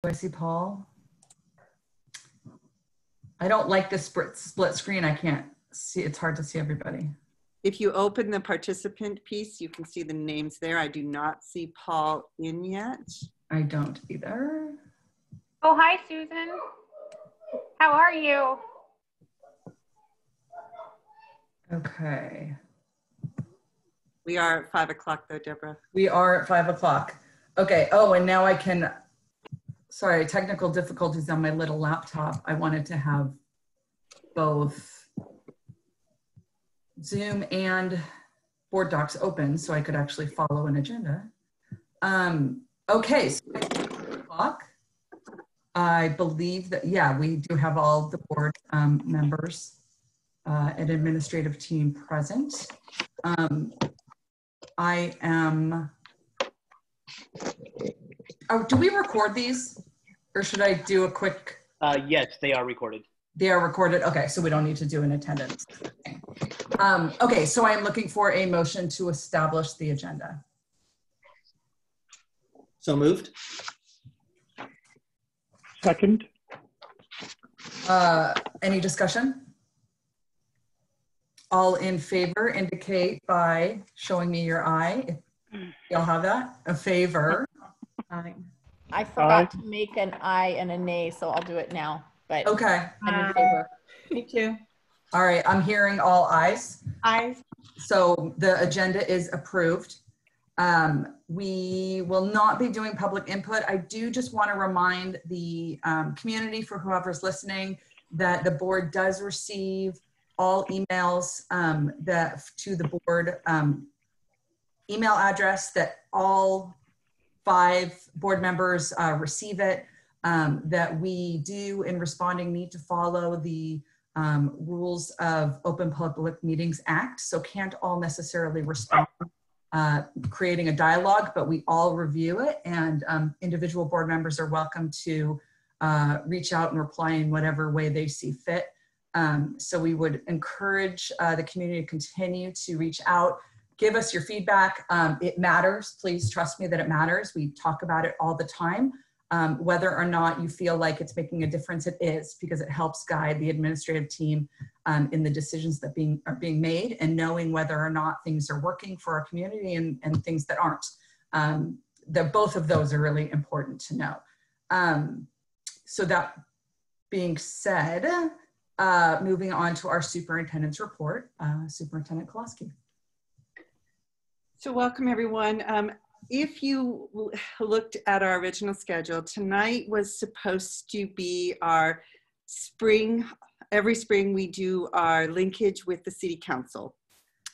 Do I see Paul? I don't like this split screen. I can't see. It's hard to see everybody. If you open the participant piece, you can see the names there. I do not see Paul in yet. I don't either. Oh, hi, Susan. How are you? Okay. We are at 5 o'clock though, Deborah. We are at 5 o'clock. Okay. Oh, and now I can, sorry, technical difficulties on my little laptop. I wanted to have both Zoom and Board Docs open so I could actually follow an agenda. Okay, so 5 o'clock. I believe that, yeah, we do have all the board members and administrative team present. I am, oh, do we record these or should I do a quick? Yes, they are recorded. They are recorded. Okay, so we don't need to do an attendance. Okay, so I'm looking for a motion to establish the agenda. So moved. Second. Any discussion? All in favor indicate by showing me your eye. Y'all have that? A favor. I forgot to make an aye and a nay, so I'll do it now. But okay. I'm in favor. Me too. All right, I'm hearing all ayes. Ayes. So the agenda is approved. We will not be doing public input. I do just want to remind the community, for whoever's listening, that the board does receive all emails that to the board email address, that all 5 board members receive it, that we do in responding need to follow the rules of Open Public Meetings Act. So can't all necessarily respond creating a dialogue, but we all review it, and individual board members are welcome to reach out and reply in whatever way they see fit. So we would encourage the community to continue to reach out, give us your feedback. It matters. Please trust me that it matters. We talk about it all the time. Whether or not you feel like it's making a difference, it is, because it helps guide the administrative team in the decisions that are being made, and knowing whether or not things are working for our community and things that aren't. Both of those are really important to know. So that being said, moving on to our superintendent's report, Superintendent Kolaski. So welcome everyone. If you looked at our original schedule, tonight was supposed to be our spring. Every spring we do our linkage with the City Council,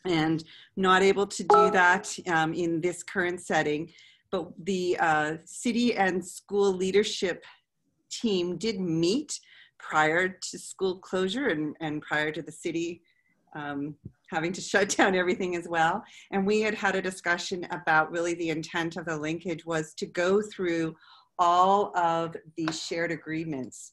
and not able to do that in this current setting. But the city and school leadership team did meet prior to school closure and prior to the city having to shut down everything as well. And we had a discussion about really the intent of the linkage was to go through all of the shared agreements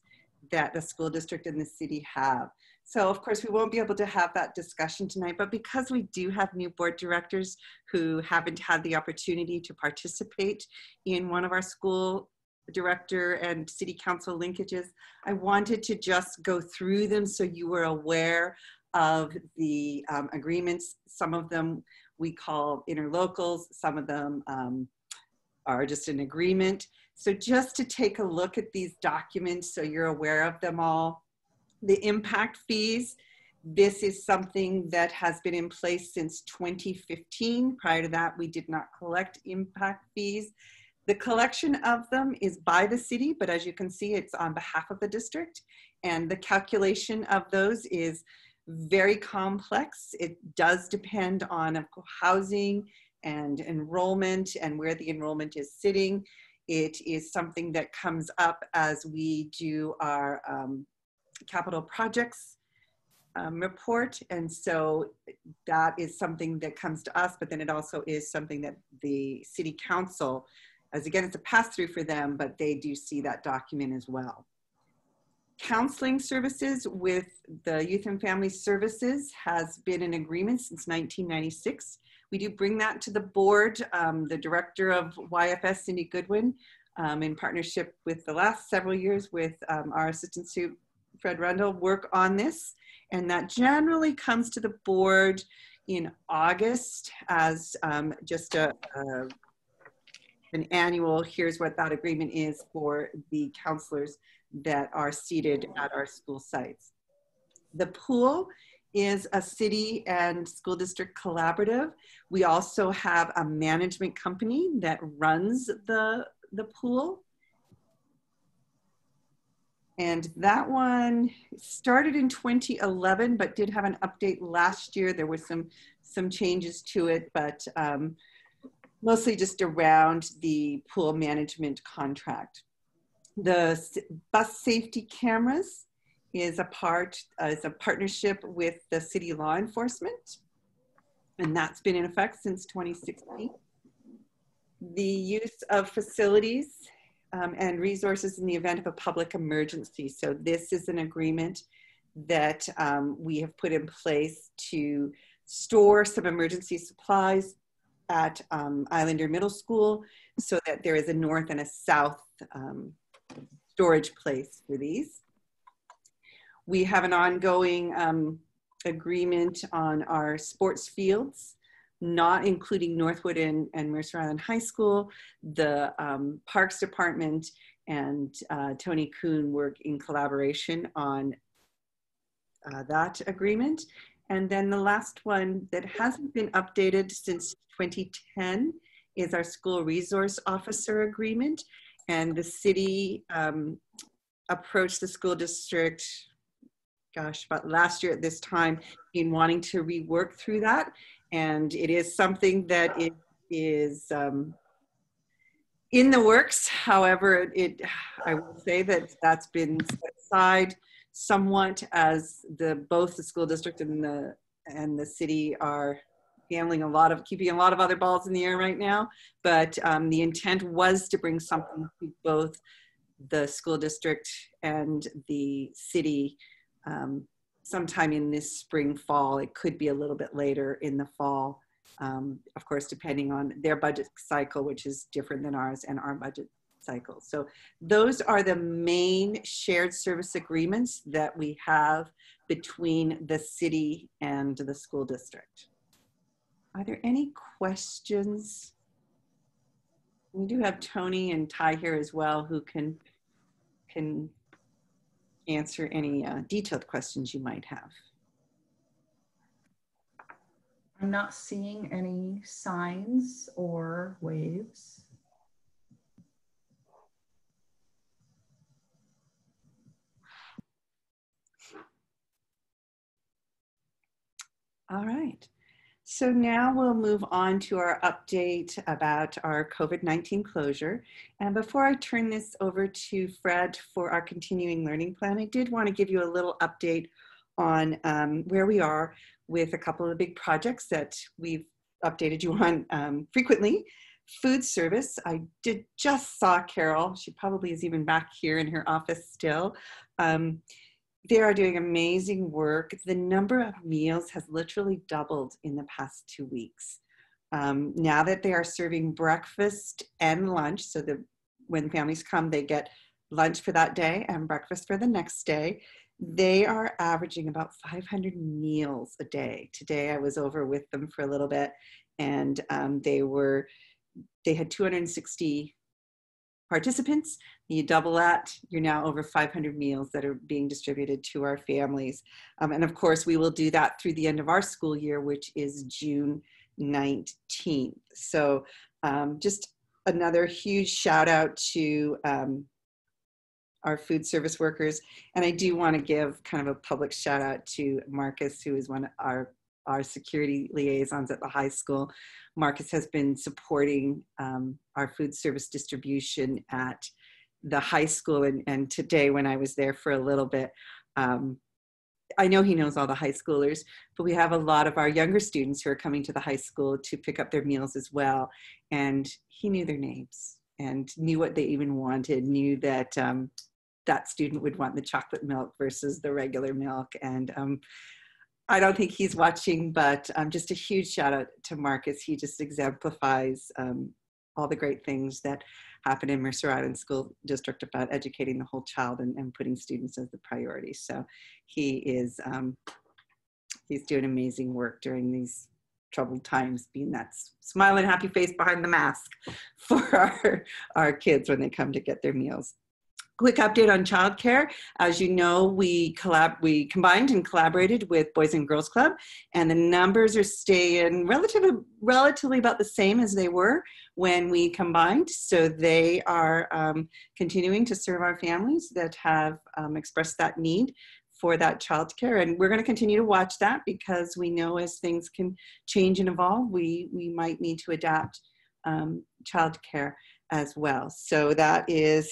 that the school district and the city have. So of course we won't be able to have that discussion tonight, but because we do have new board directors who haven't had the opportunity to participate in one of our school director and city council linkages, I wanted to just go through them so you were aware of the agreements. Some of them we call interlocals, some of them are just an agreement. So just to take a look at these documents so you're aware of them all. The impact fees, this is something that has been in place since 2015. Prior to that, we did not collect impact fees. The collection of them is by the city, but as you can see, it's on behalf of the district. And the calculation of those is very complex. It does depend on housing and enrollment and where the enrollment is sitting. It is something that comes up as we do our capital projects report. And so that is something that comes to us, but then it also is something that the city council, as again, it's a pass-through for them, but they do see that document as well. Counseling services with the Youth and Family Services has been in agreement since 1996. We do bring that to the board. The director of YFS, Cindy Goodwin, in partnership with the last several years with our assistant soup, Fred Rundle, work on this. And that generally comes to the board in August as just an annual, here's what that agreement is for the counselors that are seated at our school sites. The pool is a city and school district collaborative. We also have a management company that runs the pool. And that one started in 2011, but did have an update last year. There were some changes to it, but mostly just around the pool management contract. The bus safety cameras is a partnership with the city law enforcement, and that's been in effect since 2016. The use of facilities and resources in the event of a public emergency. So this is an agreement that we have put in place to store some emergency supplies at Islander Middle School so that there is a north and a south storage place for these. We have an ongoing agreement on our sports fields, not including Northwood and Mercer Island High School. The Parks Department and Tony Kuhn work in collaboration on that agreement. And then the last one that hasn't been updated since 2010 is our school resource officer agreement. And the city approached the school district, gosh, about last year at this time, in wanting to rework through that. And it is something that it is in the works. However, I will say that that's been set aside somewhat as both the school district and the city are handling keeping a lot of other balls in the air right now. But the intent was to bring something to both the school district and the city sometime in this spring, fall. It could be a little bit later in the fall, of course, depending on their budget cycle, which is different than ours, and our budget cycle. So those are the main shared service agreements that we have between the city and the school district. Are there any questions? We do have Tony and Ty here as well, who can answer any detailed questions you might have. I'm not seeing any signs or waves. All right. So now we'll move on to our update about our COVID-19 closure. And before I turn this over to Fred for our continuing learning plan, I did want to give you a little update on where we are with a couple of the big projects that we've updated you on frequently. Food service, I just saw Carol. She probably is even back here in her office still. They are doing amazing work. The number of meals has literally doubled in the past 2 weeks. Now that they are serving breakfast and lunch, so that when families come, they get lunch for that day and breakfast for the next day. They are averaging about 500 meals a day. Today I was over with them for a little bit, and they had 260 participants. You double that, you're now over 500 meals that are being distributed to our families. And of course, we will do that through the end of our school year, which is June 19th. So just another huge shout out to our food service workers. And I do want to give kind of a public shout out to Marcus, who is one of our security liaisons at the high school. Marcus has been supporting our food service distribution at the high school. And today when I was there for a little bit, I know he knows all the high schoolers, but we have a lot of our younger students who are coming to the high school to pick up their meals as well. And he knew their names and knew what they even wanted, knew that that student would want the chocolate milk versus the regular milk. And I don't think he's watching, but just a huge shout out to Marcus. He just exemplifies all the great things that happen in Mercer Island School District about educating the whole child and putting students as the priority. So he is, he's doing amazing work during these troubled times, being that smiling, happy face behind the mask for our kids when they come to get their meals. Quick update on childcare. As you know, we combined and collaborated with Boys and Girls Club, and the numbers are staying relatively about the same as they were when we combined. So they are continuing to serve our families that have expressed that need for that childcare, and we're going to continue to watch that because we know as things can change and evolve, we might need to adapt childcare as well. So that is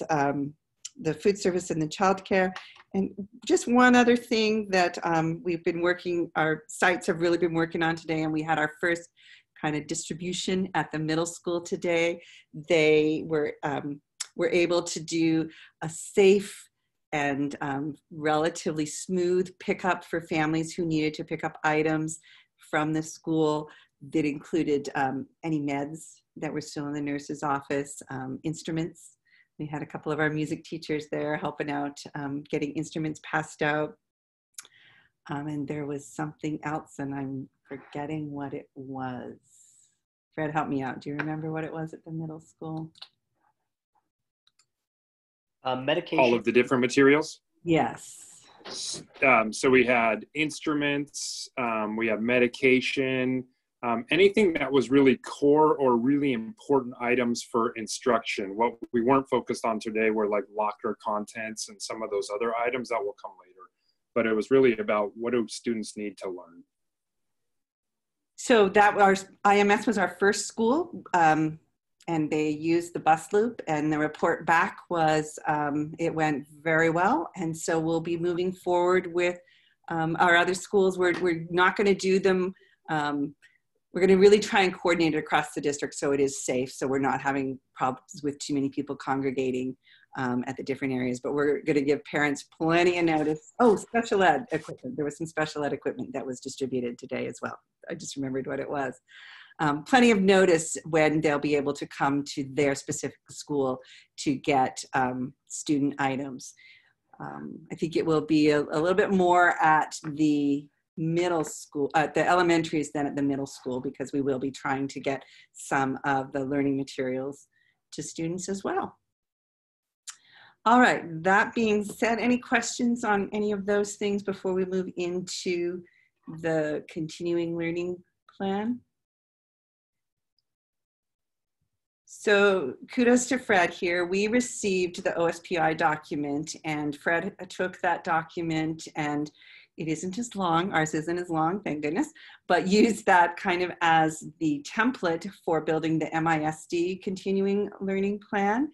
the food service and the childcare. And just one other thing that we've been working, our sites have really been working on today, and we had our first kind of distribution at the middle school today. They were able to do a safe and relatively smooth pickup for families who needed to pick up items from the school that included any meds that were still in the nurse's office, instruments. We had a couple of our music teachers there helping out, getting instruments passed out. And there was something else, and I'm forgetting what it was. Fred, help me out. Do you remember what it was at the middle school? Medication. All of the different materials? Yes. So we had instruments, we have medication, anything that was really core or really important items for instruction. What we weren't focused on today were like locker contents and some of those other items that will come later. But it was really about what do students need to learn. So that our IMS was our first school, and they used the bus loop, and the report back was it went very well. And so we'll be moving forward with our other schools. We're not going to do them. We're going to really try and coordinate it across the district so it is safe, so we're not having problems with too many people congregating at the different areas. But we're going to give parents plenty of notice. Oh, special ed equipment. There was some special ed equipment that was distributed today as well. I just remembered what it was. Plenty of notice when they'll be able to come to their specific school to get student items. I think it will be a little bit more at the middle school, at the elementaries than at the middle school, because we will be trying to get some of the learning materials to students as well. All right, that being said, any questions on any of those things before we move into the continuing learning plan? So kudos to Fred here. We received the OSPI document, and Fred took that document, and it isn't as long, ours isn't as long, thank goodness, but used that kind of as the template for building the MISD continuing learning plan.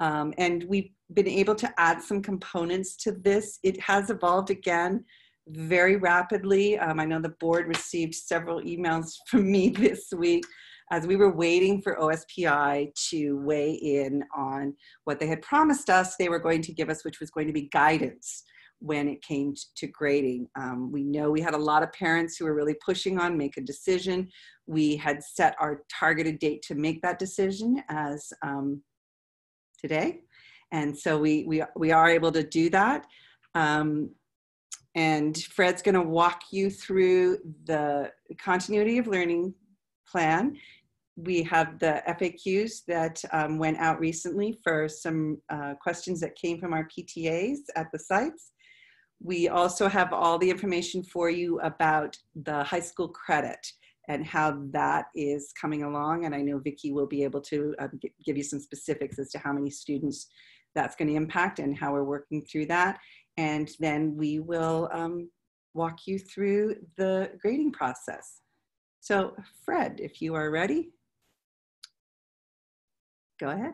And we've been able to add some components to this. It has evolved again very rapidly. I know the board received several emails from me this week as we were waiting for OSPI to weigh in on what they had promised us they were going to give us, which was going to be guidance when it came to grading. We know we had a lot of parents who were really pushing on make a decision. We had set our targeted date to make that decision as today. And so we are able to do that. And Fred's gonna walk you through the continuity of learning plan. We have the FAQs that went out recently for some questions that came from our PTAs at the sites. We also have all the information for you about the high school credit and how that is coming along. And I know Vicki will be able to give you some specifics as to how many students that's going to impact and how we're working through that. And then we will walk you through the grading process. So Fred, if you are ready, go ahead.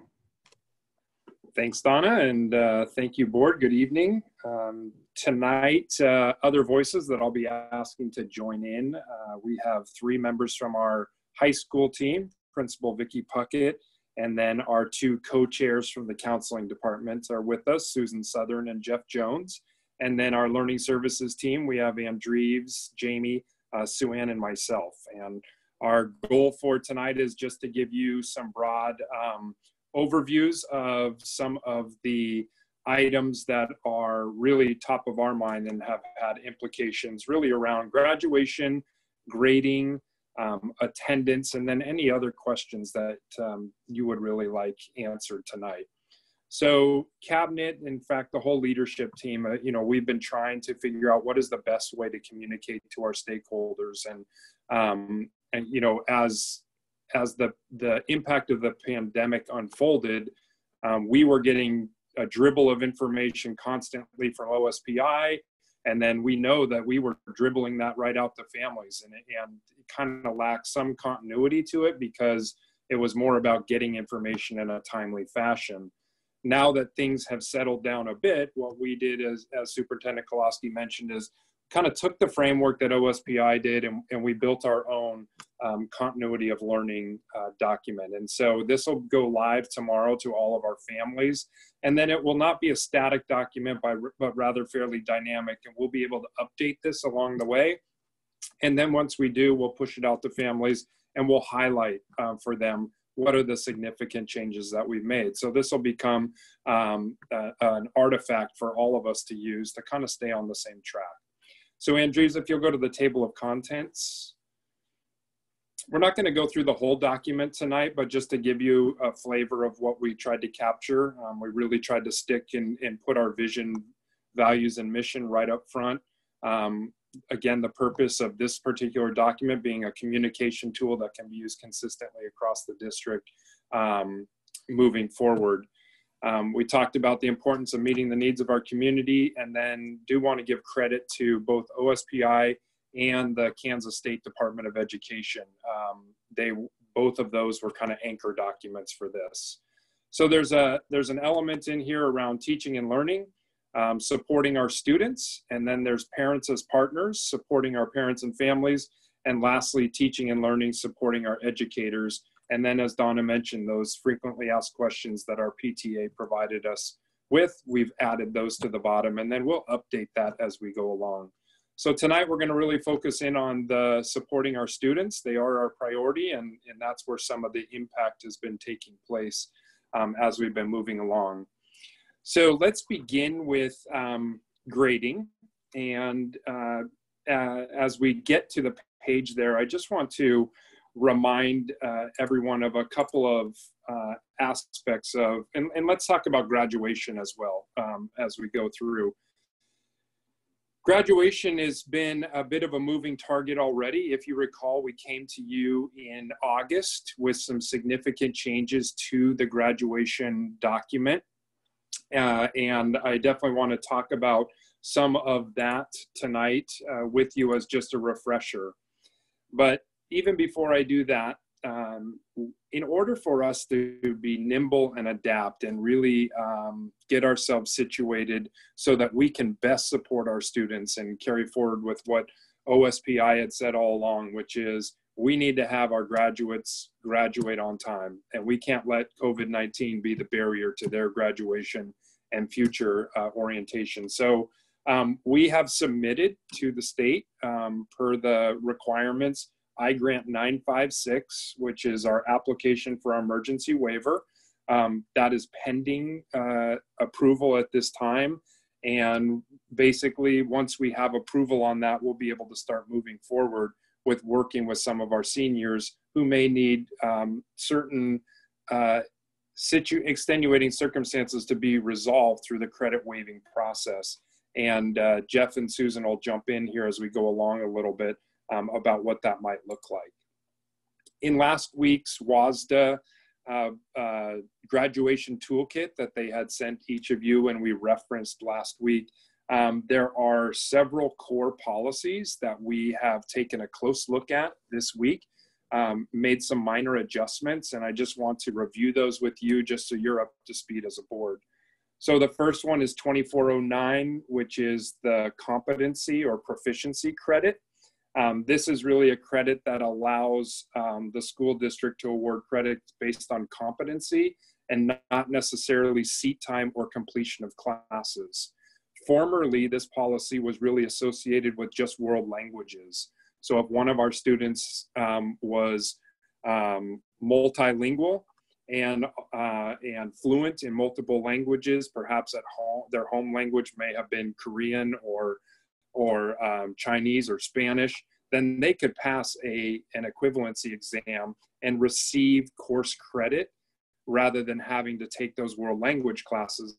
Thanks, Donna, and thank you, board. Good evening. Tonight, other voices that I'll be asking to join in. We have 3 members from our high school team, Principal Vicki Puckett, and then our 2 co-chairs from the counseling department are with us, Susan Southern and Jeff Jones. And then our learning services team, we have Ann Dreves, Jamie, Sue Ann, and myself. And our goal for tonight is just to give you some broad overviews of some of the items that are really top of our mind and have had implications really around graduation, grading, attendance, and then any other questions that you would really like answered tonight. So cabinet, in fact, the whole leadership team, we've been trying to figure out what is the best way to communicate to our stakeholders. And as the impact of the pandemic unfolded, we were getting a dribble of information constantly from OSPI. And then we know that we were dribbling that right out to families, and it kind of lacked some continuity to it because it was more about getting information in a timely fashion. Now that things have settled down a bit, what we did, as Superintendent Koloski mentioned, is kind of took the framework that OSPI did and we built our own continuity of learning document. And so this will go live tomorrow to all of our families. And then it will not be a static document, but rather fairly dynamic. And we'll be able to update this along the way. And then once we do, we'll push it out to families and we'll highlight for them what are the significant changes that we've made. So this will become an artifact for all of us to use to kind of stay on the same track. So Andres, if you'll go to the table of contents. We're not going to go through the whole document tonight, but just to give you a flavor of what we tried to capture, we really tried to stick and put our vision, values, and mission right up front. Again, the purpose of this particular document being a communication tool that can be used consistently across the district moving forward. We talked about the importance of meeting the needs of our community, and then do want to give credit to both OSPI and the Kansas State Department of Education. Both of those were kind of anchor documents for this. So there's an element in here around teaching and learning, supporting our students, and then there's parents as partners, supporting our parents and families, and lastly, teaching and learning, supporting our educators. And then, as Donna mentioned, those frequently asked questions that our PTA provided us with, we've added those to the bottom, and then we'll update that as we go along. So tonight we're going to really focus in on the supporting our students. They are our priority, and that's where some of the impact has been taking place as we've been moving along. So let's begin with grading. And as we get to the page there, I just want to remind everyone of a couple of aspects of, and let's talk about graduation as well as we go through. Graduation has been a bit of a moving target already. If you recall, we came to you in August with some significant changes to the graduation document. And I definitely want to talk about some of that tonight with you as just a refresher. But even before I do that, in order for us to be nimble and adapt and really get ourselves situated so that we can best support our students and carry forward with what OSPI had said all along, which is we need to have our graduates graduate on time, and we can't let COVID-19 be the barrier to their graduation and future orientation. So we have submitted to the state per the requirements I-Grant 956, which is our application for our emergency waiver. That is pending approval at this time. And basically, once we have approval on that, we'll be able to start moving forward with working with some of our seniors who may need certain extenuating circumstances to be resolved through the credit waiving process. And Jeff and Susan will jump in here as we go along a little bit about what that might look like. In last week's WASDA graduation toolkit that they had sent each of you and we referenced last week, there are several core policies that we have taken a close look at this week, made some minor adjustments, and I just want to review those with you just so you're up to speed as a board. So the first one is 2409, which is the competency or proficiency credit. This is really a credit that allows the school district to award credit based on competency and not necessarily seat time or completion of classes. Formerly, this policy was really associated with just world languages. So if one of our students was multilingual and fluent in multiple languages, perhaps at home, their home language may have been Korean or Chinese or Spanish, then they could pass an equivalency exam and receive course credit rather than having to take those world language classes.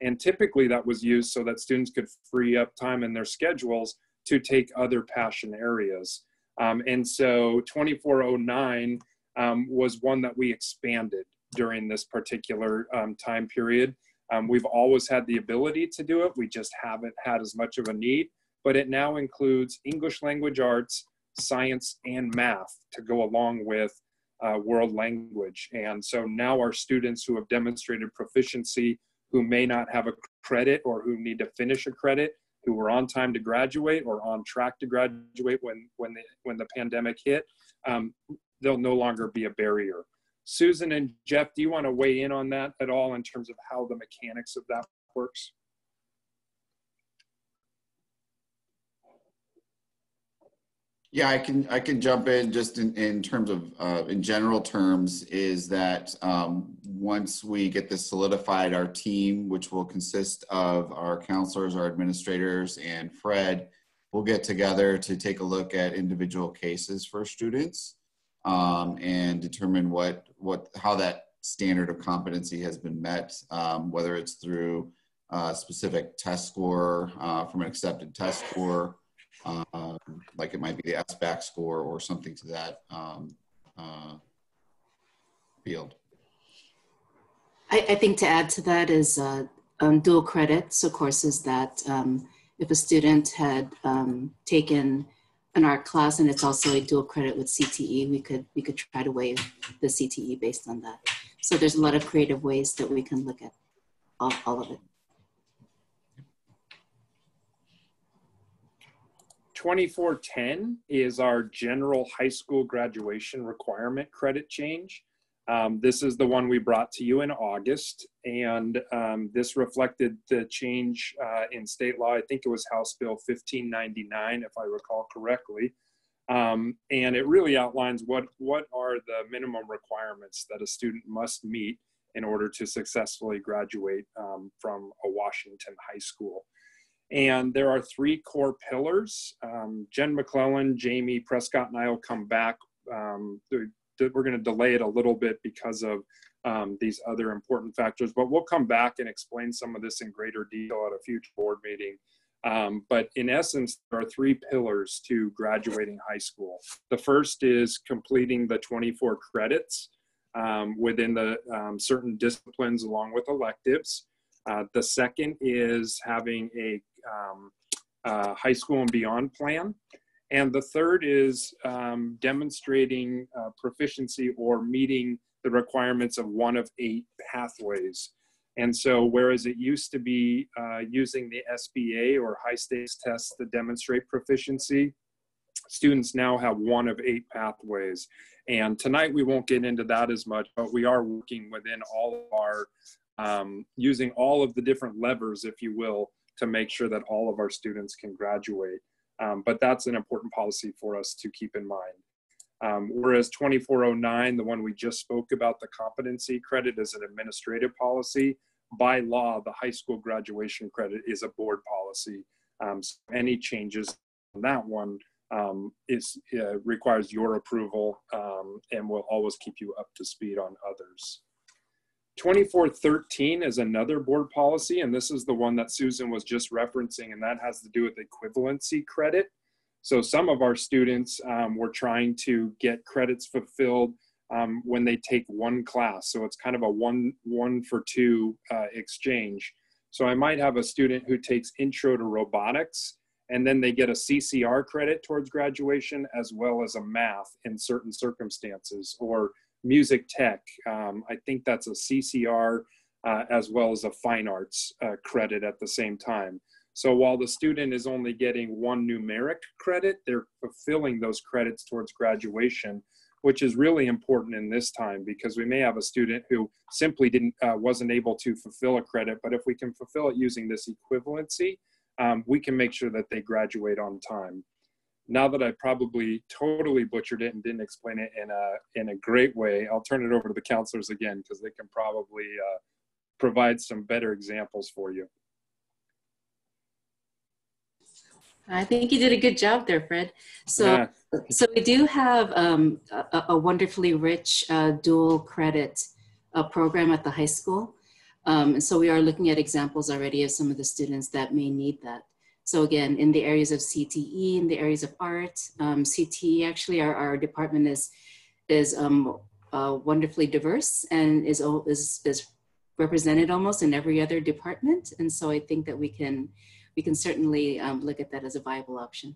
And typically that was used so that students could free up time in their schedules to take other passion areas. And so 2409 was one that we expanded during this particular time period. We've always had the ability to do it. We just haven't had as much of a need, but it now includes English language arts, science, and math to go along with world language. And so now our students who have demonstrated proficiency, who may not have a credit or who need to finish a credit, who were on time to graduate or on track to graduate when the pandemic hit, there'll no longer be a barrier. Susan and Jeff, do you want to weigh in on that at all in terms of how the mechanics of that works? Yeah, I can jump in just in terms of, in general terms, is that once we get this solidified, our team, which will consist of our counselors, our administrators, and Fred, will get together to take a look at individual cases for students and determine how that standard of competency has been met, whether it's through a specific test score from an accepted test score, like it might be the SBAC score or something to that field. I think to add to that is dual credit, so courses that if a student had taken an art class and it's also a dual credit with CTE, we could try to waive the CTE based on that. So there's a lot of creative ways that we can look at all of it. 2410 is our general high school graduation requirement credit change. This is the one we brought to you in August, and this reflected the change in state law. I think it was House Bill 1599, if I recall correctly. And it really outlines what are the minimum requirements that a student must meet in order to successfully graduate from a Washington high school. And there are three core pillars. Jen McClellan, Jamie Prescott, and I will come back. We're going to delay it a little bit because of these other important factors, but we'll come back and explain some of this in greater detail at a future board meeting. But in essence, there are three pillars to graduating high school. The first is completing the 24 credits within the certain disciplines along with electives. The second is having a high school and beyond plan. And the third is demonstrating proficiency or meeting the requirements of one of 8 pathways. And so whereas it used to be using the SBA or high stakes tests to demonstrate proficiency, students now have one of 8 pathways. And tonight we won't get into that as much, but we are working within all of our, using all of the different levers, if you will, to make sure that all of our students can graduate. But that's an important policy for us to keep in mind. Whereas 2409, the one we just spoke about, the competency credit, is an administrative policy. By law, the high school graduation credit is a board policy. So any changes on that one requires your approval, and we'll always keep you up to speed on others. 2413 is another board policy, and this is the one that Susan was just referencing, and that has to do with equivalency credit. So some of our students were trying to get credits fulfilled when they take one class. So it's kind of a one for two exchange. So I might have a student who takes Intro to Robotics, and then they get a CCR credit towards graduation, as well as a math in certain circumstances, or music tech. I think that's a CCR as well as a fine arts credit at the same time. So while the student is only getting one numeric credit, they're fulfilling those credits towards graduation, which is really important in this time, because we may have a student who simply wasn't able to fulfill a credit, but if we can fulfill it using this equivalency, we can make sure that they graduate on time. now that I probably totally butchered it and didn't explain it in a great way, I'll turn it over to the counselors again, because they can probably provide some better examples for you. I think you did a good job there, Fred. So, Yeah. so we do have a wonderfully rich dual credit program at the high school. And so we are looking at examples already of some of the students that may need that. So again, in the areas of CTE, in the areas of art, CTE, actually our department is wonderfully diverse and is represented almost in every other department. And so I think that we can certainly look at that as a viable option.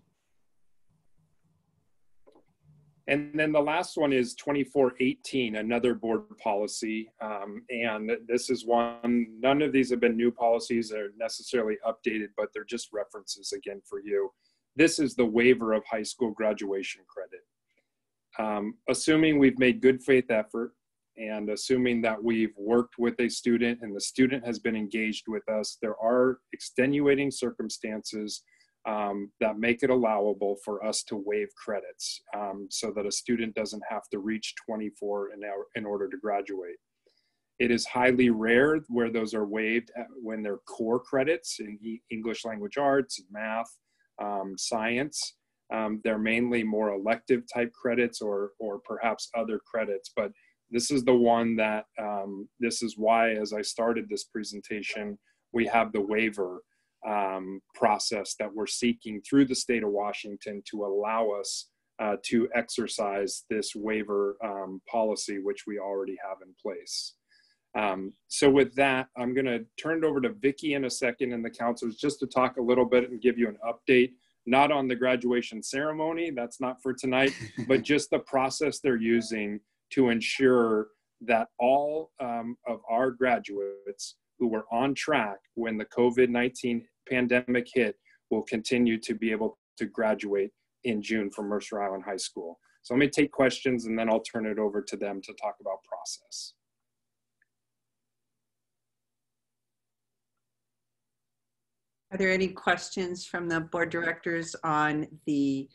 And then the last one is 2418, another board policy. And this is one, none of these have been new policies that are necessarily updated, but they're just references again for you. This is the waiver of high school graduation credit. Assuming we've made good faith effort and assuming that we've worked with a student and the student has been engaged with us, there are extenuating circumstances that make it allowable for us to waive credits so that a student doesn't have to reach 24 in order to graduate. It is highly rare where those are waived when they're core credits in English language arts, math, science. They're mainly more elective type credits or perhaps other credits, but this is the one that, this is why, as I started this presentation, we have the waiver process that we're seeking through the state of Washington to allow us to exercise this waiver policy, which we already have in place. So with that, I'm going to turn it over to Vicki in a second and the counselors just to talk a little bit and give you an update, not on the graduation ceremony, that's not for tonight, but just the process they're using to ensure that all of our graduates who were on track when the COVID-19 pandemic hit will continue to be able to graduate in June from Mercer Island High School. So let me take questions and then I'll turn it over to them to talk about process. Are there any questions from the board directors on the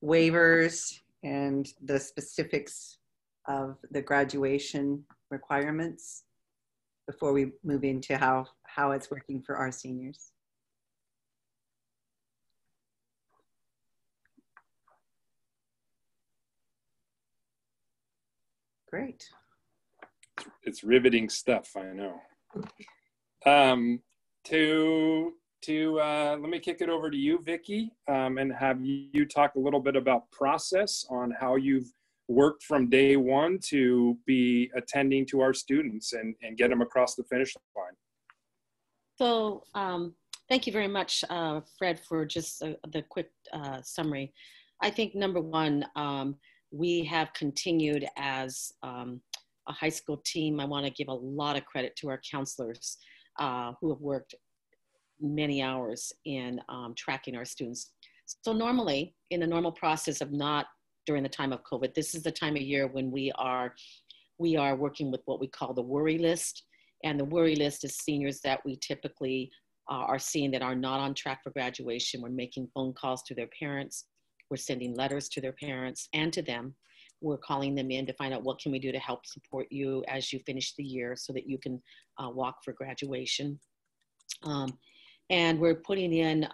waivers and the specifics of the graduation requirements before we move into how it's working for our seniors? Great. It's riveting stuff, I know. Let me kick it over to you, Vicki, and have you talk a little bit about process on how you've worked from day one to be attending to our students and get them across the finish line. So thank you very much, Fred, for just the quick summary. I think number one, we have continued as a high school team. I want to give a lot of credit to our counselors who have worked many hours in tracking our students. So normally, in the normal process of not during the time of COVID, this is the time of year when we are working with what we call the worry list. And the worry list is seniors that we typically are seeing that are not on track for graduation. We're making phone calls to their parents. We're sending letters to their parents and to them. We're calling them in to find out what can we do to help support you as you finish the year so that you can walk for graduation. And we're putting in,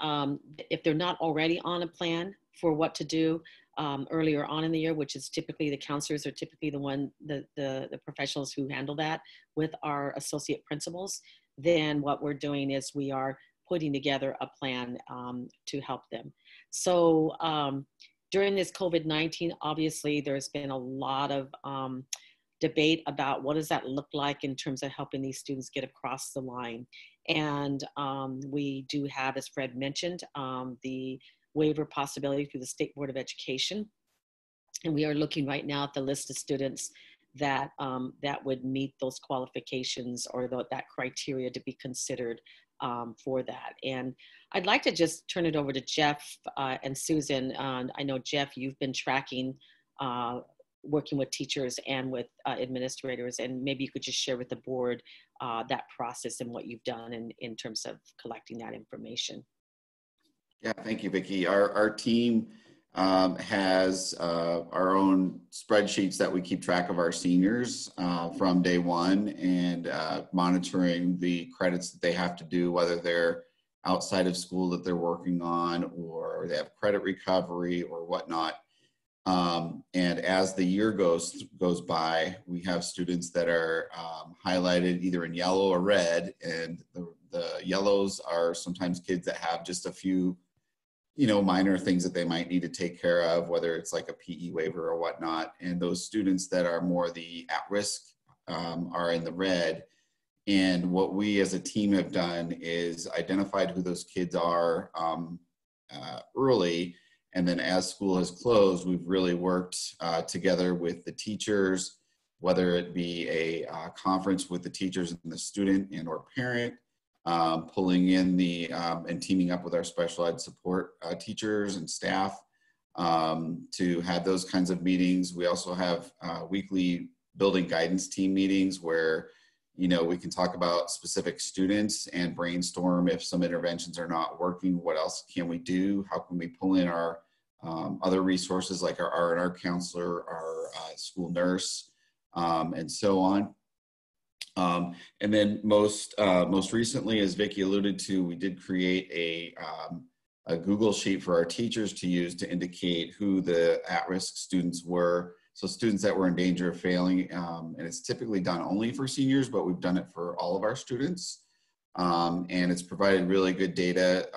if they're not already on a plan for what to do earlier on in the year, which is typically the counselors are typically the professionals who handle that with our associate principals, then what we're doing is we are putting together a plan to help them. So during this COVID-19, obviously there's been a lot of debate about what does that look like in terms of helping these students get across the line. And we do have, as Fred mentioned, the waiver possibility through the State Board of Education. And we are looking right now at the list of students that, that would meet those qualifications or that criteria to be considered for that. And I'd like to just turn it over to Jeff and Susan. I know, Jeff, you've been tracking, working with teachers and with administrators, and maybe you could just share with the board that process and what you've done in terms of collecting that information. Yeah, thank you, Vicki. Our team has our own spreadsheets that we keep track of our seniors from day one, and monitoring the credits that they have to do, whether they're outside of school that they're working on, or they have credit recovery or whatnot. And as the year goes by, we have students that are highlighted either in yellow or red, and the yellows are sometimes kids that have just a few, you know, minor things that they might need to take care of, whether it's like a PE waiver or whatnot. And those students that are more the at-risk are in the red. And what we as a team have done is identified who those kids are early. And then as school has closed, we've really worked together with the teachers, whether it be a conference with the teachers and the student and or parent, pulling in the and teaming up with our special ed support teachers and staff to have those kinds of meetings. We also have weekly building guidance team meetings where, you know, we can talk about specific students and brainstorm if some interventions are not working, what else can we do? How can we pull in our other resources like our R&R counselor, our school nurse, and so on. And then most recently, as Vicki alluded to, we did create a Google sheet for our teachers to use to indicate who the at-risk students were. So students that were in danger of failing, and it's typically done only for seniors, but we've done it for all of our students. And it's provided really good data,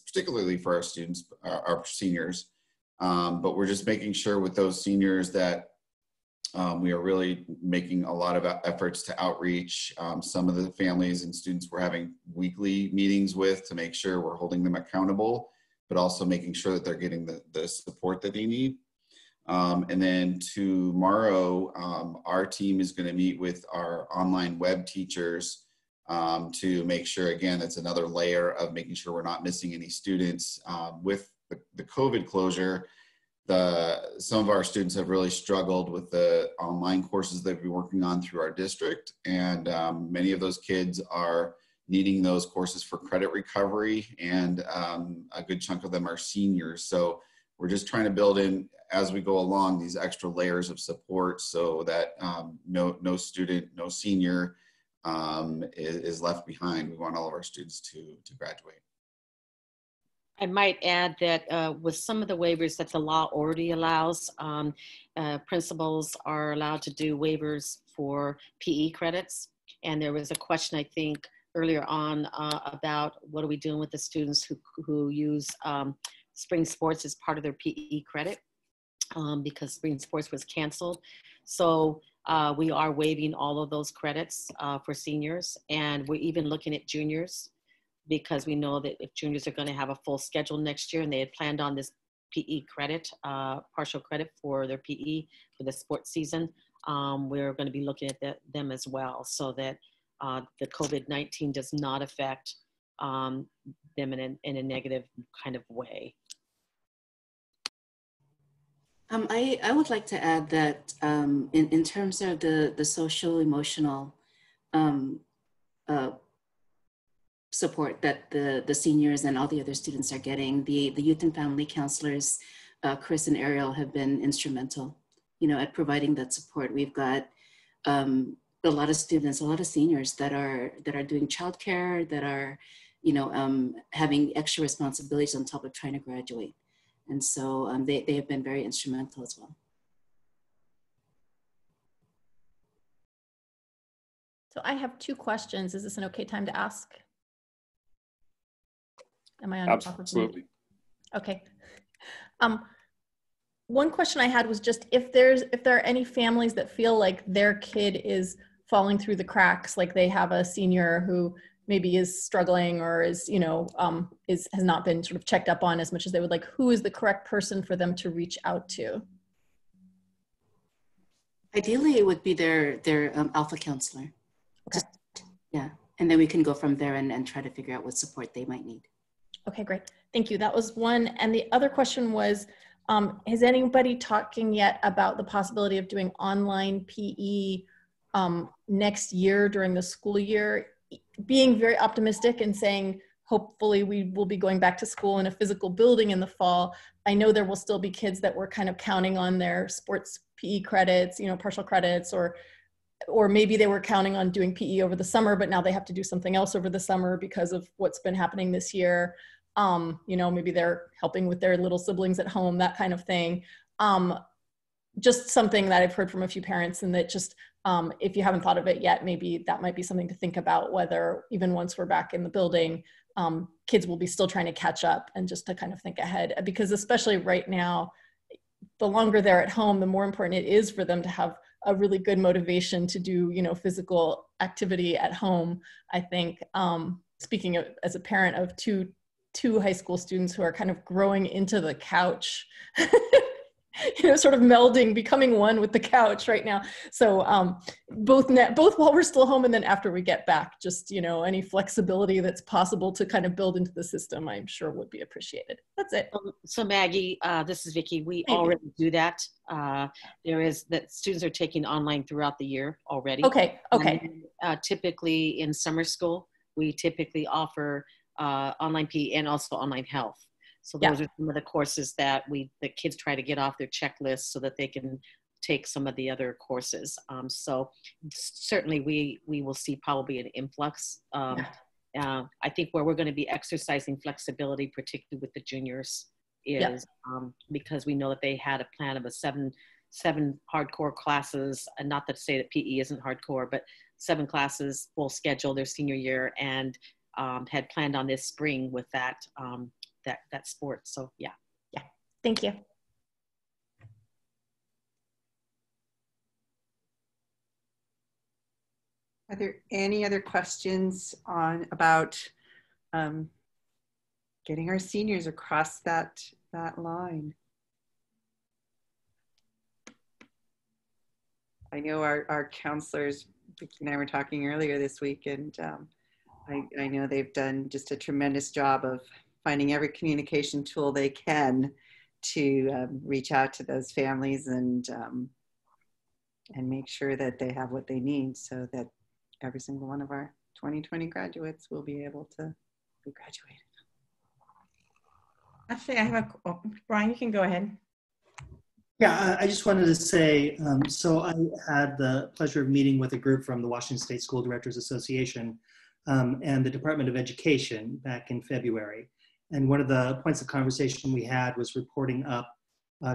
particularly for our students, our seniors. But we're just making sure with those seniors that we are really making a lot of efforts to outreach. Some of the families and students we're having weekly meetings with to make sure we're holding them accountable, but also making sure that they're getting the support that they need. And then tomorrow, our team is going to meet with our online web teachers to make sure, again, that's another layer of making sure we're not missing any students. With the COVID closure, some of our students have really struggled with the online courses they've been working on through our district. And many of those kids are needing those courses for credit recovery, and a good chunk of them are seniors. So we're just trying to build in, as we go along, these extra layers of support so that no student, no senior is left behind. We want all of our students to graduate. I might add that with some of the waivers that the law already allows, principals are allowed to do waivers for PE credits. And there was a question, I think, earlier on about what are we doing with the students who use spring sports as part of their PE credit because spring sports was canceled. So we are waiving all of those credits for seniors, and we're even looking at juniors, because we know that if juniors are going to have a full schedule next year and they had planned on this PE credit, partial credit for their PE for the sports season, we're going to be looking at them as well, so that the COVID-19 does not affect them in a negative kind of way. I would like to add that in terms of the social emotional support that the seniors and all the other students are getting, the youth and family counselors, Chris and Ariel, have been instrumental, you know, at providing that support. We've got a lot of students, a lot of seniors that are doing childcare, that are, you know, having extra responsibilities on top of trying to graduate. And so they have been very instrumental as well. So I have two questions. Is this an okay time to ask? Am I on? Absolutely. Okay. One question I had was just if there are any families that feel like their kid is falling through the cracks, like they have a senior who maybe is struggling or is, you know, has not been sort of checked up on as much as they would like, who is the correct person for them to reach out to? Ideally, it would be their alpha counselor. Okay. Yeah, and then we can go from there and try to figure out what support they might need. Okay, great. Thank you. That was one. And the other question was, is anybody talking yet about the possibility of doing online PE next year during the school year? Being very optimistic and saying hopefully we will be going back to school in a physical building in the fall. I know there will still be kids that were kind of counting on their sports PE credits, you know, partial credits, or maybe they were counting on doing PE over the summer, but now they have to do something else over the summer because of what's been happening this year. You know, maybe they're helping with their little siblings at home, that kind of thing. Just something that I've heard from a few parents, and that just, if you haven't thought of it yet, maybe that might be something to think about, whether even once we're back in the building, kids will be still trying to catch up, and just to kind of think ahead, because especially right now, the longer they're at home, the more important it is for them to have a really good motivation to do, you know, physical activity at home. I think, speaking of, as a parent of two high school students who are kind of growing into the couch, you know, sort of melding, becoming one with the couch right now. So both while we're still home and then after we get back, just, you know, any flexibility that's possible to kind of build into the system, I'm sure would be appreciated. That's it. So Maggie, this is Vicki. We already do that. There is that students are taking online throughout the year already. Okay. Okay. And, typically in summer school, we typically offer online PE and also online health. So those are some of the courses that the kids try to get off their checklist so that they can take some of the other courses. So certainly we will see probably an influx. I think where we're going to be exercising flexibility, particularly with the juniors, is because we know that they had a plan of a seven hardcore classes, and not to say that PE isn't hardcore, but 7 classes full schedule their senior year, and had planned on this spring with that that sport. So yeah. Thank you. Are there any other questions about getting our seniors across that line? I know our counselors, Vicki and I were talking earlier this week, and I know they've done just a tremendous job of finding every communication tool they can to reach out to those families and make sure that they have what they need, so that every single one of our 2020 graduates will be able to be graduated. Actually, I have Brian, you can go ahead. Yeah, I just wanted to say, so I had the pleasure of meeting with a group from the Washington State School Directors Association and the Department of Education back in February. And one of the points of conversation we had was reporting up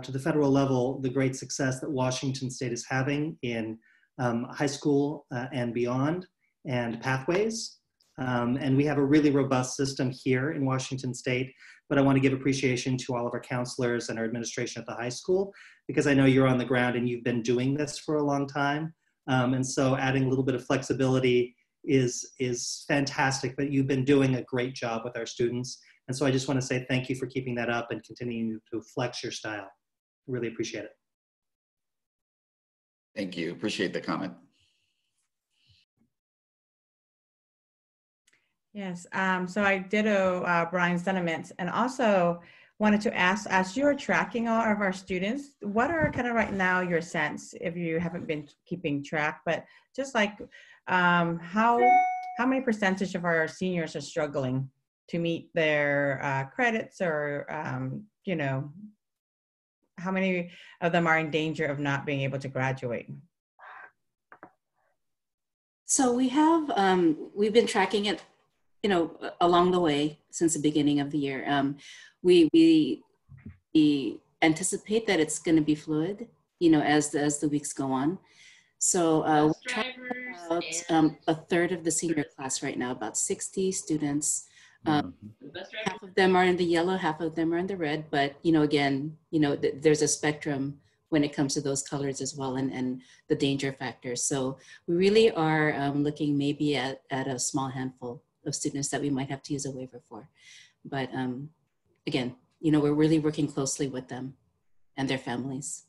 to the federal level the great success that Washington State is having in high school and beyond, and pathways. And we have a really robust system here in Washington State, but I want to give appreciation to all of our counselors and our administration at the high school, because I know you're on the ground and you've been doing this for a long time. And so adding a little bit of flexibility is fantastic, but you've been doing a great job with our students. And so I just want to say thank you for keeping that up and continuing to flex your style. Really appreciate it. Thank you. Appreciate the comment. Yes, so I ditto Brian's sentiments, and also wanted to ask, as you're tracking all of our students, what are kind of right now your sense, if you haven't been keeping track, but just like how many percentage of our seniors are struggling to meet their credits, or you know, how many of them are in danger of not being able to graduate? So we have, we've been tracking it, you know, along the way since the beginning of the year. We anticipate that it's going to be fluid, you know, as the weeks go on. So we're tracking about a third of the senior class right now, about 60 students. Half of them are in the yellow, half of them are in the red, but, you know, again, you know, there's a spectrum when it comes to those colors as well, and the danger factors. So we really are looking maybe at a small handful of students that we might have to use a waiver for. But again, you know, we're really working closely with them and their families.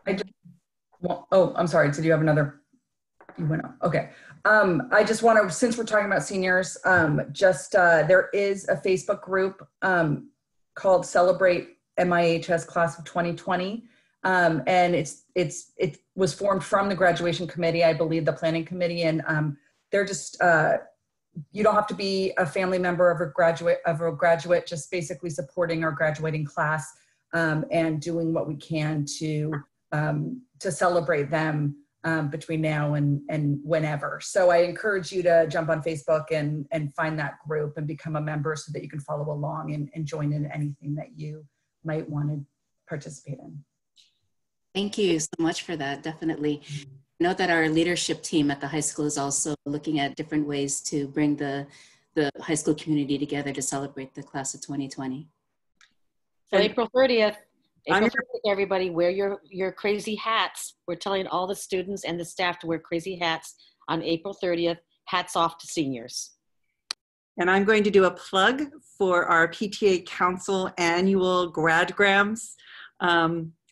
I'm sorry. Did you have another? You went off. Okay. I just want to, since we're talking about seniors, there is a Facebook group called Celebrate MIHS Class of 2020. And it was formed from the graduation committee, I believe the planning committee, and they're just, you don't have to be a family member of a graduate, just basically supporting our graduating class and doing what we can to celebrate them between now and whenever. So I encourage you to jump on Facebook and find that group and become a member so that you can follow along and join in anything that you might want to participate in. Thank you so much for that, definitely. Note that our leadership team at the high school is also looking at different ways to bring the high school community together to celebrate the class of 2020. So April 30th, everybody, wear your crazy hats. We're telling all the students and the staff to wear crazy hats on April 30th. Hats off to seniors. And I'm going to do a plug for our PTA Council annual Gradgrams.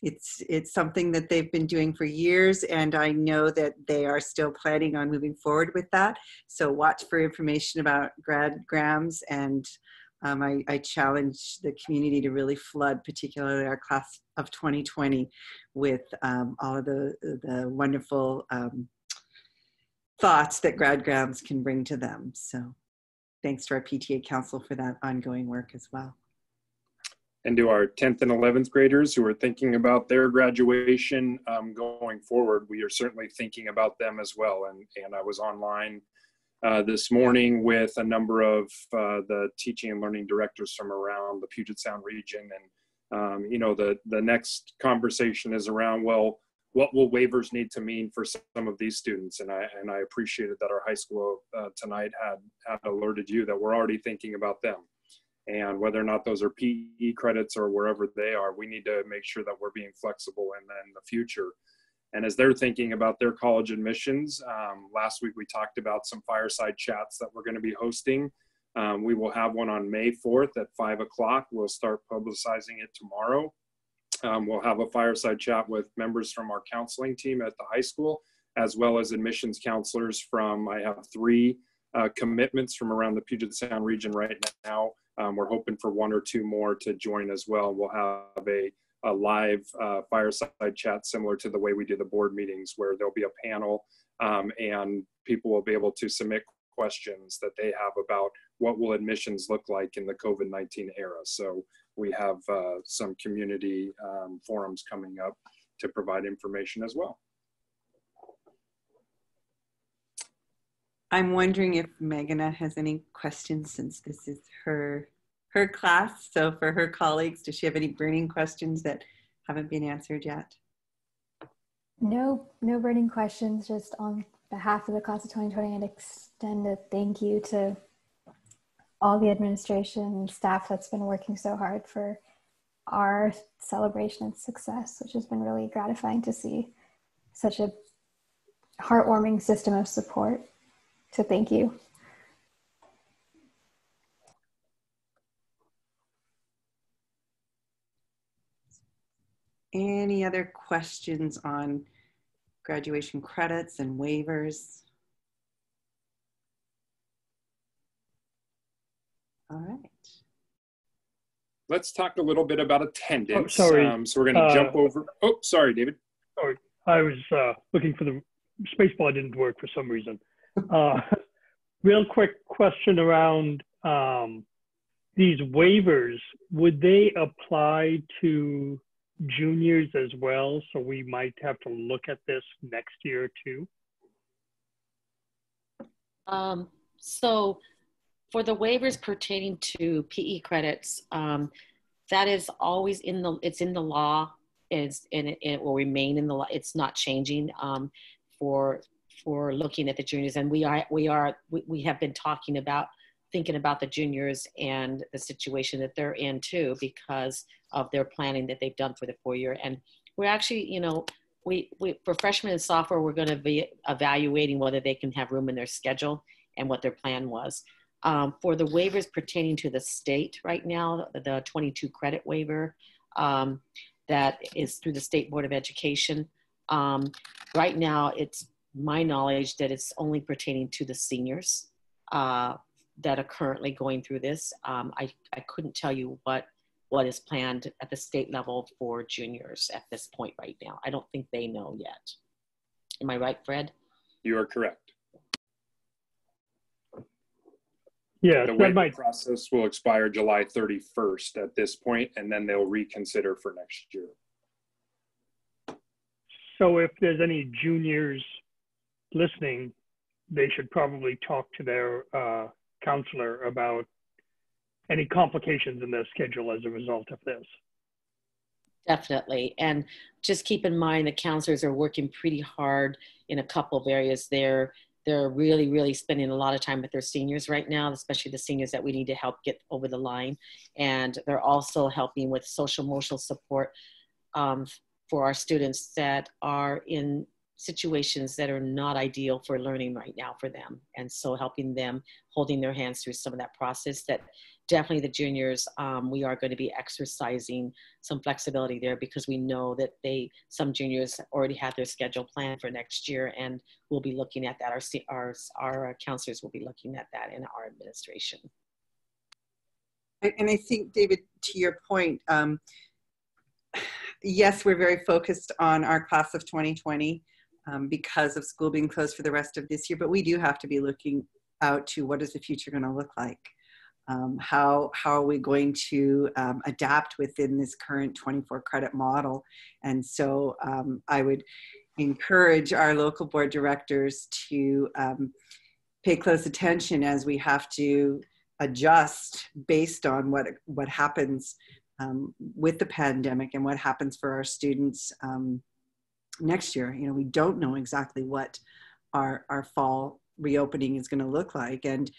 It's something that they've been doing for years, and I know that they are still planning on moving forward with that. So watch for information about Gradgrams, and I challenge the community to really flood, particularly our class of 2020, with all of the wonderful thoughts that Gradgrams can bring to them. So thanks to our PTA Council for that ongoing work as well. And to our 10th and 11th graders who are thinking about their graduation going forward, we are certainly thinking about them as well. And I was online this morning with a number of the teaching and learning directors from around the Puget Sound region. And, you know, the next conversation is around, well, what will waivers need to mean for some of these students? And I appreciated that our high school tonight had alerted you that we're already thinking about them. And whether or not those are PE credits or wherever they are, we need to make sure that we're being flexible in the future. And as they're thinking about their college admissions, last week we talked about some fireside chats that we're going to be hosting. We will have one on May 4th at 5 o'clock. We'll start publicizing it tomorrow. We'll have a fireside chat with members from our counseling team at the high school, as well as admissions counselors from, I have 3 commitments from around the Puget Sound region right now. We're hoping for 1 or 2 more to join as well. We'll have a live fireside chat similar to the way we do the board meetings, where there'll be a panel and people will be able to submit questions that they have about what will admissions look like in the COVID-19 era. So we have some community forums coming up to provide information as well. I'm wondering if Meghana has any questions, since this is her class. So for her colleagues, does she have any burning questions that haven't been answered yet? No burning questions. Just on behalf of the class of 2020, and extend a thank you to all the administration and staff that's been working so hard for our celebration and success, which has been really gratifying to see. Such a heartwarming system of support. So thank you. Any other questions on graduation credits and waivers? All right. Let's talk a little bit about attendance. Oh, sorry. So we're going to jump over. Oh, sorry, David. Sorry, I was looking for the space bar, didn't work for some reason. Real quick question around these waivers. Would they apply to juniors as well? So we might have to look at this next year too? So for the waivers pertaining to PE credits, that is always in the law, it will remain in the law. It's not changing for looking at the juniors. And we have been thinking about the juniors and the situation that they're in too, because of their planning that they've done for the 4-year. And we're actually, you know, for freshmen and sophomore, we're going to be evaluating whether they can have room in their schedule and what their plan was. For the waivers pertaining to the state right now, the 22 credit waiver that is through the State Board of Education. Right now, it's my knowledge that it's only pertaining to the seniors that are currently going through this. I couldn't tell you what is planned at the state level for juniors at this point right now. I don't think they know yet. Am I right, Fred? You are correct. Yeah, The that waiver might, process will expire July 31st at this point, and then they'll reconsider for next year. so if there's any juniors listening, they should probably talk to their counselor about any complications in their schedule as a result of this. Definitely. And just keep in mind the counselors are working pretty hard in a couple of areas. They're really, really spending a lot of time with their seniors right now, especially the seniors that we need to help get over the line. And they're also helping with social emotional support for our students that are in situations that are not ideal for learning right now for them. And so helping them, holding their hands through some of that process. That definitely the juniors, we are going to be exercising some flexibility there, because we know that some juniors already have their schedule planned for next year, and we'll be looking at that. Our counselors will be looking at that in our administration. And I think, David, to your point, yes, we're very focused on our class of 2020 because of school being closed for the rest of this year, but we do have to be looking out to what is the future going to look like. How are we going to adapt within this current 24 credit model? And so I would encourage our local board directors to pay close attention as we have to adjust based on what happens with the pandemic and what happens for our students next year. You know, we don't know exactly what our fall reopening is going to look like. And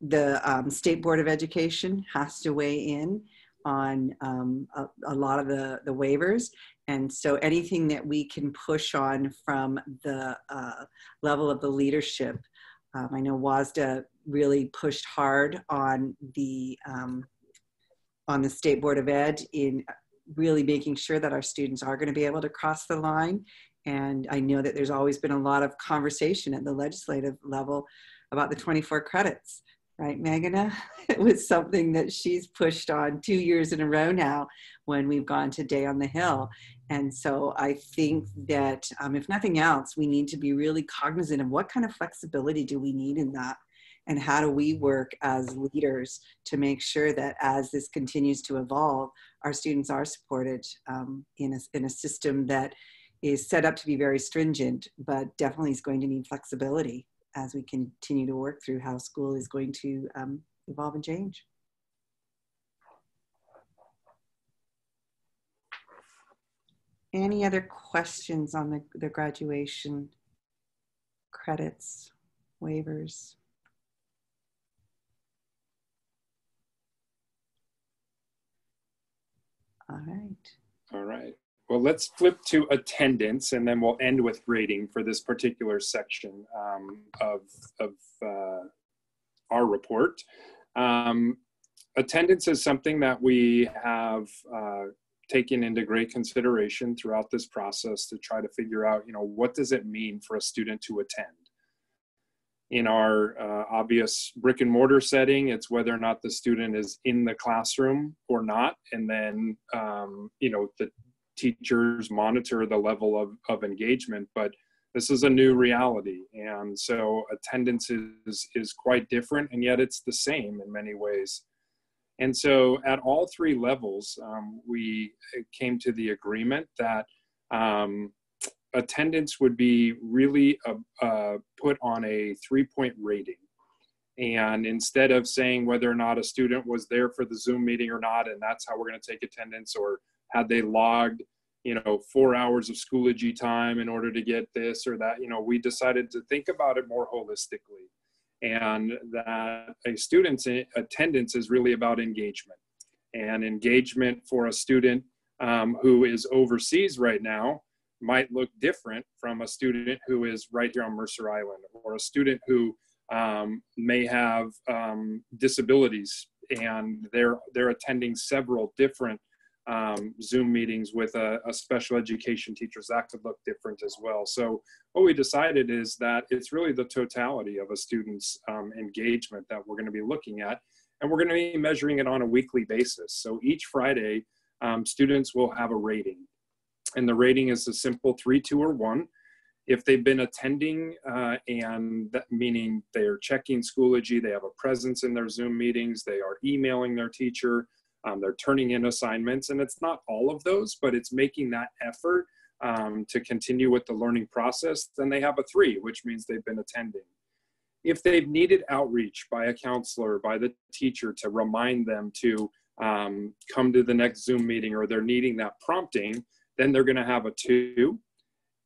the State Board of Education has to weigh in on a lot of the waivers. And so anything that we can push on from the level of the leadership, I know WASDA really pushed hard on the State Board of Ed in really making sure that our students are going to be able to cross the line. And I know that there's always been a lot of conversation at the legislative level about the 24 credits. Right, Meghana? It was something that she's pushed on 2 years in a row now when we've gone to Day on the Hill. And so I think that if nothing else, we need to be really cognizant of what kind of flexibility do we need in that, and how do we work as leaders to make sure that as this continues to evolve, our students are supported in a system that is set up to be very stringent, but definitely is going to need flexibility as we continue to work through how school is going to evolve and change. Any other questions on the graduation credits, waivers? All right. All right. Well, let's flip to attendance, and then we'll end with grading for this particular section of our report. Attendance is something that we have taken into great consideration throughout this process to try to figure out, what does it mean for a student to attend? In our obvious brick and mortar setting, it's whether or not the student is in the classroom or not, and then, the teachers monitor the level of engagement, but this is a new reality. And so attendance is quite different, and yet it's the same in many ways. And so at all three levels, we came to the agreement that attendance would be really put on a 3-point rating. And instead of saying whether or not a student was there for the Zoom meeting or not, and that's how we're going to take attendance, or had they logged, 4 hours of Schoology time in order to get this or that, we decided to think about it more holistically. And that a student's attendance is really about engagement. And engagement for a student who is overseas right now might look different from a student who is right here on Mercer Island, or a student who may have disabilities and they're attending several different Zoom meetings with a special education teacher. That could look different as well. So what we decided is that it's really the totality of a student's engagement that we're going to be looking at, and we're going to be measuring it on a weekly basis. So each Friday, students will have a rating, and the rating is a simple 3, 2, or 1. If they've been attending, and that meaning they're checking Schoology, they have a presence in their Zoom meetings, they are emailing their teacher, they're turning in assignments, and it's not all of those, but it's making that effort to continue with the learning process, then they have a 3, which means they've been attending. If they've needed outreach by a counselor, by the teacher to remind them to come to the next Zoom meeting, or they're needing that prompting, then they're gonna have a 2.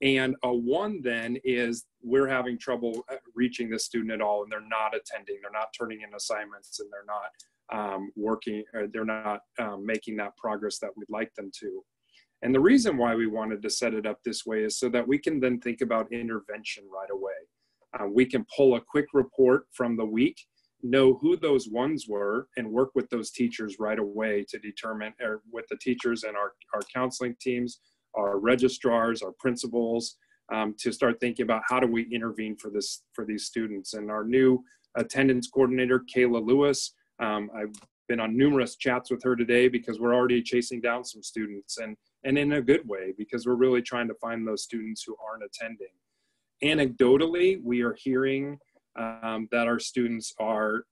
And a 1 then is we're having trouble reaching the student at all, and they're not attending, they're not turning in assignments, and they're not working, or they're not making that progress that we'd like them to. And the reason why we wanted to set it up this way is so that we can then think about intervention right away. We can pull a quick report from the week, know who those 1s were, and work with those teachers right away to determine, or with the teachers and our counseling teams, our registrars, our principals, to start thinking about how do we intervene for these students. And our new attendance coordinator, Kayla Lewis, I've been on numerous chats with her today because we're already chasing down some students, and in a good way, because we're really trying to find those students who aren't attending. Anecdotally, we are hearing that our students are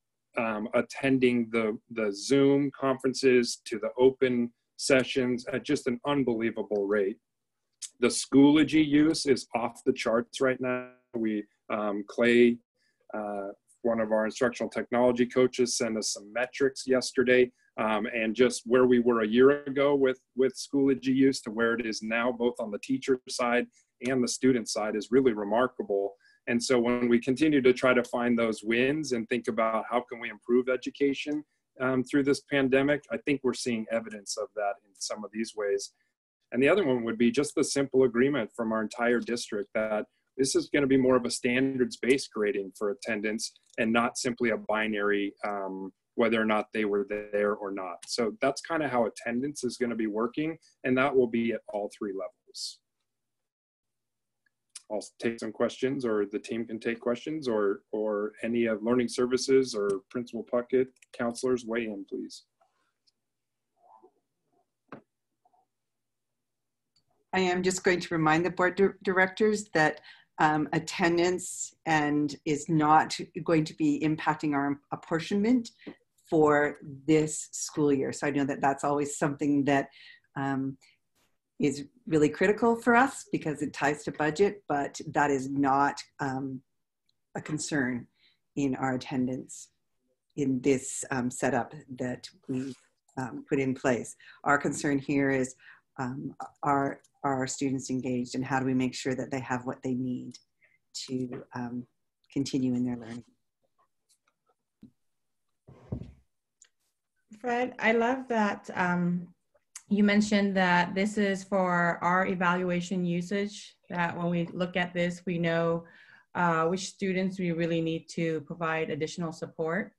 attending the Zoom conferences to the open sessions at just an unbelievable rate. The Schoology use is off the charts right now. Clay, one of our instructional technology coaches, sent us some metrics yesterday, and just where we were a year ago with Schoology use to where it is now, both on the teacher side and the student side, is really remarkable. And so when we continue to try to find those wins and think about how can we improve education through this pandemic, I think we're seeing evidence of that in some of these ways. And the other one would be just the simple agreement from our entire district that this is going to be more of a standards-based grading for attendance and not simply a binary whether or not they were there or not. So that's kind of how attendance is going to be working, and that will be at all 3 levels. I'll take some questions, or the team can take questions, or any of learning services or Principal Puckett, counselors, weigh in, please. I am just going to remind the board directors that attendance is not going to be impacting our apportionment for this school year. So I know that that's always something that is really critical for us because it ties to budget, but that is not a concern in our attendance in this setup that we put in place. Our concern here is are our students engaged, and how do we make sure that they have what they need to continue in their learning. Fred, I love that you mentioned that this is for our evaluation usage, that when we look at this, we know which students we really need to provide additional support.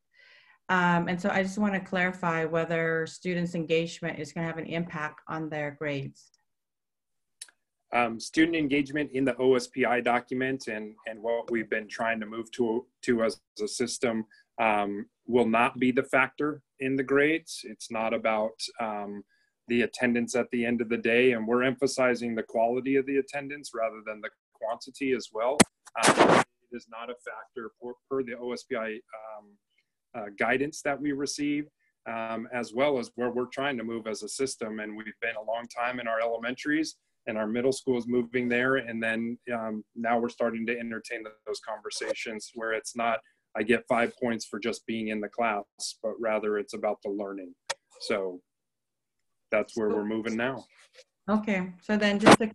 And so I just want to clarify whether students' engagement is going to have an impact on their grades. Student engagement in the OSPI document and what we've been trying to move to as a system will not be the factor in the grades. It's not about the attendance at the end of the day, and we're emphasizing the quality of the attendance rather than the quantity as well. It is not a factor per the OSPI guidance that we receive, as well as where we're trying to move as a system. And we've been a long time in our elementaries, and our middle school is moving there. And then now we're starting to entertain those conversations where it's not, I get 5 points for just being in the class, but rather it's about the learning. So that's where we're moving now. Okay, so then just to,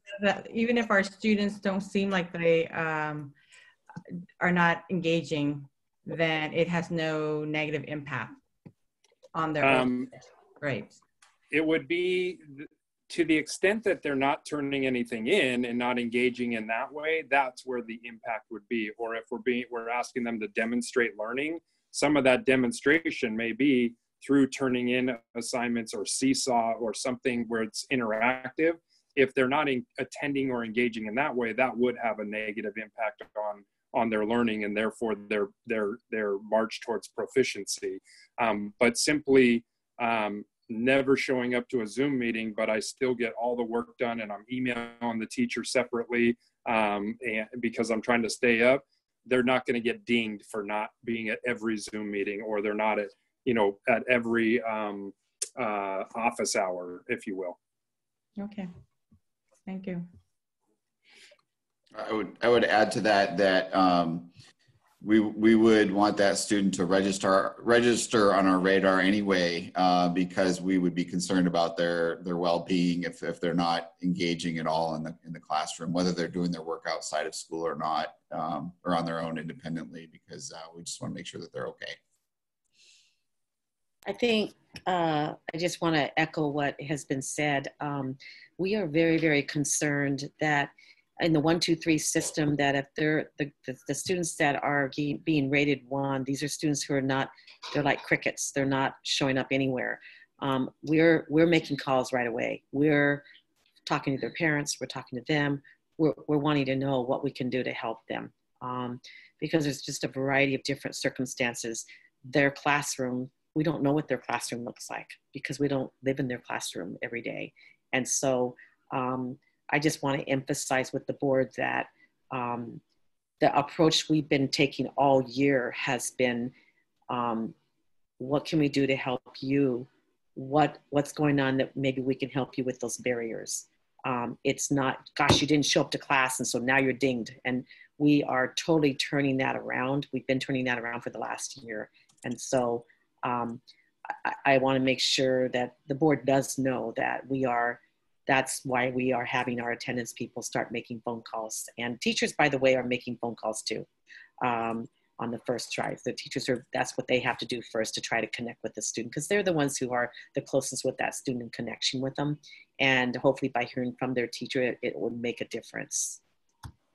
even if our students don't seem like they are not engaging, then it has no negative impact on their grades. It would be, to the extent that they're not turning anything in and not engaging in that way, that's where the impact would be. Or if we're asking them to demonstrate learning, some of that demonstration may be through turning in assignments or Seesaw or something where it's interactive. If they're not attending or engaging in that way, that would have a negative impact on their learning and therefore their march towards proficiency. But simply never showing up to a Zoom meeting, but I still get all the work done and I'm emailing the teacher separately. and because I'm trying to stay up, they're not going to get dinged for not being at every Zoom meeting, or they're not at, at every office hour, if you will. Okay, thank you. I would add to that we would want that student to register on our radar anyway, because we would be concerned about their well-being if they're not engaging at all in the classroom, whether they're doing their work outside of school or not, or on their own independently, because we just want to make sure that they're okay. I think I just want to echo what has been said. We are very, very concerned that in the 1, 2, 3 system, that if they're the students that are being rated 1, these are students who are not, they're like crickets. They're not showing up anywhere. We're making calls right away. We're talking to their parents. We're talking to them. We're wanting to know what we can do to help them, because there's just a variety of different circumstances. Their classroom, we don't know what their classroom looks like because we don't live in their classroom every day. And so I just want to emphasize with the board that the approach we've been taking all year has been, what can we do to help you? What's going on that maybe we can help you with those barriers? It's not, gosh, you didn't show up to class and so now you're dinged. And we are totally turning that around. We've been turning that around for the last year. And so I want to make sure that the board does know that that's why we are having our attendance people start making phone calls. And teachers, by the way, are making phone calls too on the first try. The teachers that's what they have to do first to try to connect with the student, because they're the ones who are the closest with that student in connection with them. And hopefully by hearing from their teacher, it will make a difference.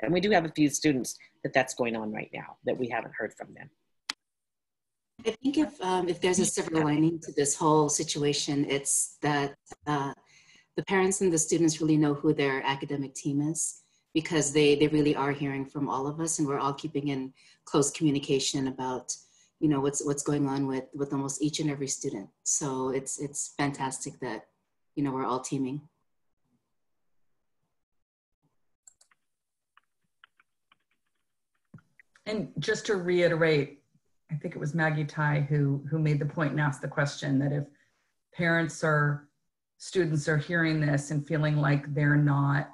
And we do have a few students that's going on right now that we haven't heard from them. I think if there's a silver lining to this whole situation, it's that the parents and the students really know who their academic team is, because they really are hearing from all of us, and we're all keeping in close communication about what's going on with almost each and every student. So it's fantastic that we're all teaming. And just to reiterate, I think it was Maggie Tai who made the point and asked the question that if parents or students are hearing this and feeling like they're not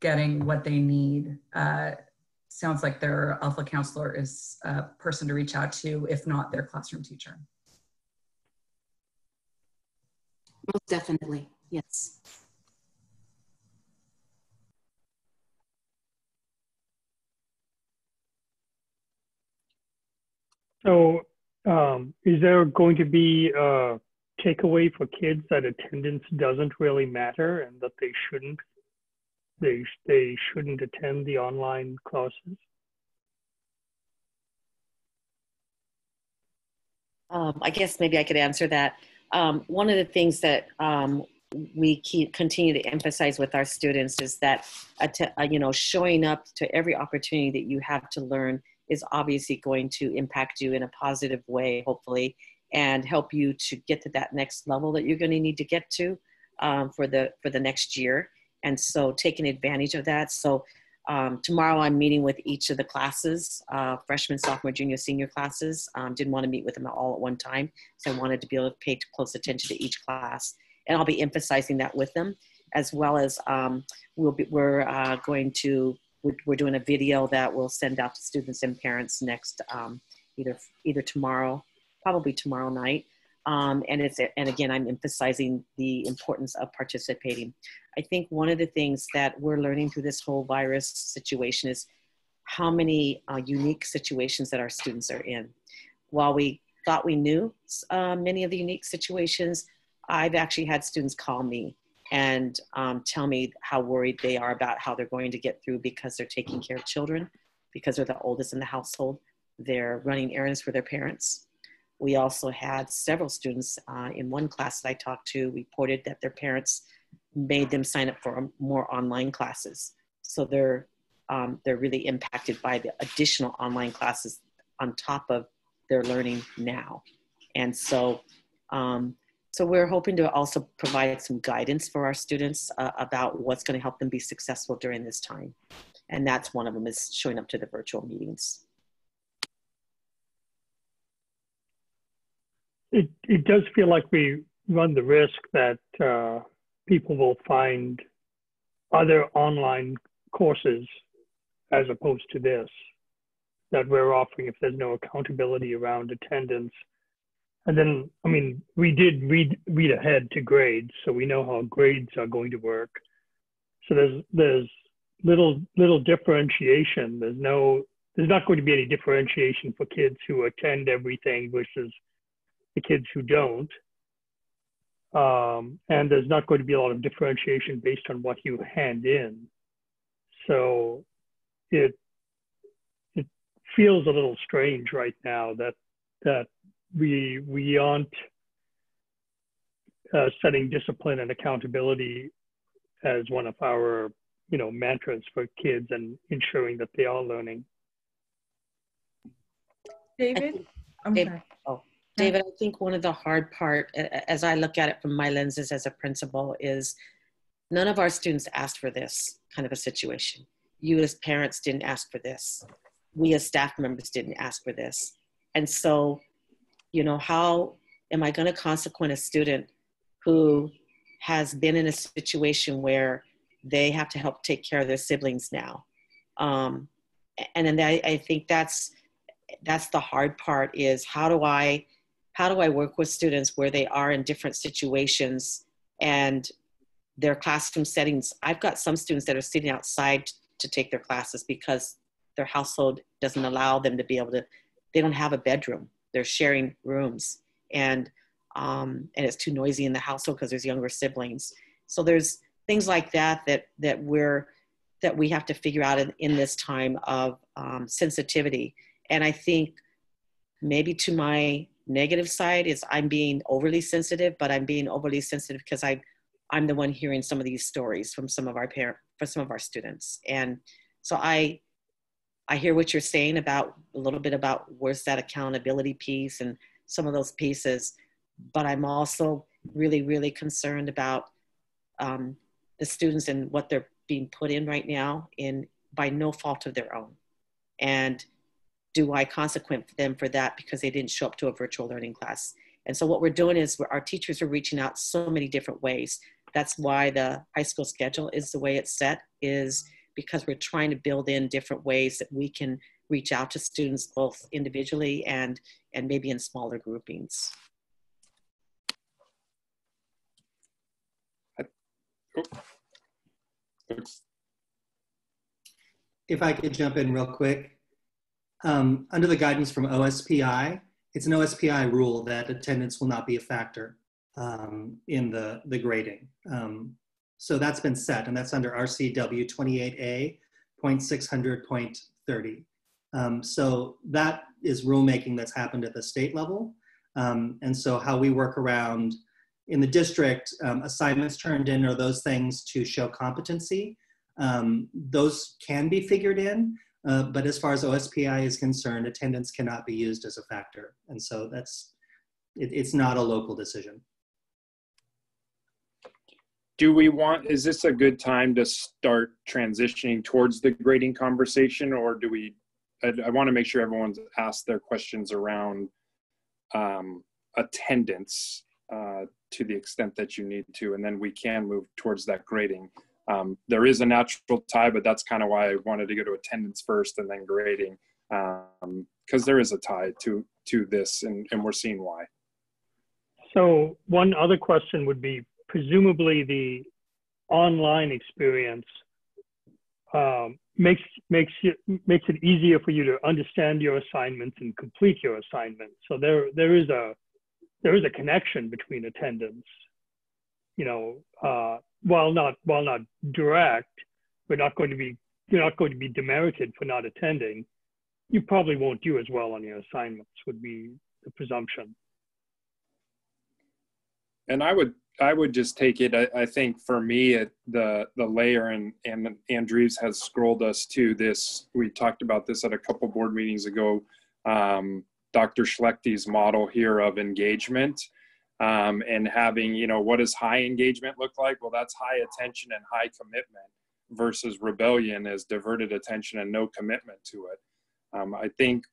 getting what they need, sounds like their Alpha counselor is a person to reach out to, if not their classroom teacher. Most definitely, yes. So is there going to be a takeaway for kids that attendance doesn't really matter and that they shouldn't attend the online classes? I guess maybe I could answer that. One of the things that we continue to emphasize with our students is that showing up to every opportunity that you have to learn is obviously going to impact you in a positive way, hopefully, and help you to get to that next level that you're going to need to get to for the next year. And so taking advantage of that. So tomorrow I'm meeting with each of the classes, freshman, sophomore, junior, senior classes. Didn't want to meet with them all at one time. So I wanted to be able to pay close attention to each class. And I'll be emphasizing that with them, as well as we're doing a video that we'll send out to students and parents next, either tomorrow, probably tomorrow night. And again, I'm emphasizing the importance of participating. I think one of the things that we're learning through this whole virus situation is how many unique situations that our students are in. While we thought we knew many of the unique situations, I've actually had students call me and tell me how worried they are about how they're going to get through because they're taking care of children, because they're the oldest in the household. They're running errands for their parents. We also had several students in one class that I talked to reported that their parents made them sign up for more online classes. So they're really impacted by the additional online classes on top of their learning now. And so So we're hoping to also provide some guidance for our students about what's going to help them be successful during this time. And that's one of them, is showing up to the virtual meetings. It does feel like we run the risk that people will find other online courses as opposed to this that we're offering if there's no accountability around attendance. And then, I mean, we did read ahead to grades, so we know how grades are going to work. So there's little differentiation. There's not going to be any differentiation for kids who attend everything versus the kids who don't. And there's not going to be a lot of differentiation based on what you hand in. So it feels a little strange right now that we aren't setting discipline and accountability as one of our mantras for kids and ensuring that they are learning. David? David, I think one of the hard part, as I look at it from my lenses as a principal, is none of our students asked for this kind of a situation. You as parents didn't ask for this. We as staff members didn't ask for this. And so, how am I going to consequent a student who has been in a situation where they have to help take care of their siblings now? And then I think that's the hard part, is how do I work with students where they are in different situations and their classroom settings. I've got some students that are sitting outside to take their classes because their household doesn't allow them to be able to, they don't have a bedroom. They're sharing rooms, and it's too noisy in the household because there's younger siblings. So there's things like that we have to figure out in this time of sensitivity. And I think maybe to my negative side is I'm being overly sensitive, but I'm being overly sensitive because I'm the one hearing some of these stories from some of our students. And so I hear what you're saying about a little bit about where's that accountability piece and some of those pieces, but I'm also really, really concerned about the students and what they're being put in right now by no fault of their own. And do I consequent them for that because they didn't show up to a virtual learning class? And so what we're doing is our teachers are reaching out so many different ways. That's why the high school schedule is the way it's set, is because we're trying to build in different ways that we can reach out to students both individually and maybe in smaller groupings. If I could jump in real quick. Under the guidance from OSPI, it's an OSPI rule that attendance will not be a factor in the grading. So that's been set, and that's under RCW 28A.600.30. So that is rulemaking that's happened at the state level. And so how we work around in the district, assignments turned in or those things to show competency, those can be figured in. But as far as OSPI is concerned, attendance cannot be used as a factor. And so it's not a local decision. Is this a good time to start transitioning towards the grading conversation, or I want to make sure everyone's asked their questions around attendance to the extent that you need to, and then we can move towards that grading. There is a natural tie, but that's kind of why I wanted to go to attendance first and then grading, because there is a tie to this, and we're seeing why. So one other question would be, presumably the online experience makes it easier for you to understand your assignments and complete your assignments. So there is a connection between attendance. While not direct, you're not going to be demerited for not attending. You probably won't do as well on your assignments, would be the presumption. And I would just take it. I think for me, the layer, and Andrews has scrolled us to this. We talked about this at a couple board meetings ago. Dr. Schlechty's model here of engagement. and having, you know, what does high engagement look like? Well, that's high attention and high commitment versus rebellion as diverted attention and no commitment to it. I think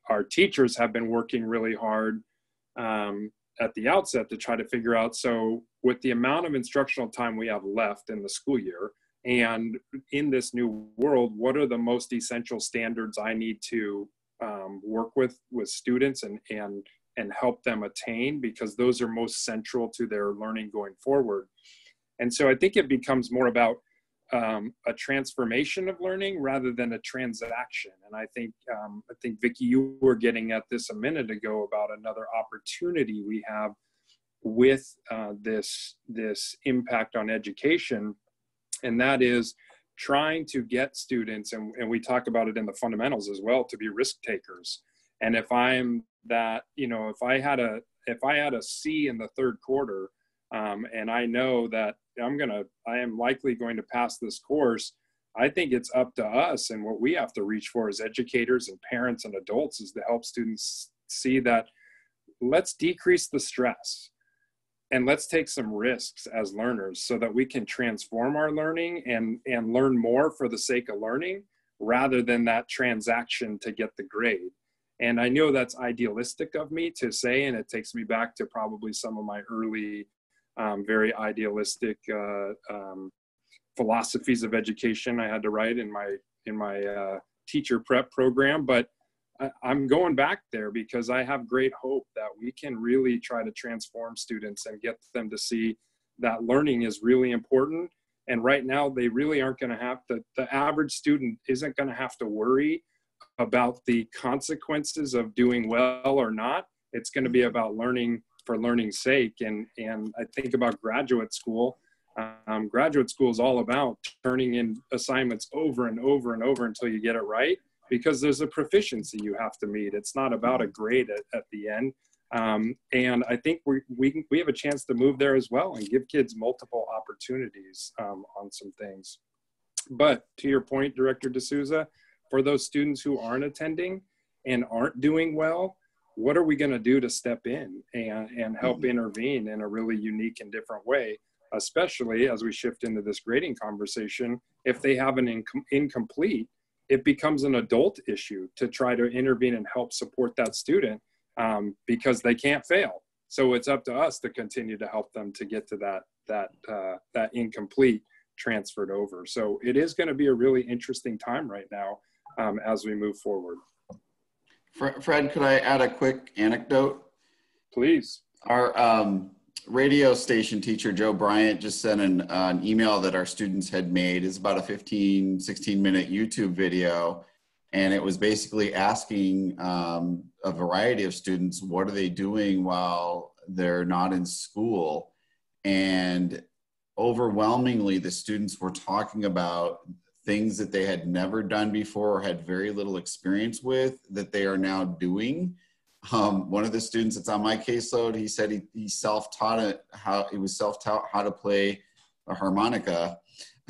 our teachers have been working really hard at the outset to try to figure out, so with the amount of instructional time we have left in the school year and in this new world, what are the most essential standards I need to work with students and help them attain, because those are most central to their learning going forward. And so I think it becomes more about a transformation of learning rather than a transaction. And I think Vicki, you were getting at this a minute ago about another opportunity we have with this impact on education, and that is trying to get students, and we talk about it in the fundamentals as well, to be risk takers. And if I'm that, you know, if I had a C in the third quarter, and I know that I am likely going to pass this course, I think it's up to us, and what we have to reach for as educators and parents and adults is to help students see that let's decrease the stress and let's take some risks as learners so that we can transform our learning and learn more for the sake of learning rather than that transaction to get the grade. And I know that's idealistic of me to say, and it takes me back to probably some of my early very idealistic philosophies of education I had to write in my teacher prep program. But I'm going back there because I have great hope that we can really try to transform students and get them to see that learning is really important. And right now, they really aren't going to have to, the average student isn't going to have to worry about the consequences of doing well or not. It's going to be about learning for learning's sake. And I think about graduate school. Graduate school is all about turning in assignments over and over and over until you get it right, because there's a proficiency you have to meet. It's not about a grade at the end. And I think we have a chance to move there as well and give kids multiple opportunities on some things. But to your point, Director D'Souza, for those students who aren't attending and aren't doing well, what are we going to do to step in and help intervene in a really unique and different way, especially as we shift into this grading conversation? If they have an incomplete, it becomes an adult issue to try to intervene and help support that student because they can't fail. So it's up to us to continue to help them to get to that incomplete transferred over. So it is going to be a really interesting time right now as we move forward. Fred, could I add a quick anecdote? Please. Our radio station teacher, Joe Bryant, just sent an email that our students had made. It's about a 16-minute YouTube video. And it was basically asking a variety of students, what are they doing while they're not in school? And overwhelmingly, the students were talking about things that they had never done before or had very little experience with that they are now doing. One of the students that's on my caseload, he said he self-taught how to play a harmonica,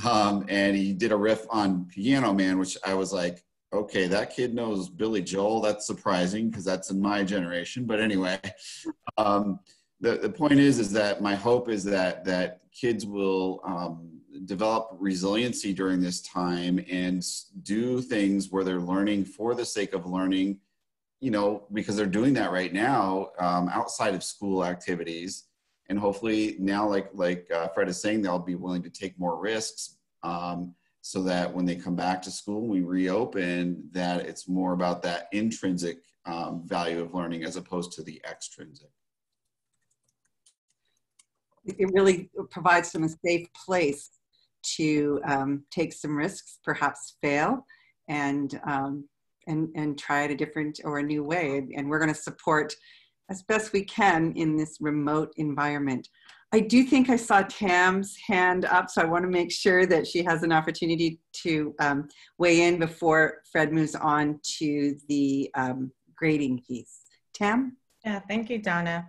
and he did a riff on Piano Man, which I was like, okay, that kid knows Billy Joel. That's surprising because that's in my generation. But anyway, the point is that my hope is that kids will develop resiliency during this time and do things where they're learning for the sake of learning, you know, because they're doing that right now outside of school activities. And hopefully now, like Fred is saying, they'll be willing to take more risks so that when they come back to school, we reopen, that it's more about that intrinsic value of learning as opposed to the extrinsic. It really provides them a safe place to take some risks, perhaps fail, and try it a different or a new way. And we're going to support as best we can in this remote environment. I do think I saw Tam's hand up, so I want to make sure that she has an opportunity to weigh in before Fred moves on to the grading piece. Tam? Yeah, thank you, Donna.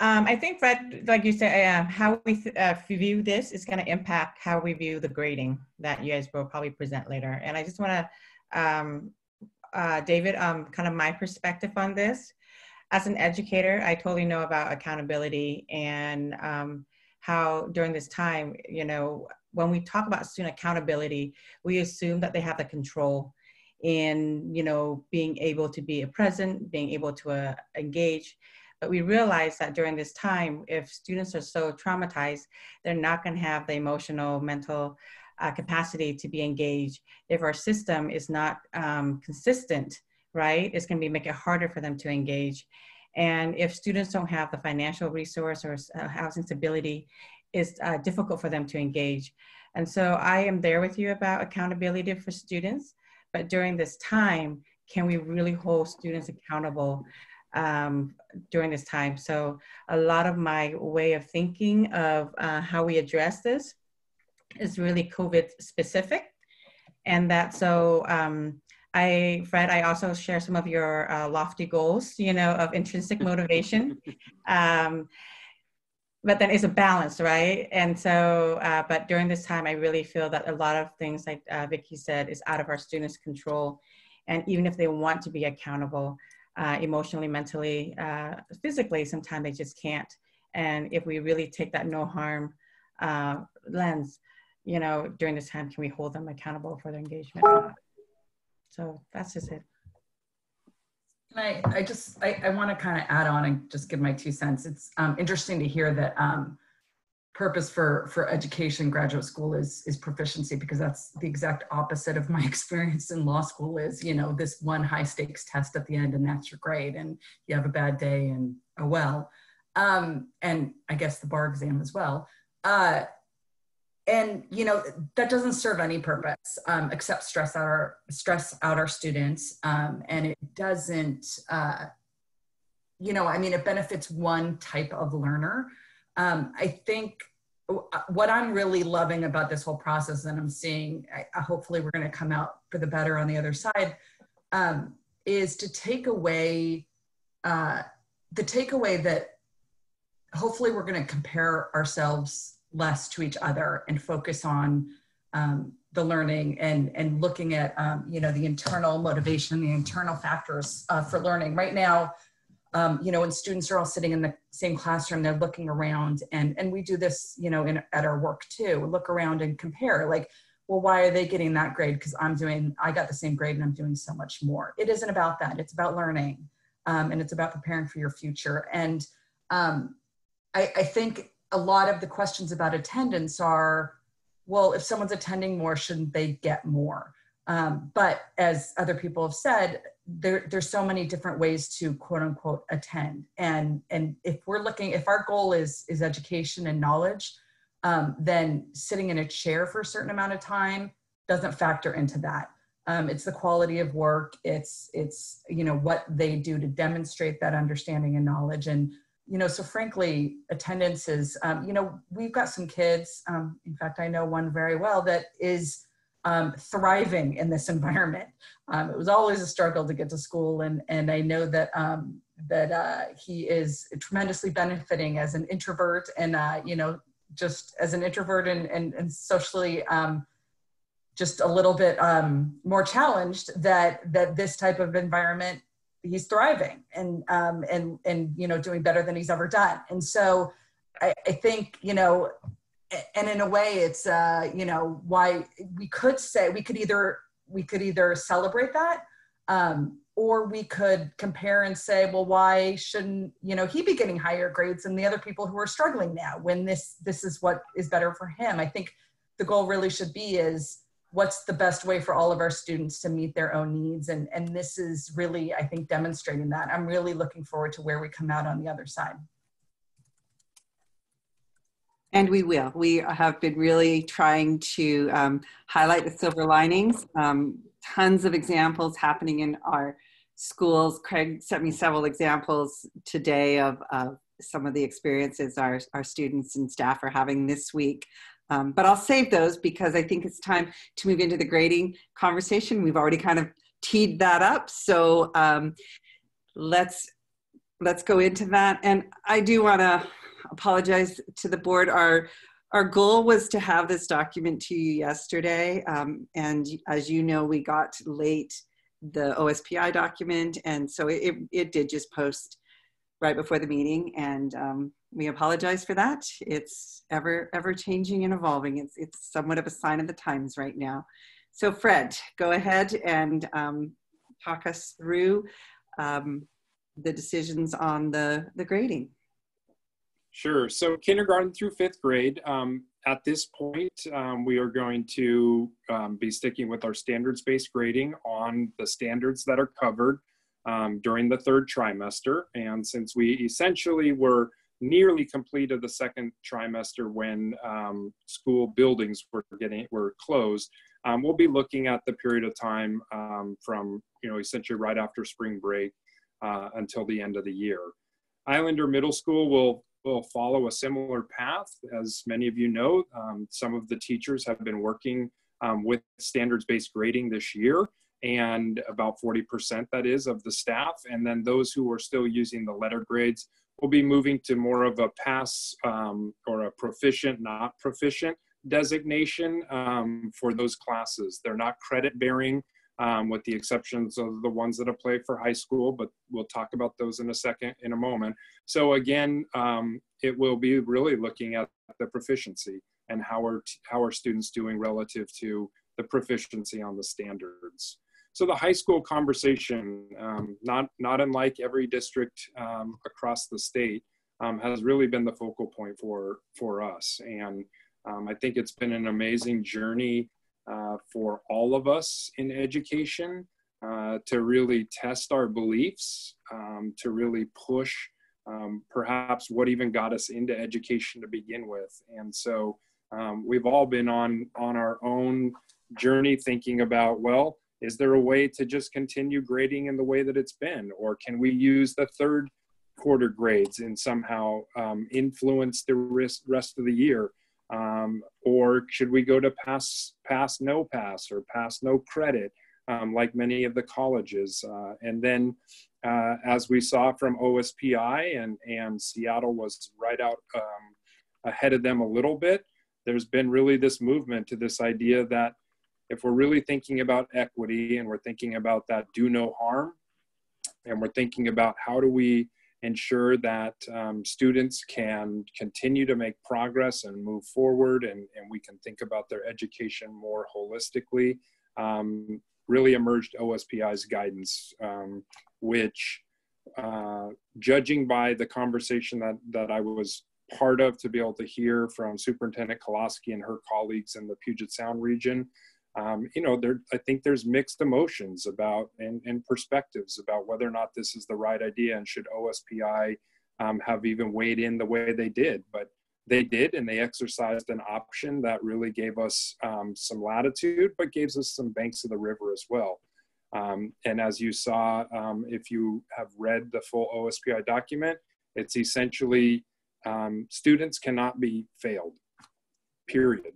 I think, Fred, like you said, how we view this is going to impact how we view the grading that you guys will probably present later. And I just want to, David, kind of my perspective on this. as an educator, I totally know about accountability and how during this time, you know, when we talk about student accountability, we assume that they have the control in, you know, being able to be present, being able to engage. But we realize that during this time, if students are so traumatized, they're not going to have the emotional, mental capacity to be engaged. If our system is not consistent, right, it's going to make it harder for them to engage. And if students don't have the financial resource or housing stability, it's difficult for them to engage. And so I am there with you about accountability for students, but during this time, can we really hold students accountable during this time? So a lot of my way of thinking of how we address this is really COVID specific. And that, so Fred, I also share some of your lofty goals, you know, of intrinsic motivation. But then it's a balance, right? And so, but during this time, I really feel that a lot of things, like Vicki said, is out of our students' control. And even if they want to be accountable, emotionally, mentally, physically, sometimes they just can't. And if we really take that no harm lens, you know, during this time, can we hold them accountable for their engagement? So that's just it. I want to kind of add on and just give my 2 cents. It's interesting to hear that purpose for education graduate school is proficiency, because that's the exact opposite of my experience in law school is, you know, this one high stakes test at the end and that's your grade and you have a bad day and oh well. And I guess the bar exam as well. And, you know, that doesn't serve any purpose except stress out our students. And it doesn't, you know, I mean, it benefits one type of learner. I think what I'm really loving about this whole process, and I'm seeing, hopefully we're going to come out for the better on the other side, is to take away the takeaway that hopefully we're going to compare ourselves less to each other and focus on the learning and looking at, you know, the internal motivation, the internal factors for learning. Right now, you know, when students are all sitting in the same classroom, they're looking around, and we do this, you know, at our work too, look around and compare, like, well, why are they getting that grade? Because I got the same grade and I'm doing so much more. It isn't about that. It's about learning, and it's about preparing for your future. And I think a lot of the questions about attendance are, well, if someone's attending more, shouldn't they get more? But as other people have said, there's so many different ways to quote unquote attend. And if our goal is education and knowledge, then sitting in a chair for a certain amount of time doesn't factor into that. It's the quality of work. It's, you know, what they do to demonstrate that understanding and knowledge. And, you know, so frankly, attendance is, you know, we've got some kids, in fact, I know one very well that is thriving in this environment. It was always a struggle to get to school. And I know that, he is tremendously benefiting as an introvert and, you know, just as an introvert and socially just a little bit more challenged, that this type of environment, he's thriving and you know, doing better than he's ever done. And so I think, you know, and in a way it's you know, why we could either celebrate that or we could compare and say, well, why shouldn't, you know, he be getting higher grades than the other people who are struggling now when this is what is better for him. I think the goal really should be is, what's the best way for all of our students to meet their own needs? And this is really, I think, demonstrating that. I'm really looking forward to where we come out on the other side. And we will. We have been really trying to highlight the silver linings. Tons of examples happening in our schools. Craig sent me several examples today of some of the experiences our students and staff are having this week. But I'll save those because I think it's time to move into the grading conversation. We've already kind of teed that up. So let's go into that. And I do want to apologize to the board. Our goal was to have this document to you yesterday. And as you know, we got late the OSPI document. And so it did just post right before the meeting, and we apologize for that. It's ever changing and evolving. It's somewhat of a sign of the times right now. So Fred, go ahead and talk us through the decisions on the grading. Sure. So kindergarten through 5th grade, at this point, we are going to be sticking with our standards-based grading on the standards that are covered during the 3rd trimester. And since we essentially were nearly completed the 2nd trimester when school buildings were closed, we'll be looking at the period of time from, essentially right after spring break until the end of the year. Islander Middle School will follow a similar path. As many of you know, some of the teachers have been working with standards-based grading this year, and about 40% that is of the staff. And then those who are still using the letter grades will be moving to more of a pass or a proficient, not proficient designation for those classes. They're not credit bearing, with the exceptions of the ones that apply for high school, but we'll talk about those in a moment. So again, it will be really looking at the proficiency and how are students doing relative to the proficiency on the standards. So the high school conversation, not unlike every district across the state, has really been the focal point for us. And I think it's been an amazing journey for all of us in education to really test our beliefs, to really push perhaps what even got us into education to begin with. And so we've all been on our own journey thinking about, well, is there a way to just continue grading in the way that it's been? Or can we use the 3rd quarter grades and somehow influence the rest of the year? Or should we go to pass, no pass, or pass, no credit, like many of the colleges? And then as we saw from OSPI, and Seattle was right out ahead of them a little bit, there's been really this movement to this idea that if we're really thinking about equity, and we're thinking about that do no harm, and we're thinking about how do we ensure that students can continue to make progress and move forward, and we can think about their education more holistically, really emerged OSPI's guidance, which judging by the conversation that I was part of, to be able to hear from Superintendent Kolaski and her colleagues in the Puget Sound region, I think there's mixed emotions about and perspectives about whether or not this is the right idea, and should OSPI have even weighed in the way they did. But they did, and they exercised an option that really gave us some latitude, but gave us some banks of the river as well. And as you saw, if you have read the full OSPI document, it's essentially students cannot be failed, period.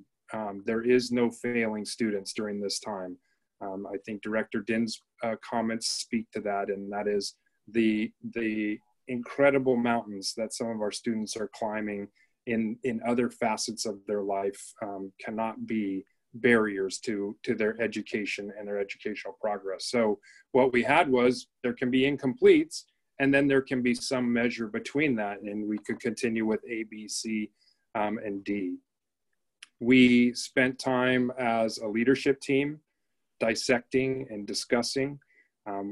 There is no failing students during this time. I think Director Din's comments speak to that, and that is the incredible mountains that some of our students are climbing in other facets of their life cannot be barriers to their education and their educational progress. So what we had was, there can be incompletes, and then there can be some measure between that, and we could continue with A, B, C, and D. We spent time as a leadership team dissecting and discussing.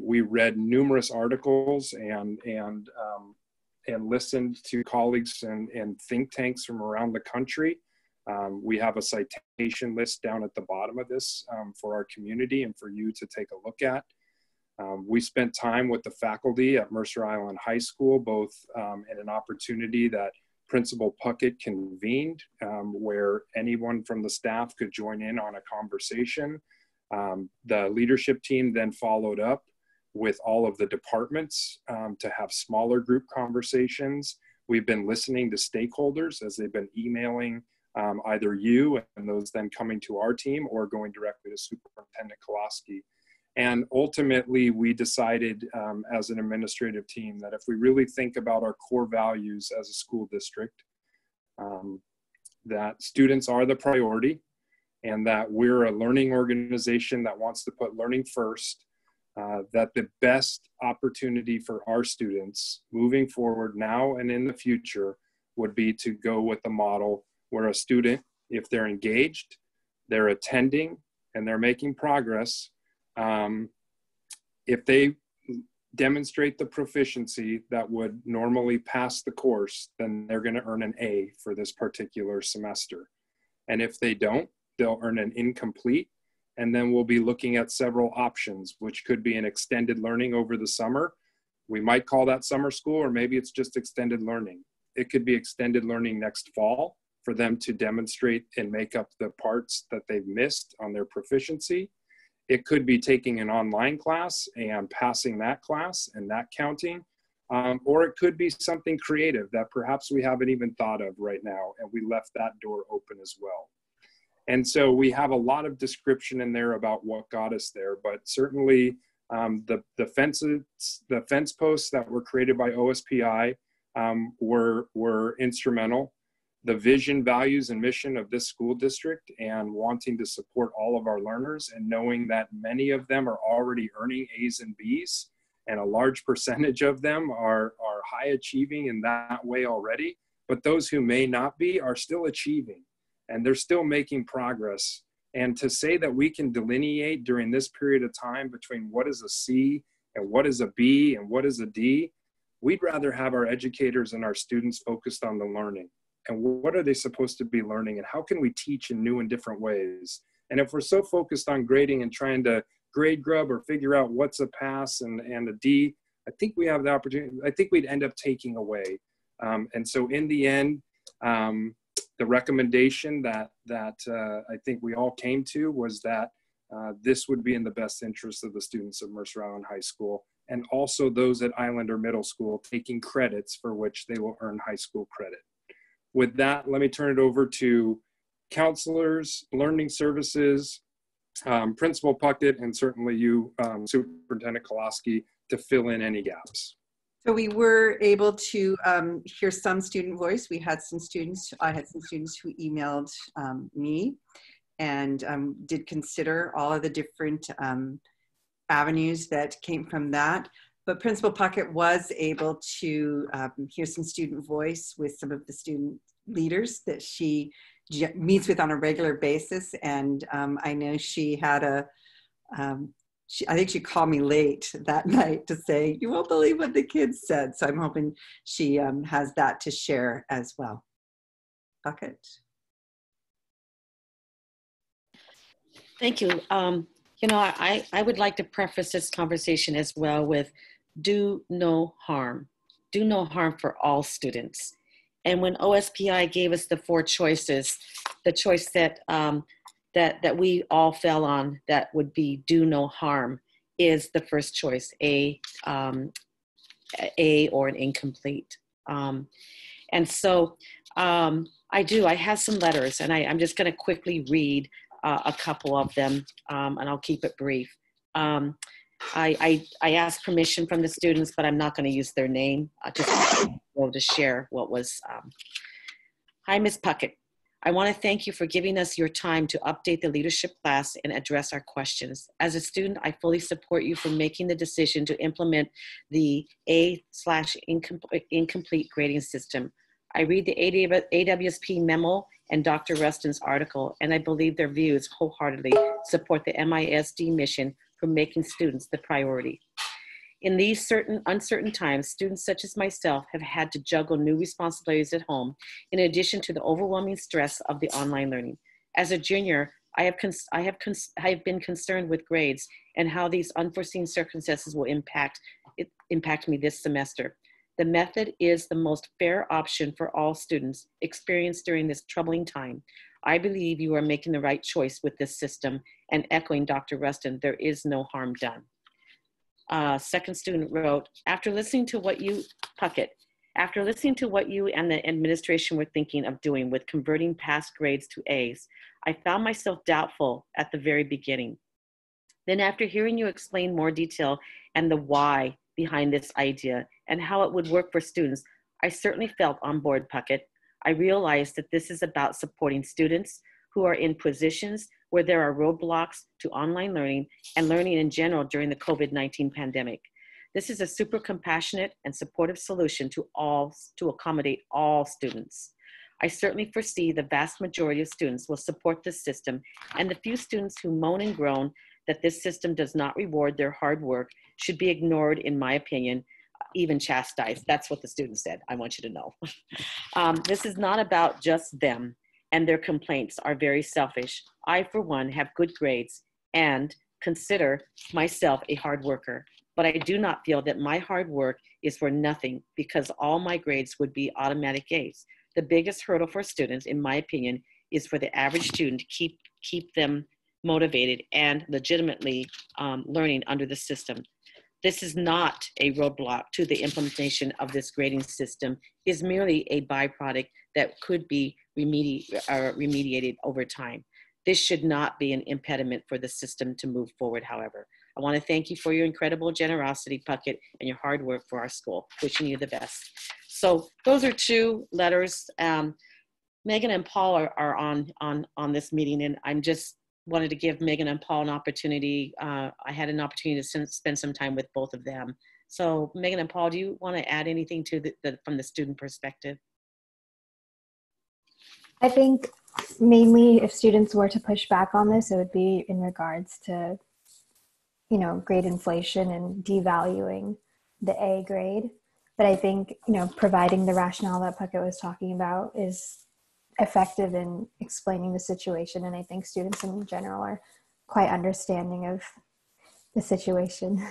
We read numerous articles and listened to colleagues and think tanks from around the country. We have a citation list down at the bottom of this for our community and for you to take a look at. We spent time with the faculty at Mercer Island High School, both in an opportunity that Principal Puckett convened, where anyone from the staff could join in on a conversation. The leadership team then followed up with all of the departments to have smaller group conversations. We've been listening to stakeholders as they've been emailing either you and those then coming to our team, or going directly to Superintendent Kolaski. And ultimately, we decided as an administrative team that if we really think about our core values as a school district, that students are the priority, and that we're a learning organization that wants to put learning first, that the best opportunity for our students moving forward now and in the future would be to go with the model where a student, if they're engaged, they're attending, and they're making progress, if they demonstrate the proficiency that would normally pass the course, then they're going to earn an A for this particular semester. And if they don't, they'll earn an incomplete. And then we'll be looking at several options, which could be an extended learning over the summer. We might call that summer school, or maybe it's just extended learning. It could be extended learning next fall for them to demonstrate and make up the parts that they've missed on their proficiency. It could be taking an online class and passing that class and that counting. Or it could be something creative that perhaps we haven't even thought of right now, and we left that door open as well. And so we have a lot of description in there about what got us there, but certainly the fence posts that were created by OSPI were instrumental. The vision, values, and mission of this school district, and wanting to support all of our learners, and knowing that many of them are already earning A's and B's, and a large percentage of them are high achieving in that way already, but those who may not be are still achieving, and they're still making progress. And to say that we can delineate during this period of time between what is a C and what is a B and what is a D, we'd rather have our educators and our students focused on the learning. And what are they supposed to be learning, and how can we teach in new and different ways? And if we're so focused on grading and trying to grade grub or figure out what's a pass and a D, I think we have the opportunity, I think we'd end up taking away. And so in the end, the recommendation that I think we all came to was that this would be in the best interest of the students of Mercer Island High School, and also those at Islander Middle School taking credits for which they will earn high school credit. With that, let me turn it over to counselors, learning services, Principal Puckett, and certainly you, Superintendent Kolaski, to fill in any gaps. So we were able to hear some student voice. We had some students, I had some students who emailed me and did consider all of the different avenues that came from that. But Principal Puckett was able to hear some student voice with some of the student leaders that she meets with on a regular basis. And I know she had I think she called me late that night to say, you won't believe what the kids said. So I'm hoping she has that to share as well. Puckett. Thank you. You know, I would like to preface this conversation as well with do no harm. Do no harm for all students. And when OSPI gave us the 4 choices, the choice that that we all fell on that would be do no harm is the first choice, A or an incomplete. And so I have some letters, and I'm just going to quickly read a couple of them, and I'll keep it brief. I asked permission from the students, but I'm not going to use their name. Just to share what was. Hi, Ms. Puckett. I want to thank you for giving us your time to update the leadership class and address our questions. As a student, I fully support you for making the decision to implement the A/incomplete grading system. I read the AWSP memo and Dr. Rustin's article, and I believe their views wholeheartedly support the MISD mission for making students the priority. In these uncertain times, students such as myself have had to juggle new responsibilities at home, in addition to the overwhelming stress of the online learning. As a junior, I have been concerned with grades and how these unforeseen circumstances will impact me this semester. The method is the most fair option for all students experienced during this troubling time. I believe you are making the right choice with this system, and echoing Dr. Rustin, there is no harm done. Second student wrote, after listening to what you and the administration were thinking of doing with converting past grades to A's, I found myself doubtful at the very beginning. Then after hearing you explain more detail and the why behind this idea and how it would work for students, I certainly felt on board, Puckett. I realized that this is about supporting students who are in positions where there are roadblocks to online learning and learning in general during the COVID-19 pandemic. This is a super compassionate and supportive solution to accommodate all students. I certainly foresee the vast majority of students will support this system, and the few students who moan and groan that this system does not reward their hard work should be ignored, in my opinion, even chastised. That's what the student said. I want you to know. This is not about just them, and their complaints are very selfish. I, for one, have good grades and consider myself a hard worker, but I do not feel that my hard work is for nothing because all my grades would be automatic A's. The biggest hurdle for students, in my opinion, is for the average student to keep them motivated and legitimately learning under the system. This is not a roadblock to the implementation of this grading system. It is merely a byproduct that could be remediated over time. This should not be an impediment for the system to move forward, however. I want to thank you for your incredible generosity, Puckett, and your hard work for our school. Wishing you the best. So those are two letters. Megan and Paul are on this meeting, and I'm just wanted to give Megan and Paul an opportunity. I had an opportunity to spend some time with both of them. So Megan and Paul, do you want to add anything to from the student perspective? I think mainly if students were to push back on this, it would be in regards to, you know, grade inflation and devaluing the A grade. But I think, you know, providing the rationale that Puckett was talking about is effective in explaining the situation. And I think students in general are quite understanding of the situation.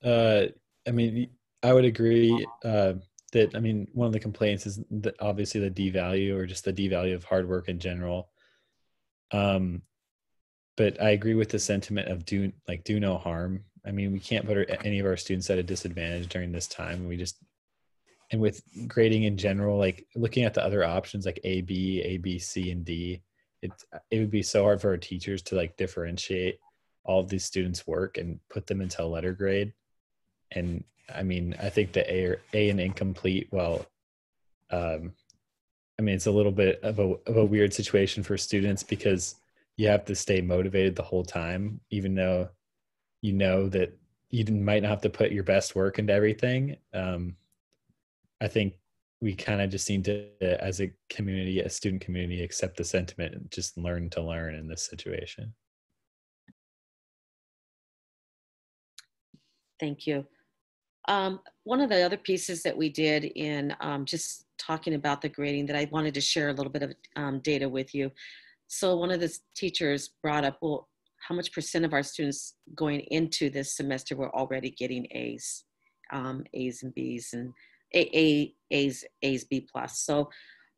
I mean, I would agree that, I mean, one of the complaints is that obviously the devalue or just the devalue of hard work in general. But I agree with the sentiment of do no harm. I mean, we can't put any of our students at a disadvantage during this time. And with grading in general, like looking at the other options like A, B, C, and D, it would be so hard for our teachers to like differentiate all of these students' work and put them into a letter grade. And I mean, I think the A and incomplete, well, I mean, it's a little bit of a weird situation for students because you have to stay motivated the whole time, even though you know that you might not have to put your best work into everything. I think we kind of just need to, as a community, a student community, accept the sentiment and just learn to learn in this situation. Thank you. One of the other pieces that we did in just talking about the grading that I wanted to share a little bit of data with you. So one of the teachers brought up, well, how much % of our students going into this semester were already getting A's, A's and B's, and A's, B plus. So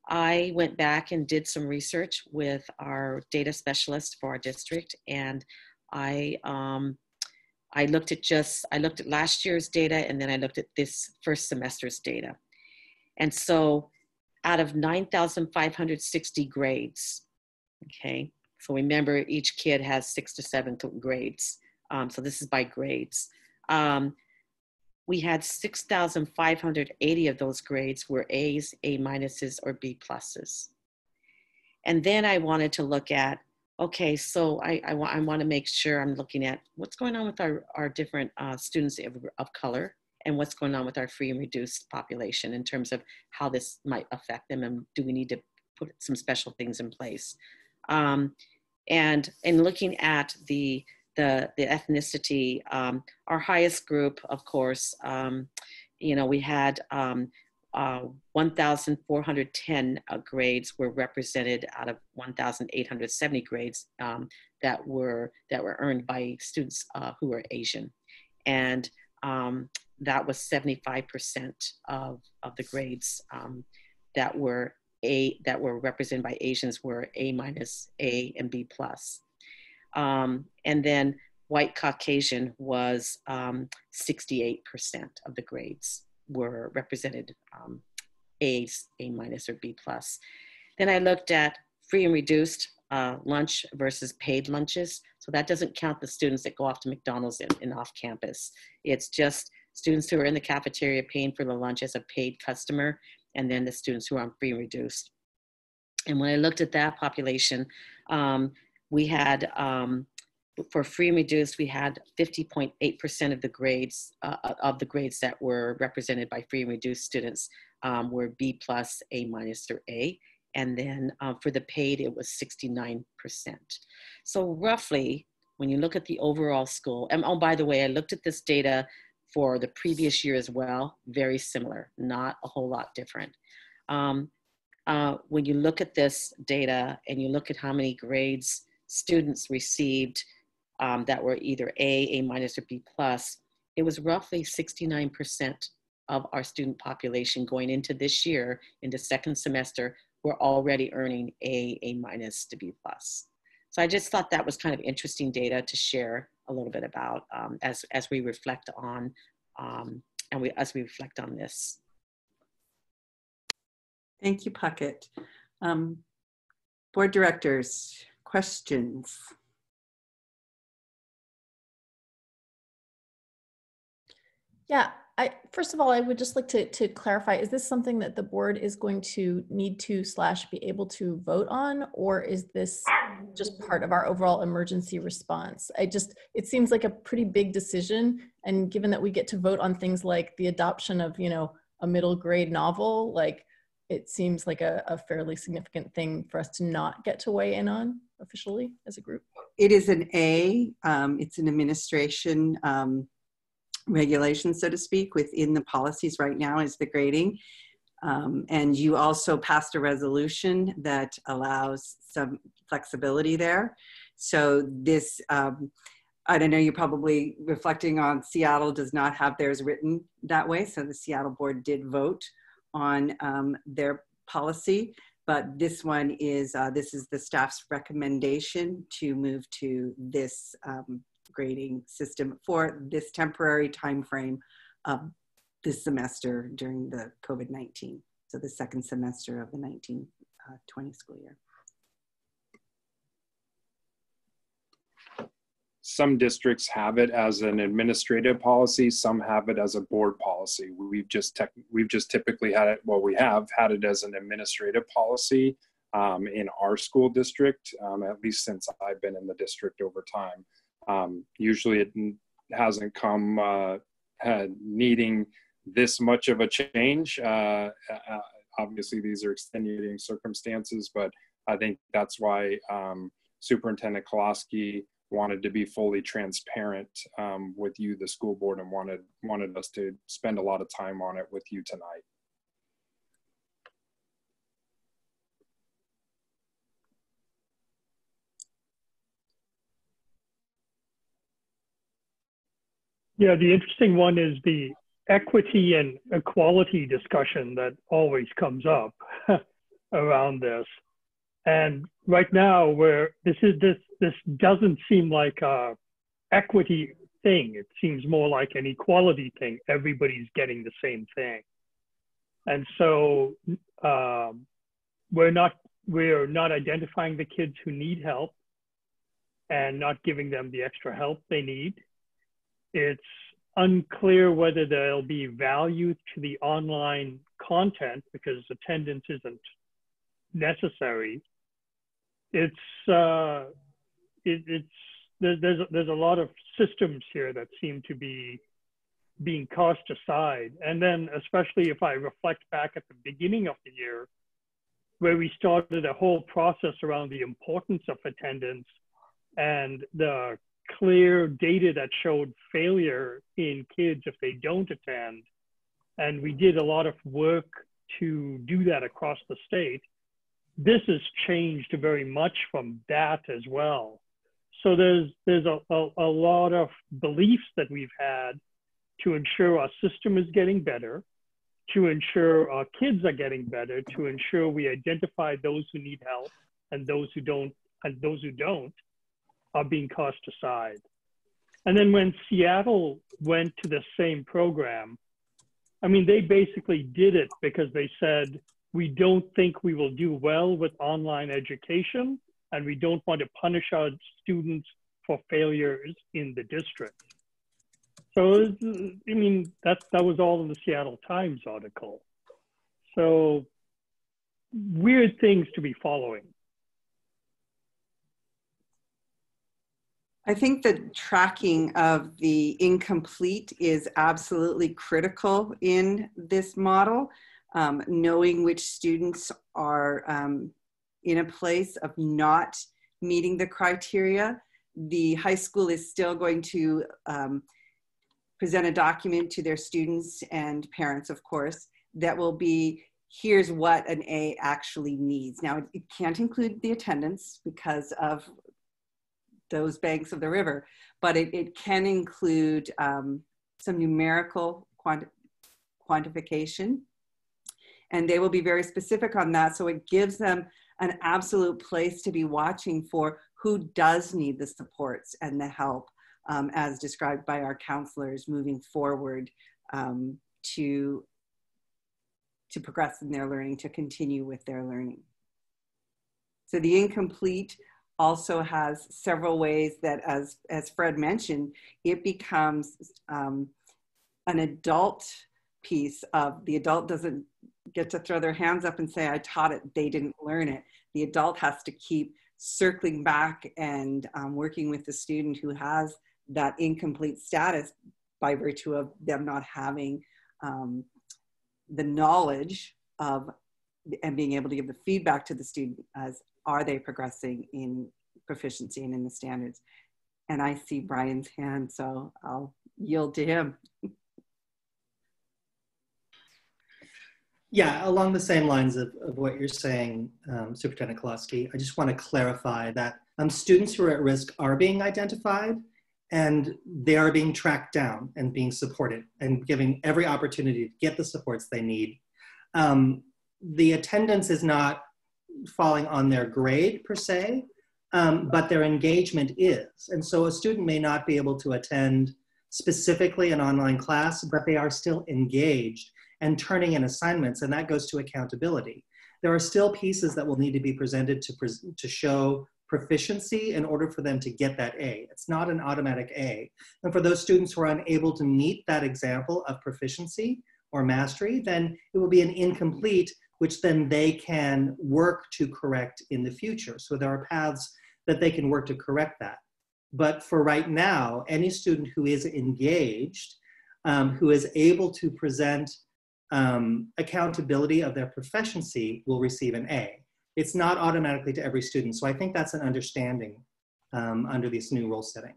I went back and did some research with our data specialist for our district, and I looked at last year's data, and then I looked at this first semester's data. And so out of 9,560 grades, okay, so remember each kid has 6 to 7 grades. So this is by grades. We had 6,580 of those grades were A's, A minuses, or B pluses. And then I wanted to look at, okay, so I want to make sure I'm looking at what's going on with our different students of color and what's going on with our free and reduced population in terms of how this might affect them, and do we need to put some special things in place. And in looking at the ethnicity, our highest group, of course, you know, we had 1,410 grades were represented out of 1,870 grades that were earned by students who were Asian, and that was 75% of the grades that were represented by Asians were A minus, A, and B plus. And then white Caucasian was 68% of the grades were represented A's, A minus, or B plus. Then I looked at free and reduced lunch versus paid lunches. So that doesn't count the students that go off to McDonald's and off campus. It's just students who are in the cafeteria paying for the lunch as a paid customer, and then the students who are on free and reduced. And when I looked at that population, we had, for free and reduced, we had 50.8% of the grades that were represented by free and reduced students were B plus, A minus, or A. And then for the paid, it was 69%. So roughly, when you look at the overall school, and oh, by the way, I looked at this data for the previous year as well, very similar, not a whole lot different. When you look at this data and you look at how many grades students received that were either A minus, or B plus, it was roughly 69% of our student population going into this year, into second semester, were already earning A minus to B plus. So I just thought that was kind of interesting data to share a little bit about as we reflect on as we reflect on this. Thank you, Puckett. Board directors, questions? Yeah, first of all, I would just like to clarify, is this something that the board is going to need to / be able to vote on, or is this just part of our overall emergency response? It seems like a pretty big decision, and given that we get to vote on things like the adoption of, a middle grade novel, like it seems like a fairly significant thing for us to not get to weigh in on officially as a group. It is an A, it's an administration regulation, so to speak, within the policies right now is the grading. And you also passed a resolution that allows some flexibility there. So this, I don't know, you're probably reflecting on Seattle does not have theirs written that way. So the Seattle board did vote on their policy, but this one is, this is the staff's recommendation to move to this grading system for this temporary time frame of this semester during the COVID-19. So the second semester of the 19-20 school year. Some districts have it as an administrative policy. Some have it as a board policy. We've just typically had it, well, we have had it as an administrative policy in our school district, at least since I've been in the district over time. Usually it hasn't come needing this much of a change. Obviously these are extenuating circumstances, but I think that's why Superintendent Kolaski wanted to be fully transparent with you, the school board, and wanted us to spend a lot of time on it with you tonight. Yeah, the interesting one is the equity and equality discussion that always comes up around this. And right now, where this doesn't seem like a equity thing. It seems more like an equality thing. Everybody's getting the same thing. And so we're not identifying the kids who need help and not giving them the extra help they need. It's unclear whether there'll be value to the online content because attendance isn't necessary. There's a lot of systems here that seem to be being cast aside. And then especially if I reflect back at the beginning of the year, where we started a whole process around the importance of attendance and the clear data that showed failure in kids if they don't attend. And we did a lot of work to do that across the state. This has changed very much from that as well. So there's a lot of beliefs that we've had to ensure our system is getting better, to ensure our kids are getting better, to ensure we identify those who need help and those who don't are being cast aside. And then when Seattle went to the same program, I mean, they basically did it because they said, we don't think we will do well with online education, and we don't want to punish our students for failures in the district. So, I mean, that was all in the Seattle Times article. So weird things to be following. I think the tracking of the incomplete is absolutely critical in this model. Knowing which students are in a place of not meeting the criteria. The high school is still going to present a document to their students and parents, of course, that will be, here's what an A actually needs. Now, it can't include the attendance because of those banks of the river, but it can include some numerical quantification, and they will be very specific on that. So it gives them an absolute place to be watching for who does need the supports and the help, as described by our counselors moving forward to progress in their learning, to continue with their learning. So the incomplete also has several ways that, as Fred mentioned, it becomes an adult piece of, the adult doesn't get to throw their hands up and say, I taught it, they didn't learn it. The adult has to keep circling back and working with the student who has that incomplete status by virtue of them not having the knowledge of and being able to give the feedback to the student as are they progressing in proficiency and in the standards. And I see Brian's hand, so I'll yield to him. Yeah, along the same lines of what you're saying, Superintendent Kolosky, I just want to clarify that students who are at risk are being identified and they are being tracked down and being supported and given every opportunity to get the supports they need. The attendance is not falling on their grade per se, but their engagement is. And so a student may not be able to attend specifically an online class, but they are still engaged and turning in assignments, and that goes to accountability. There are still pieces that will need to be presented to show proficiency in order for them to get that A. It's not an automatic A. And for those students who are unable to meet that example of proficiency or mastery, then it will be an incomplete, which then they can work to correct in the future. So there are paths that they can work to correct that. But for right now, any student who is engaged, who is able to present accountability of their proficiency will receive an A. It's not automatically to every student. So I think that's an understanding under this new rule setting.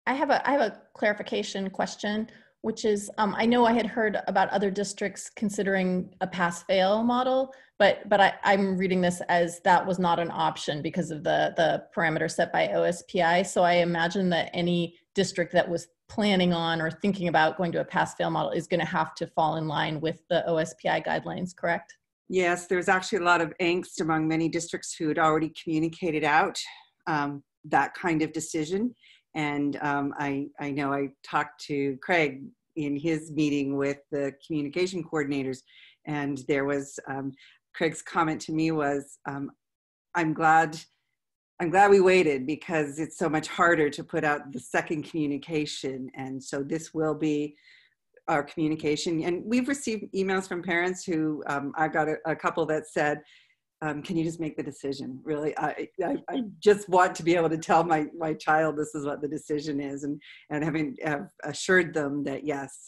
I have a clarification question, which is, I know I had heard about other districts considering a pass-fail model, but I'm reading this as that was not an option because of the parameters set by OSPI. So I imagine that any district that was planning on or thinking about going to a pass-fail model is going to have to fall in line with the OSPI guidelines, correct? Yes, there's actually a lot of angst among many districts who had already communicated out that kind of decision. And I know I talked to Craig in his meeting with the communication coordinators, and there was, Craig's comment to me was, I'm glad we waited because it's so much harder to put out the second communication. And so this will be our communication. And we've received emails from parents who, I got a couple that said, can you just make the decision? Really, I just want to be able to tell my child this is what the decision is, and having assured them that yes,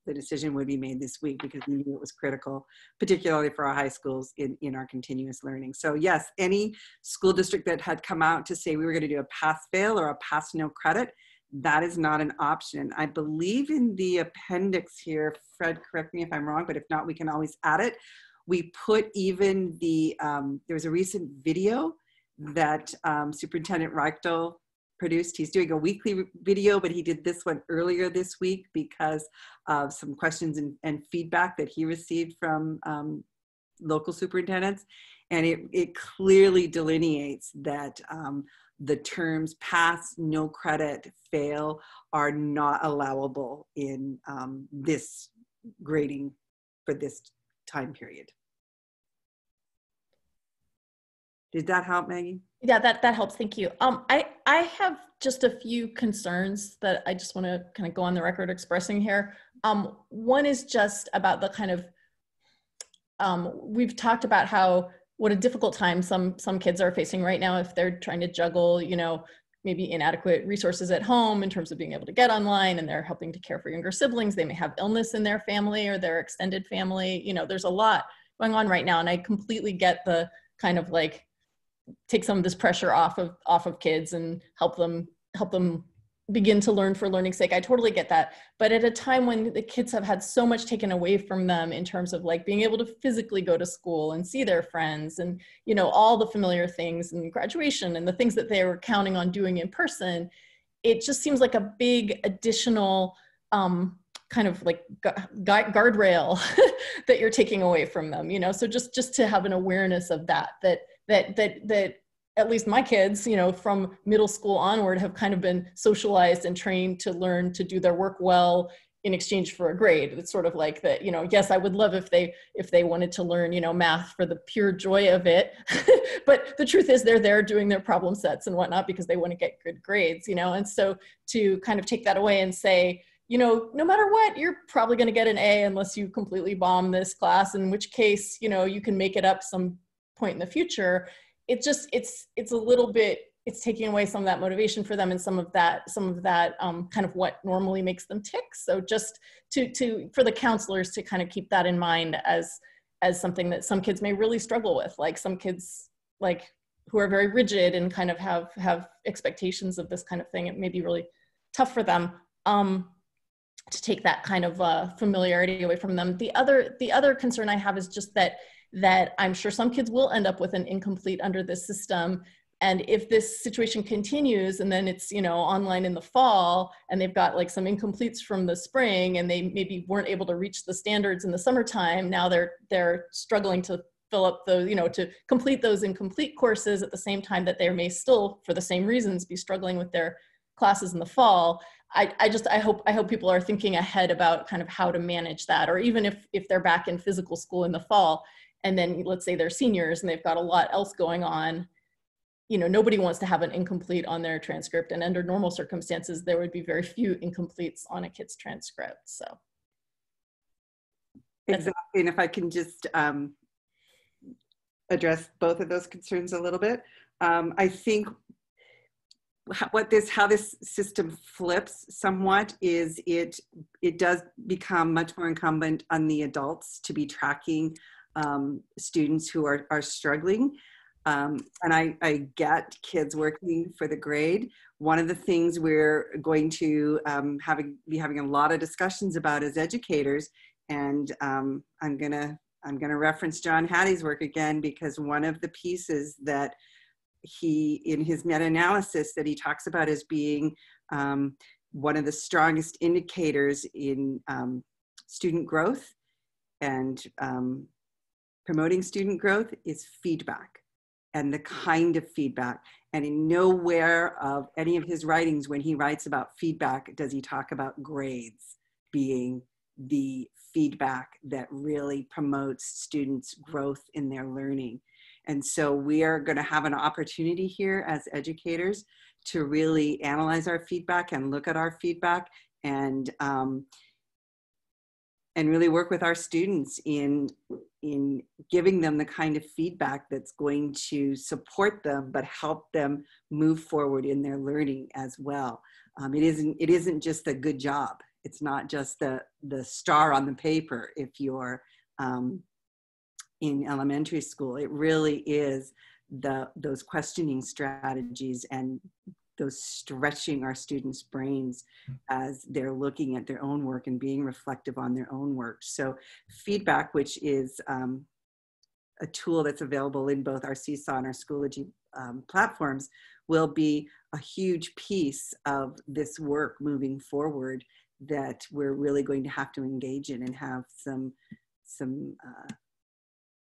the decision would be made this week because we knew it was critical, particularly for our high schools in our continuous learning. So yes, any school district that had come out to say we were going to do a pass-fail or a pass-no credit, that is not an option. I believe in the appendix here, Fred, correct me if I'm wrong, but if not, we can always add it. We put even the, there was a recent video that Superintendent Reichtel produced. He's doing a weekly video, but he did this one earlier this week because of some questions and feedback that he received from local superintendents. And it clearly delineates that the terms pass, no credit, fail are not allowable in this grading for this time period. Did that help, Maggie? Yeah, that helps. Thank you. I have just a few concerns that I just want to kind of go on the record expressing here. One is just about the kind of we've talked about what a difficult time some kids are facing right now if they're trying to juggle, maybe inadequate resources at home in terms of being able to get online, and they're helping to care for younger siblings. They may have illness in their family or their extended family. There's a lot going on right now, and I completely get the kind of like take some of this pressure off of kids and help them begin to learn for learning's sake. I totally get that. But at a time when the kids have had so much taken away from them in terms of like being able to physically go to school and see their friends and, all the familiar things and graduation and the things that they were counting on doing in person, it just seems like a big additional kind of like guardrail that you're taking away from them, so just to have an awareness of that at least my kids, from middle school onward have kind of been socialized and trained to learn to do their work well in exchange for a grade. It's sort of like that, yes, I would love if they wanted to learn, math for the pure joy of it. But the truth is they're there doing their problem sets and whatnot because they want to get good grades, and so to kind of take that away and say, no matter what, you're probably going to get an A unless you completely bomb this class, in which case, you can make it up some point in the future. It's a little bit, it's taking away some of that motivation for them and some of that kind of what normally makes them tick. So just for the counselors to kind of keep that in mind as something that some kids may really struggle with, like some kids like who are very rigid and kind of have expectations of this kind of thing. It may be really tough for them to take that kind of familiarity away from them. The other concern I have is just that I'm sure some kids will end up with an incomplete under this system. And if this situation continues and then it's, online in the fall and they've got like some incompletes from the spring and they maybe weren't able to reach the standards in the summertime, now they're struggling to fill up those, to complete those incomplete courses at the same time that they may still, for the same reasons, be struggling with their classes in the fall. I hope people are thinking ahead about kind of how to manage that, or even if they're back in physical school in the fall, and then let's say they're seniors and they've got a lot else going on, nobody wants to have an incomplete on their transcript. And under normal circumstances, there would be very few incompletes on a kid's transcript. So. Exactly, and if I can just address both of those concerns a little bit. I think how this system flips somewhat is it does become much more incumbent on the adults to be tracking students who are struggling. And I get kids working for the grade. One of the things we're going to be having a lot of discussions about as educators, and I'm gonna reference John Hattie's work again, because one of the pieces that he, in his meta-analysis, that he talks about as being one of the strongest indicators in student growth and promoting student growth is feedback, and the kind of feedback. And in nowhere of any of his writings, when he writes about feedback, does he talk about grades being the feedback that really promotes students' growth in their learning. And so we are going to have an opportunity here as educators to really analyze our feedback and look at our feedback and really work with our students in giving them the kind of feedback that's going to support them, but help them move forward in their learning as well. It isn't just a good job. It's not just the star on the paper if you're in elementary school. It really is those questioning strategies and those stretching our students' brains as they're looking at their own work and being reflective on their own work. So feedback, which is a tool that's available in both our Seesaw and our Schoology platforms, will be a huge piece of this work moving forward that we're really going to have to engage in and have some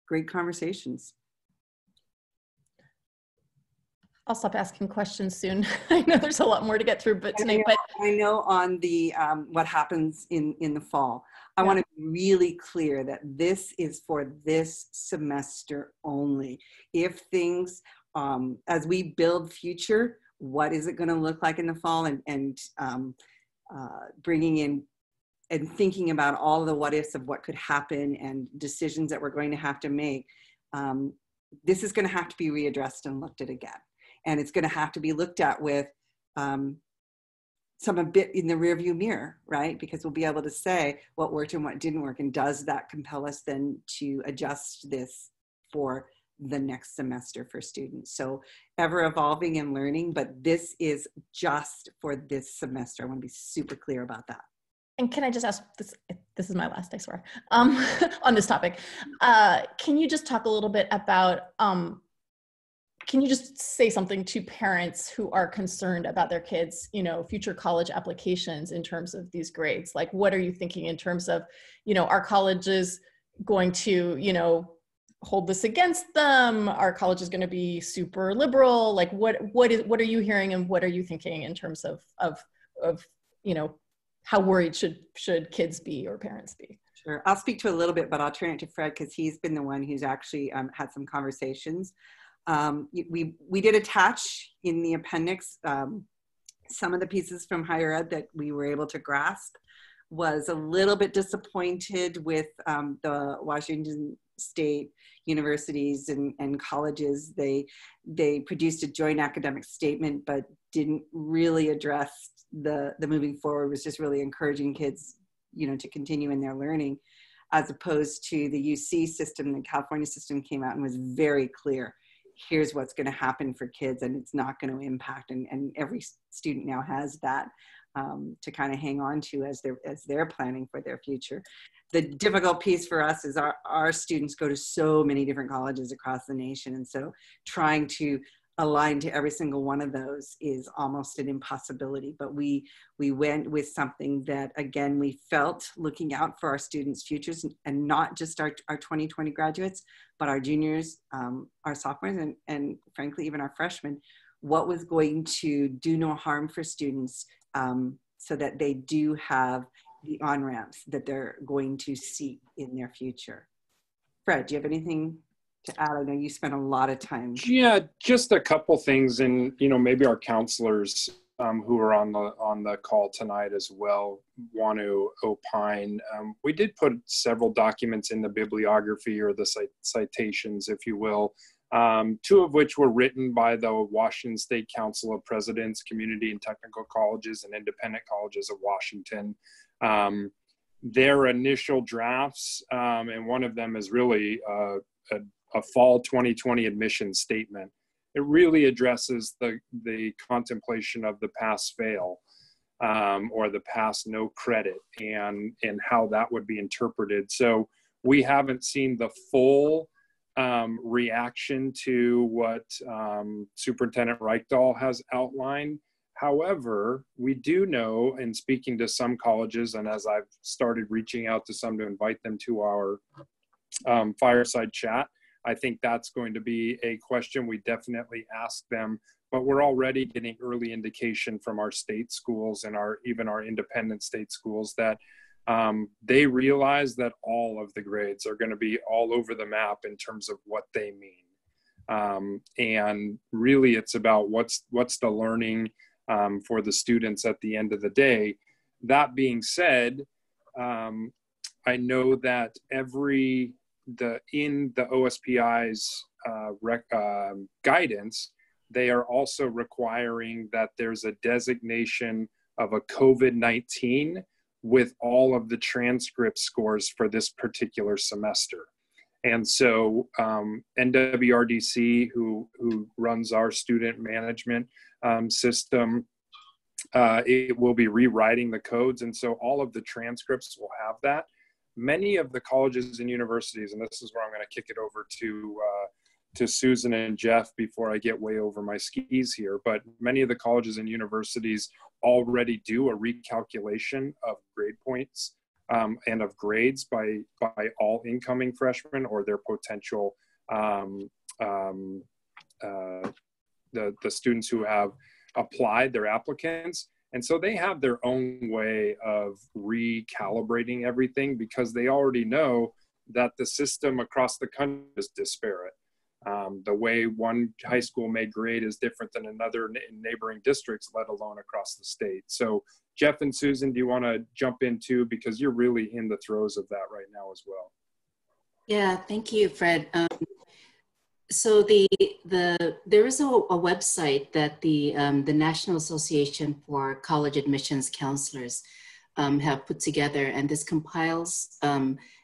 great conversations. I'll stop asking questions soon. I know there's a lot more to get through, but tonight. I know on the what happens in the fall. I want to be really clear that this is for this semester only. If things, as we build future, what is it going to look like in the fall, and bringing in and thinking about all the what ifs of what could happen and decisions that we're going to have to make, this is going to have to be readdressed and looked at again. And it's going to have to be looked at with some a bit in the rearview mirror, right? Because we'll be able to say what worked and what didn't work. And does that compel us then to adjust this for the next semester for students? So ever evolving and learning, but this is just for this semester. I want to be super clear about that. And can I just ask, this is my last, I swear, on this topic. Can you just talk a little bit about, can you just say something to parents who are concerned about their kids, you know, future college applications in terms of these grades? Like, what are you thinking in terms of, you know, our college is going to, you know, hold this against them? Our college is going to be super liberal. Like, what are you hearing and what are you thinking in terms of you know, how worried should kids be or parents be? Sure, I'll speak to a little bit, but I'll turn it to Fred because he's been the one who's actually had some conversations. We did attach in the appendix some of the pieces from higher ed that we were able to grasp. Was a little bit disappointed with the Washington State universities and colleges. They produced a joint academic statement, but didn't really address the moving forward. It was just really encouraging kids, you know, to continue in their learning, as opposed to the UC system. The California system came out and was very clear. Here's what's going to happen for kids, and it's not going to impact. And every student now has that to kind of hang on to as they're planning for their future. The difficult piece for us is our students go to so many different colleges across the nation, and so trying to align to every single one of those is almost an impossibility. But we went with something that, again, we felt looking out for our students' futures, and not just our 2020 graduates, but our juniors, our sophomores, and frankly, even our freshmen, what was going to do no harm for students so that they do have the on-ramps that they're going to seek in their future. Fred, do you have anything to add? I know you spent a lot of time. Yeah, just a couple things, and you know, maybe our counselors who are on the call tonight as well want to opine. We did put several documents in the bibliography, or the citations, if you will. Two of which were written by the Washington State Council of Presidents, Community and Technical Colleges, and Independent Colleges of Washington. Their initial drafts, and one of them is really a fall 2020 admission statement. It really addresses the contemplation of the pass-fail, or the pass no credit, and how that would be interpreted. So we haven't seen the full reaction to what Superintendent Reichdahl has outlined. However, we do know, in speaking to some colleges, and as I've started reaching out to some to invite them to our fireside chat, I think that's going to be a question we definitely ask them. But we're already getting early indication from our state schools and even our independent state schools that they realize that all of the grades are going to be all over the map in terms of what they mean. And really, it's about what's the learning for the students at the end of the day. That being said, I know that in the OSPI's guidance, they are also requiring that there's a designation of a COVID-19 with all of the transcript scores for this particular semester. And so NWRDC, who runs our student management system, it will be rewriting the codes. And so all of the transcripts will have that. Many of the colleges and universities, and this is where I'm going to kick it over to Susan and Jeff before I get way over my skis here, but many of the colleges and universities already do a recalculation of grade points and of grades by all incoming freshmen or their potential, the students who have applied, their applicants. And so they have their own way of recalibrating everything because they already know that the system across the country is disparate. The way one high school may grade is different than another in neighboring districts, let alone across the state. So Jeff and Susan, do you want to jump in too? Because you're really in the throes of that right now as well. Yeah, thank you, Fred. So there is a website that the National Association for College Admissions Counselors have put together, and this compiles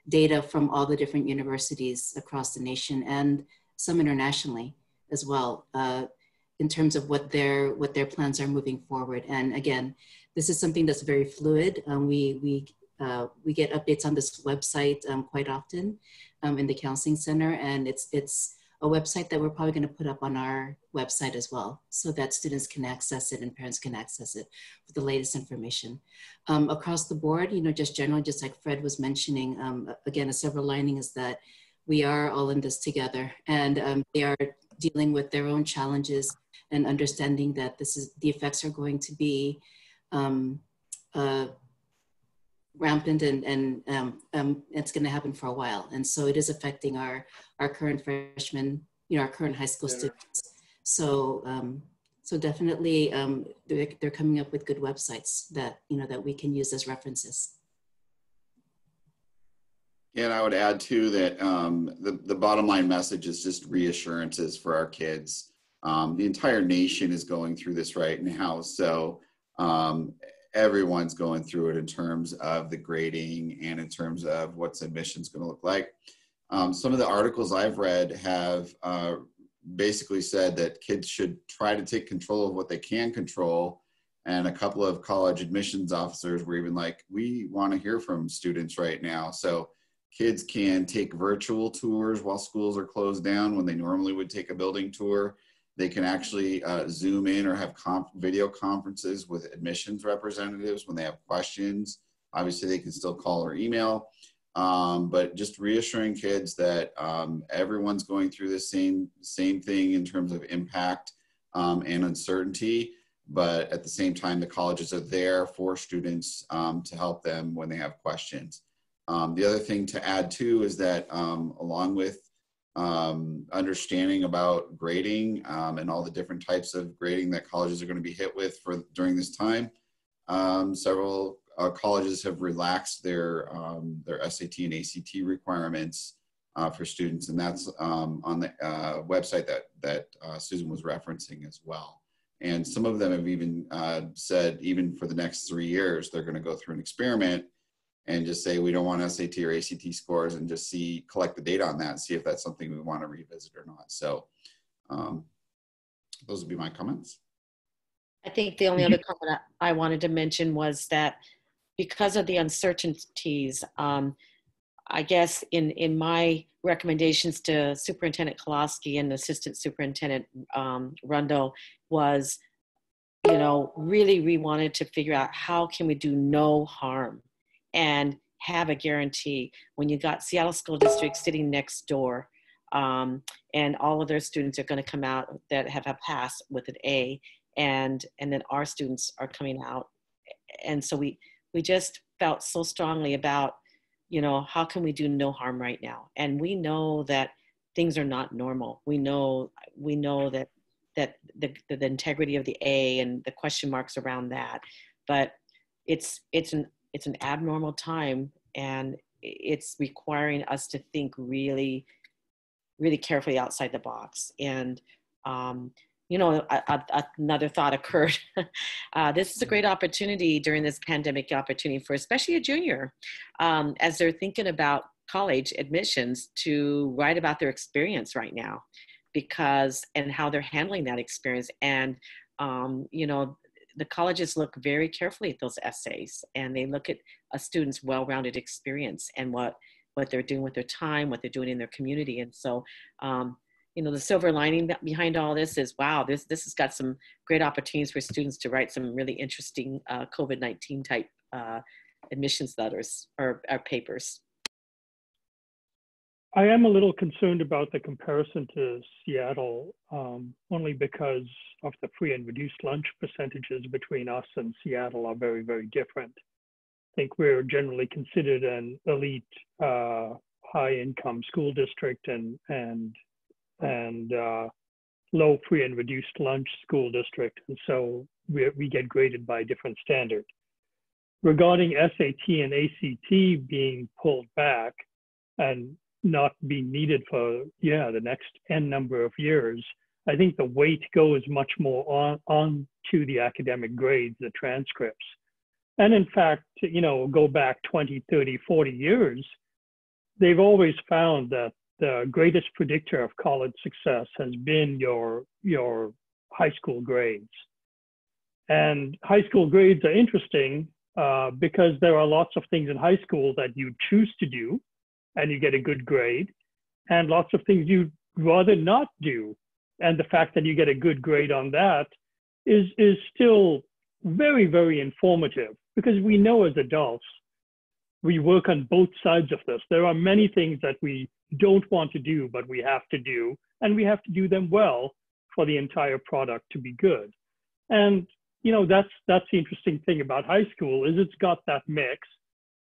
data from all the different universities across the nation and some internationally as well, in terms of what their plans are moving forward. And again, this is something that's very fluid. We get updates on this website quite often in the counseling center, and it's a website that we're probably going to put up on our website as well, so that students can access it and parents can access it with the latest information. Across the board, just generally, just like Fred was mentioning, again, a silver lining is that we are all in this together, and they are dealing with their own challenges and understanding that the effects are going to be rampant, and it's going to happen for a while. And so it is affecting our current freshmen, our current high school students. So definitely they're coming up with good websites that, that we can use as references. Yeah, and I would add too that the bottom line message is just reassurances for our kids. The entire nation is going through this right now. So everyone's going through it in terms of the grading and in terms of what's admissions going to look like. Some of the articles I've read have basically said that kids should try to take control of what they can control. And a couple of college admissions officers were even like, we want to hear from students right now. So kids can take virtual tours while schools are closed down when they normally would take a building tour. They can actually Zoom in or have video conferences with admissions representatives when they have questions. Obviously, they can still call or email, but just reassuring kids that everyone's going through the same thing in terms of impact and uncertainty. But at the same time, the colleges are there for students to help them when they have questions. The other thing to add too is that along with understanding about grading and all the different types of grading that colleges are going to be hit with during this time, several colleges have relaxed their SAT and ACT requirements for students, and that's on the website that Susan was referencing as well. And some of them have even said, even for the next 3 years, they're going to go through an experiment and just say, we don't want SAT or ACT scores, and just collect the data on that and see if that's something we want to revisit or not. So those would be my comments. I think the only other comment I wanted to mention was that because of the uncertainties, I guess in my recommendations to Superintendent Koloski and Assistant Superintendent Rundle was, really we wanted to figure out how can we do no harm and have a guarantee when you got Seattle School District sitting next door, and all of their students are going to come out that have a pass with an A, and then our students are coming out. And so we just felt so strongly about, how can we do no harm right now? And we know that things are not normal. We know that the integrity of the A and the question marks around that, but it's an abnormal time, and it's requiring us to think really, really carefully outside the box. And, another thought occurred. This is a great opportunity during this pandemic opportunity for especially a junior, as they're thinking about college admissions, to write about their experience right now, and how they're handling that experience. And, the colleges look very carefully at those essays, and they look at a student's well-rounded experience and what they're doing with their time, what they're doing in their community. And so, the silver lining behind all this is, wow, this has got some great opportunities for students to write some really interesting COVID-19 type admissions letters or papers. I am a little concerned about the comparison to Seattle, only because of the free and reduced lunch percentages between us and Seattle are very, very different. I think we're generally considered an elite, high-income school district, and and low, free, and reduced lunch school district. And so we get graded by a different standard. Regarding SAT and ACT being pulled back and not being needed for, the next N number of years, I think the weight goes much more on to the academic grades, the transcripts. And in fact, go back 20, 30, 40 years, they've always found that the greatest predictor of college success has been your high school grades. And high school grades are interesting because there are lots of things in high school that you choose to do and you get a good grade, and lots of things you'd rather not do. And the fact that you get a good grade on that is still very, very informative, because we know as adults, we work on both sides of this. There are many things that we don't want to do, but we have to do, and we have to do them well for the entire product to be good. And that's the interesting thing about high school, is it's got that mix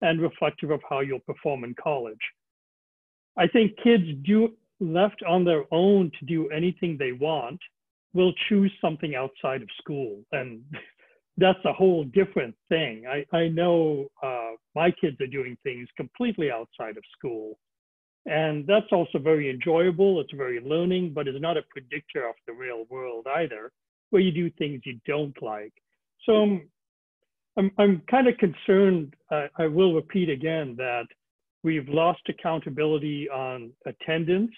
and reflective of how you'll perform in college. I think kids left on their own to do anything they want will choose something outside of school, and that's a whole different thing. I know my kids are doing things completely outside of school, and that's also very enjoyable. It's very learning, but it's not a predictor of the real world either, where you do things you don't like. So I'm kind of concerned, I will repeat again, that we've lost accountability on attendance.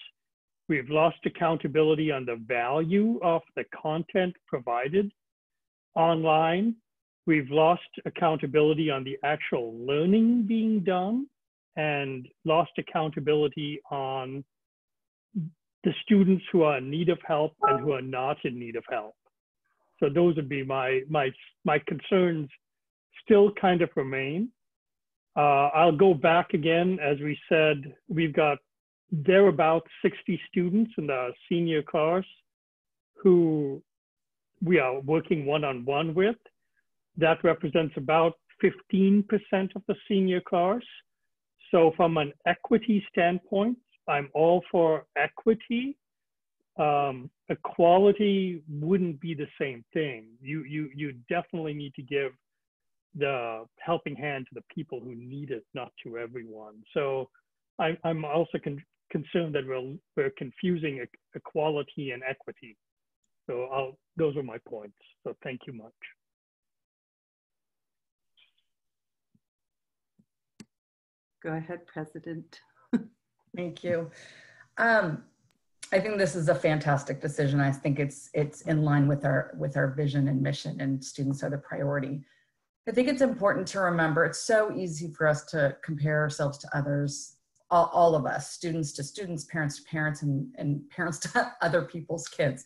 We've lost accountability on the value of the content provided online. We've lost accountability on the actual learning being done, and lost accountability on the students who are in need of help and who are not in need of help. So those would be my concerns. Still kind of remain. I'll go back again. As we said, we've got thereabout 60 students in the senior class who we are working one-on-one with. That represents about 15% of the senior class. So from an equity standpoint, I'm all for equity. Equality wouldn't be the same thing. You definitely need to give the helping hand to the people who need it, not to everyone. So I'm also concerned that we're confusing equality and equity. So those are my points. So thank you much. Go ahead, President. Thank you. I think this is a fantastic decision. I think it's in line with our vision and mission, and students are the priority. I think it's important to remember it's so easy for us to compare ourselves to others, all of us, students to students, parents to parents, and parents to other people's kids.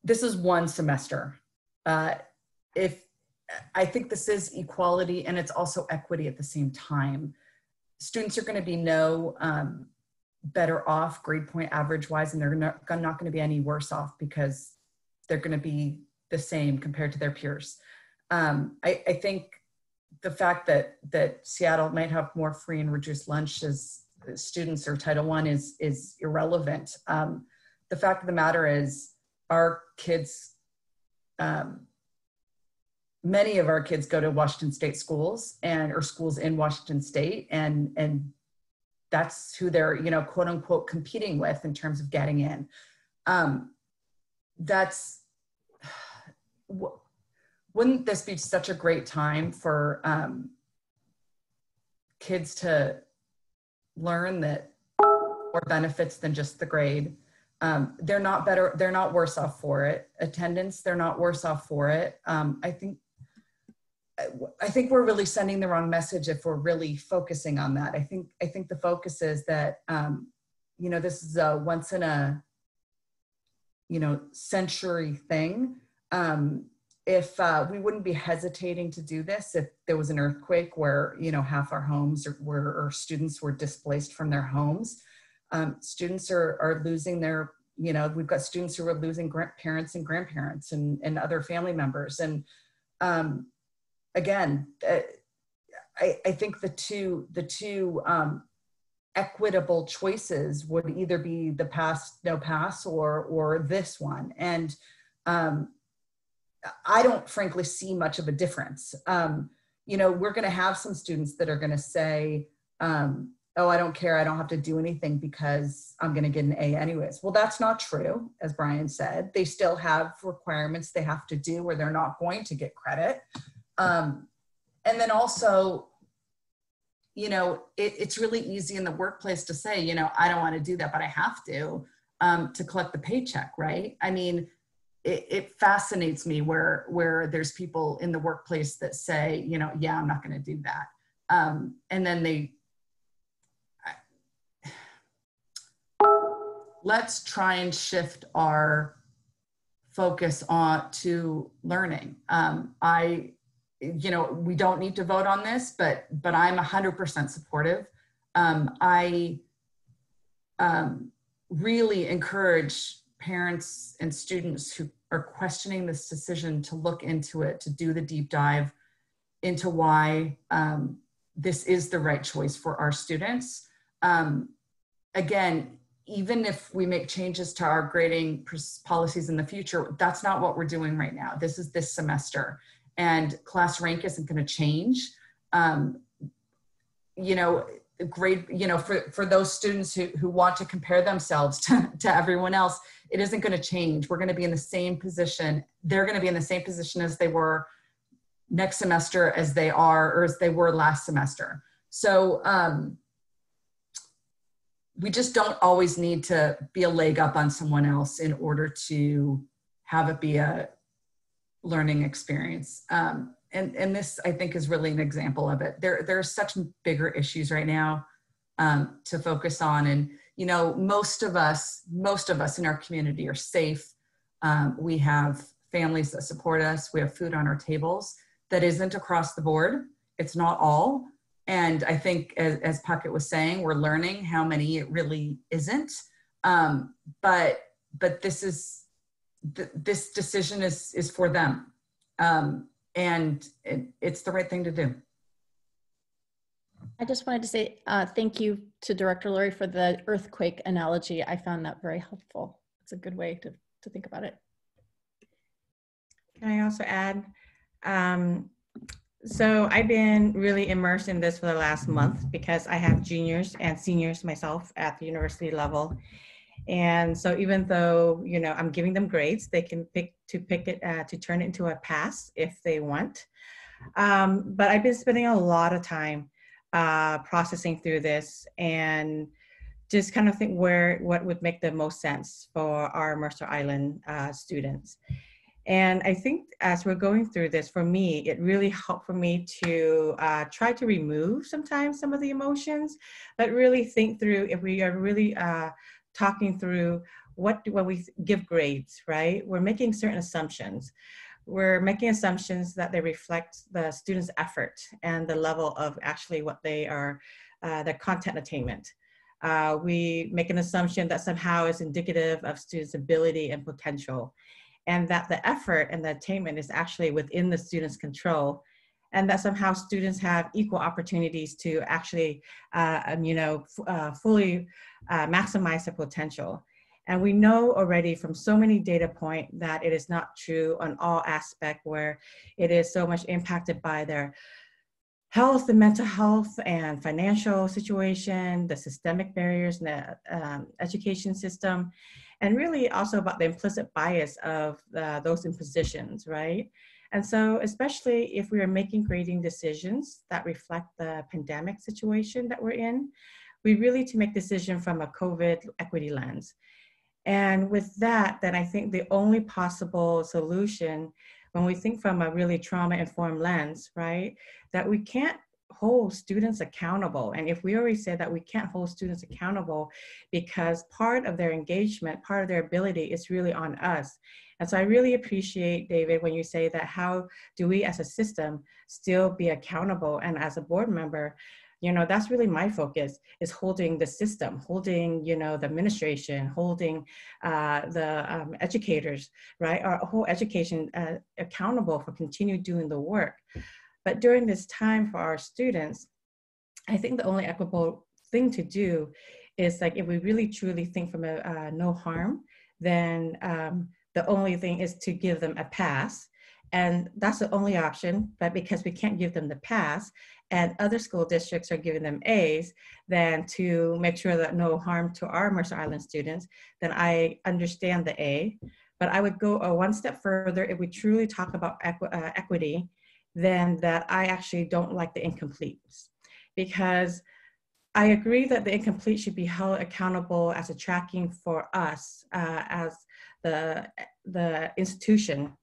This is one semester. I think this is equality, and it's also equity at the same time. Students are going to be no better off grade point average wise, and they're not going to be any worse off because they're going to be the same compared to their peers. I think the fact that Seattle might have more free and reduced lunch as students or Title I is irrelevant. The fact of the matter is our kids, many of our kids go to Washington State schools or schools in Washington State, and that's who they're, quote unquote, competing with in terms of getting in. Wouldn't this be such a great time for kids to learn that more benefits than just the grade? They're not better, they're not worse off for it. Attendance, they're not worse off for it. I think we're really sending the wrong message if we're really focusing on that. I think the focus is that, this is a once in a, century thing. If we wouldn't be hesitating to do this if there was an earthquake where, half our homes or students were displaced from their homes. Students are losing their, we've got students who are losing parents and grandparents and other family members. And again, I think the two equitable choices would either be the pass, no pass, or this one. And I don't frankly see much of a difference. You know, we're going to have some students that are going to say, oh, I don't care, I don't have to do anything because I'm going to get an A anyways. Well, that's not true, as Brian said. They still have requirements they have to do where they're not going to get credit. And then also, you know, it's really easy in the workplace to say, you know, I don't want to do that, but I have to collect the paycheck, right? I mean, it fascinates me where there's people in the workplace that say, you know, yeah, I'm not going to do that. And then let's try and shift our focus on to learning. You know, we don't need to vote on this, but I'm 100% supportive. I really encourage parents and students who are questioning this decision to look into it, to do the deep dive into why this is the right choice for our students. Again, even if we make changes to our grading policies in the future, that's not what we're doing right now. This is this semester, and class rank isn't going to change. You know, grade, you know, for those students who want to compare themselves to everyone else, it isn't going to change. We're going to be in the same position. They're going to be in the same position as they were next semester as they are, or as they were last semester. So we just don't always need to be a leg up on someone else in order to have it be a learning experience. And this, I think, is really an example of it. There are such bigger issues right now to focus on. And, you know, most of us in our community are safe. We have families that support us. We have food on our tables. That isn't across the board. It's not all. And I think, as Puckett was saying, we're learning how many it really isn't. But this decision is for them. And it's the right thing to do. I just wanted to say thank you to Director Lurie for the earthquake analogy. I found that very helpful. It's a good way to think about it. Can I also add? So I've been really immersed in this for the last month because I have juniors and seniors myself at the university level. And so even though, you know, I'm giving them grades, they can pick it to turn it into a pass if they want. But I've been spending a lot of time processing through this and just kind of think what would make the most sense for our Mercer Island students. And I think as we're going through this, for me, it really helped for me to try to remove sometimes some of the emotions, but really think through if we are really talking through when we give grades, right? We're making certain assumptions. We're making assumptions that they reflect the student's effort and the level of actually what they are, their content attainment. We make an assumption that somehow is indicative of students' ability and potential, and that the effort and the attainment is actually within the student's control, and that somehow students have equal opportunities to actually, fully maximize their potential. And we know already from so many data points that it is not true on all aspects, where it is so much impacted by their health and mental health and financial situation, the systemic barriers in the education system, and really also about the implicit bias of those in positions, right? And so especially if we are making grading decisions that reflect the pandemic situation that we're in, we really to make decisions from a COVID equity lens. And with that, then I think the only possible solution when we think from a really trauma-informed lens, right, that we can't hold students accountable. And if we already said that we can't hold students accountable because part of their engagement, part of their ability is really on us. And so I really appreciate, David, when you say that how do we as a system still be accountable? And as a board member, you know, that's really my focus, is holding the system, holding, you know, the administration, holding the educators, right? Our whole education accountable for continue doing the work. But during this time for our students, I think the only equitable thing to do is like, if we really truly think from a no harm, then the only thing is to give them a pass. And that's the only option, but because we can't give them the pass and other school districts are giving them A's, then to make sure that no harm to our Mercer Island students, then I understand the A. But I would go one step further. If we truly talk about equity, then that I actually don't like the incompletes, because I agree that the incomplete should be held accountable as a tracking for us as the institution.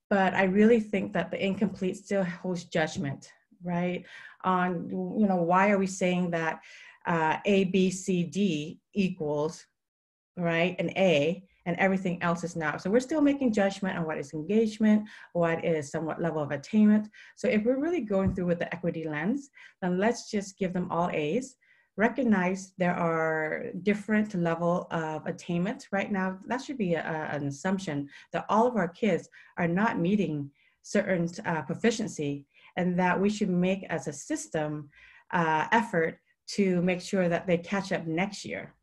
But I really think that the incomplete still holds judgment, right? On, you know, why are we saying that A, B, C, D equals, right, an A, and everything else is not. So we're still making judgment on what is engagement, what is somewhat level of attainment. So if we're really going through with the equity lens, then let's just give them all A's. Recognize there are different level of attainment right now. That should be an assumption that all of our kids are not meeting certain proficiency, and that we should make as a system effort to make sure that they catch up next year,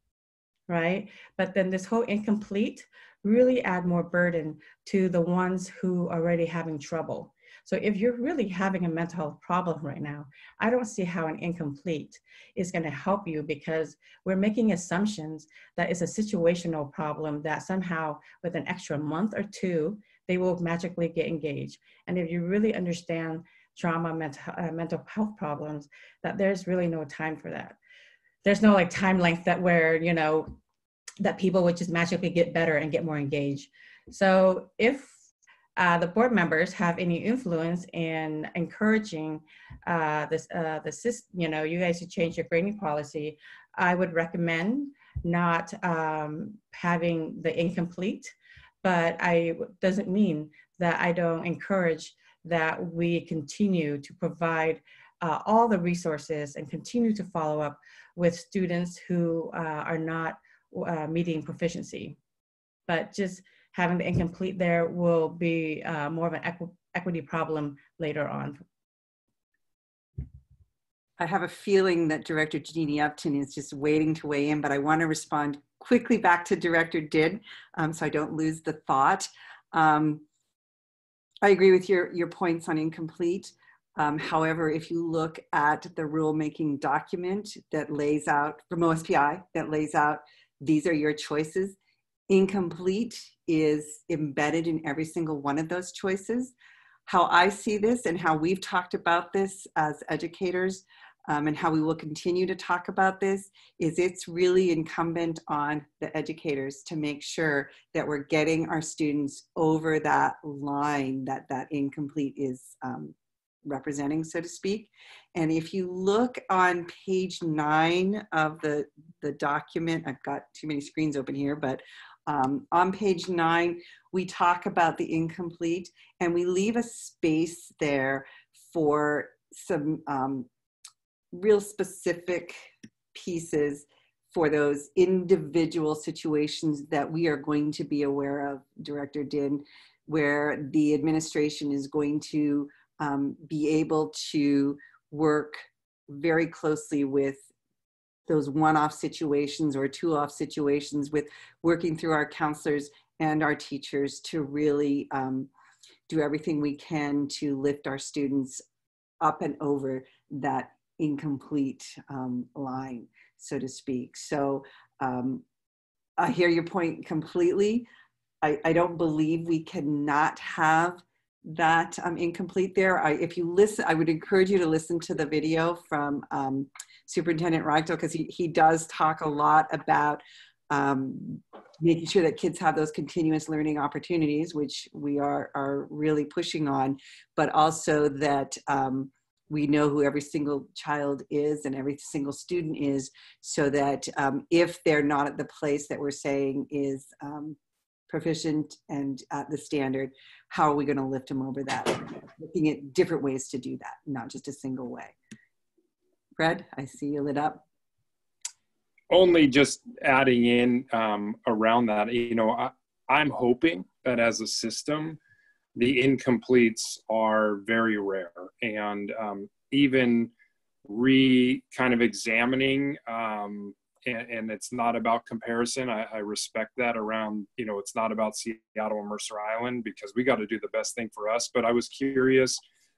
right? But then this whole incomplete really add more burden to the ones who are already having trouble. So if you're really having a mental health problem right now, I don't see how an incomplete is going to help you, because we're making assumptions that it's a situational problem that somehow with an extra month or two, they will magically get engaged. And if you really understand trauma, mental health problems, that there's really no time for that. There's no like time length that where, you know, that people would just magically get better and get more engaged. So if the board members have any influence in encouraging you know, you guys to change your grading policy, I would recommend not having the incomplete, but doesn't mean that I don't encourage that we continue to provide all the resources and continue to follow up with students who are not meeting proficiency. But just having the incomplete there will be more of an equity problem later on. I have a feeling that Director Jeannie Upton is just waiting to weigh in, but I want to respond quickly back to Director Did, so I don't lose the thought. I agree with your points on incomplete. However, if you look at the rulemaking document that lays out, from OSPI, that lays out, these are your choices, incomplete is embedded in every single one of those choices. How I see this and how we've talked about this as educators, and how we will continue to talk about this, is it's really incumbent on the educators to make sure that we're getting our students over that line that incomplete is representing, so to speak. And if you look on page 9 of the document, I've got too many screens open here, but on page 9, we talk about the incomplete, and we leave a space there for some real specific pieces for those individual situations that we are going to be aware of, Director Din, where the administration is going to be able to work very closely with those one-off situations or two-off situations, with working through our counselors and our teachers to really do everything we can to lift our students up and over that incomplete line, so to speak. So I hear your point completely. I don't believe we cannot have that incomplete there. If you listen, I would encourage you to listen to the video from Superintendent Reichel, because he does talk a lot about making sure that kids have those continuous learning opportunities, which we are really pushing on, but also that we know who every single child is and every single student is, so that if they're not at the place that we're saying is proficient and at the standard, how are we going to lift them over that? Looking at different ways to do that, not just a single way. Fred, I see you lit up. Only just adding in around that, you know, I'm hoping that as a system, the incompletes are very rare. And even kind of examining, and it's not about comparison. I respect that around, you know, it's not about Seattle and Mercer Island, because we got to do the best thing for us. But I was curious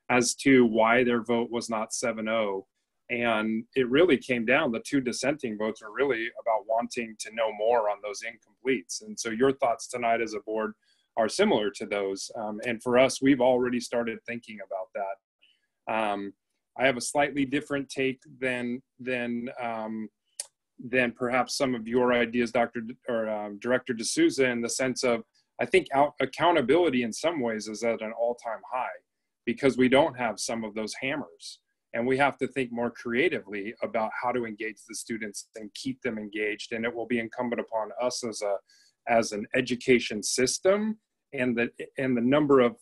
as to why their vote was not 7-0. And it really came down, the 2 dissenting votes were really about wanting to know more on those incompletes. And so your thoughts tonight as a board are similar to those. And for us, we've already started thinking about that. I have a slightly different take than perhaps some of your ideas, Director D'Souza, in the sense of, I think accountability in some ways is at an all-time high, because we don't have some of those hammers. And we have to think more creatively about how to engage the students and keep them engaged. And it will be incumbent upon us as an education system, and the number of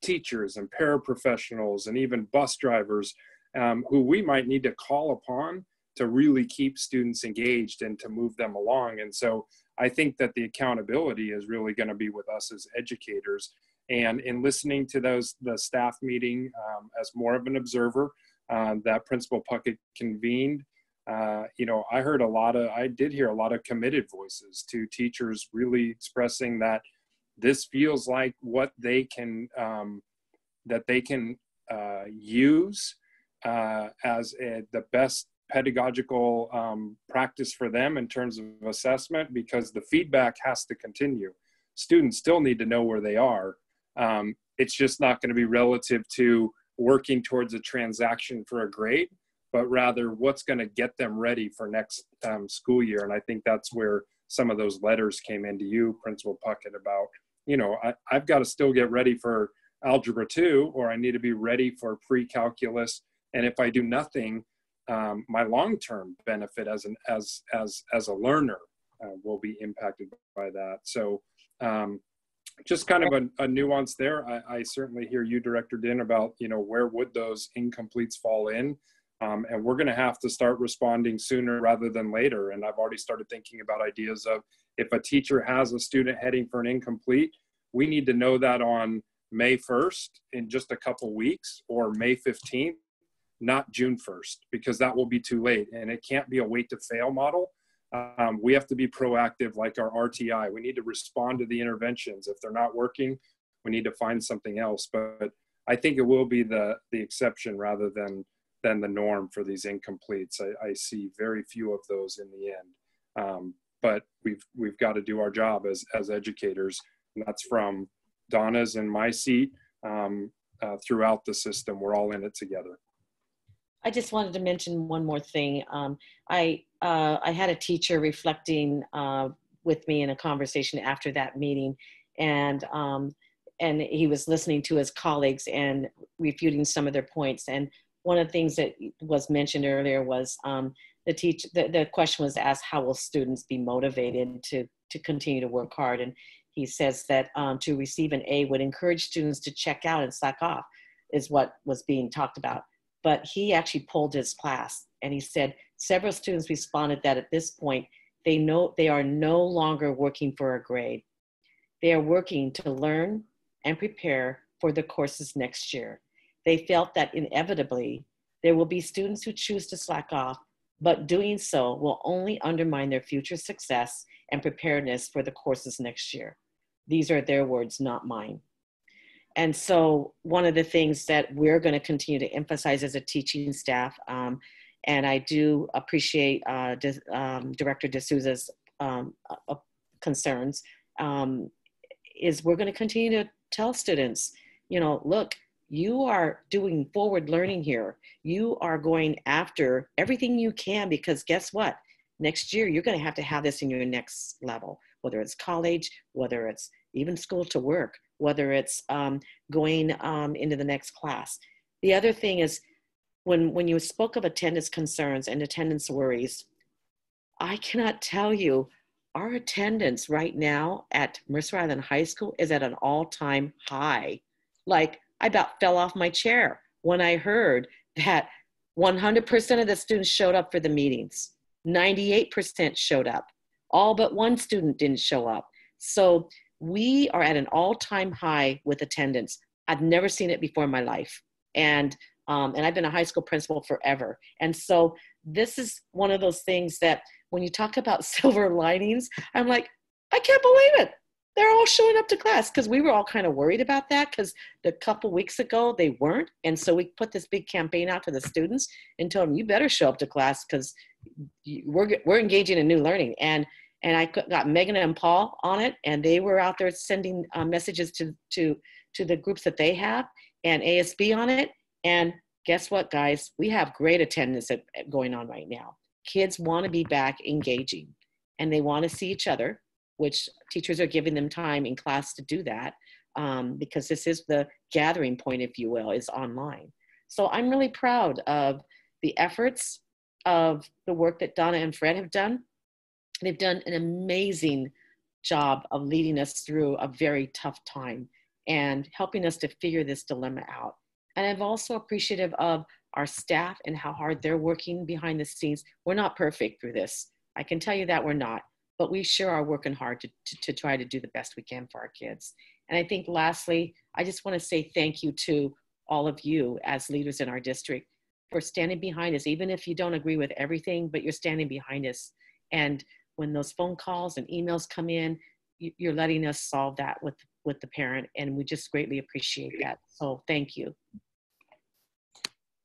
teachers and paraprofessionals and even bus drivers who we might need to call upon to really keep students engaged and to move them along. And so I think that the accountability is really going to be with us as educators. And in listening to the staff meeting as more of an observer that Principal Puckett convened, you know, I did hear a lot of committed voices to teachers really expressing that this feels like what they can, use as the best pedagogical practice for them in terms of assessment, because the feedback has to continue. Students still need to know where they are. It's just not going to be relative to working towards a transaction for a grade, but rather what's going to get them ready for next school year. And I think that's where some of those letters came into you, Principal Puckett, about, you know, I've got to still get ready for Algebra 2, or I need to be ready for pre-calculus. And if I do nothing, my long-term benefit as a learner will be impacted by that. So just kind of a nuance there. I certainly hear you, Director Din, about, you know, where would those incompletes fall in? And we're going to have to start responding sooner rather than later. And I've already started thinking about ideas of, if a teacher has a student heading for an incomplete, we need to know that on May 1st in just a couple weeks, or May 15th, not June 1st, because that will be too late. And it can't be a wait to fail model. We have to be proactive, like our RTI. We need to respond to the interventions. If they're not working, we need to find something else. But I think it will be the exception rather than the norm for these incompletes. I see very few of those in the end. But we've got to do our job as educators, and that's from Donna's and my seat throughout the system. We're all in it together. I just wanted to mention one more thing. I had a teacher reflecting with me in a conversation after that meeting, and he was listening to his colleagues and refuting some of their points. And one of the things that was mentioned earlier was the question was asked, how will students be motivated to continue to work hard? And he says that to receive an A would encourage students to check out and slack off, is what was being talked about. But he actually polled his class, and he said several students responded that at this point, they know they are no longer working for a grade. They are working to learn and prepare for the courses next year. They felt that inevitably there will be students who choose to slack off, but doing so will only undermine their future success and preparedness for the courses next year. These are their words, not mine. And so one of the things that we're going to continue to emphasize as a teaching staff, and I do appreciate Director D'Souza's concerns, is we're going to continue to tell students, you know, look, you are doing forward learning here. You are going after everything you can, because guess what? Next year, you're going to have this in your next level, whether it's college, whether it's even school to work, whether it's going into the next class. The other thing is, when you spoke of attendance concerns and attendance worries, I cannot tell you, our attendance right now at Mercer Island High School is at an all-time high. Like, I about fell off my chair when I heard that 100% of the students showed up for the meetings. 98% showed up. All but one student didn't show up. So we are at an all-time high with attendance. I've never seen it before in my life. And And I've been a high school principal forever. And so this is one of those things that when you talk about silver linings, I'm like, I can't believe it. They're all showing up to class, because we were all kind of worried about that, because a couple weeks ago they weren't. And so we put this big campaign out to the students and told them, you better show up to class, because we're engaging in new learning. And I got Megan and Paul on it, and they were out there sending messages to the groups that they have, and ASB on it. And guess what, guys? We have great attendance going on right now. Kids want to be back engaging, and they want to see each other, which teachers are giving them time in class to do that, because this is the gathering point, if you will, is online. So I'm really proud of the efforts of the work that Donna and Fred have done. They've done an amazing job of leading us through a very tough time and helping us to figure this dilemma out. And I'm also appreciative of our staff and how hard they're working behind the scenes. We're not perfect through this. I can tell you that we're not, but we sure are working hard to try to do the best we can for our kids. And I think lastly, I just want to say thank you to all of you as leaders in our district for standing behind us, even if you don't agree with everything, but you're standing behind us. And when those phone calls and emails come in, you're letting us solve that with the parent, and we just greatly appreciate that. So thank you.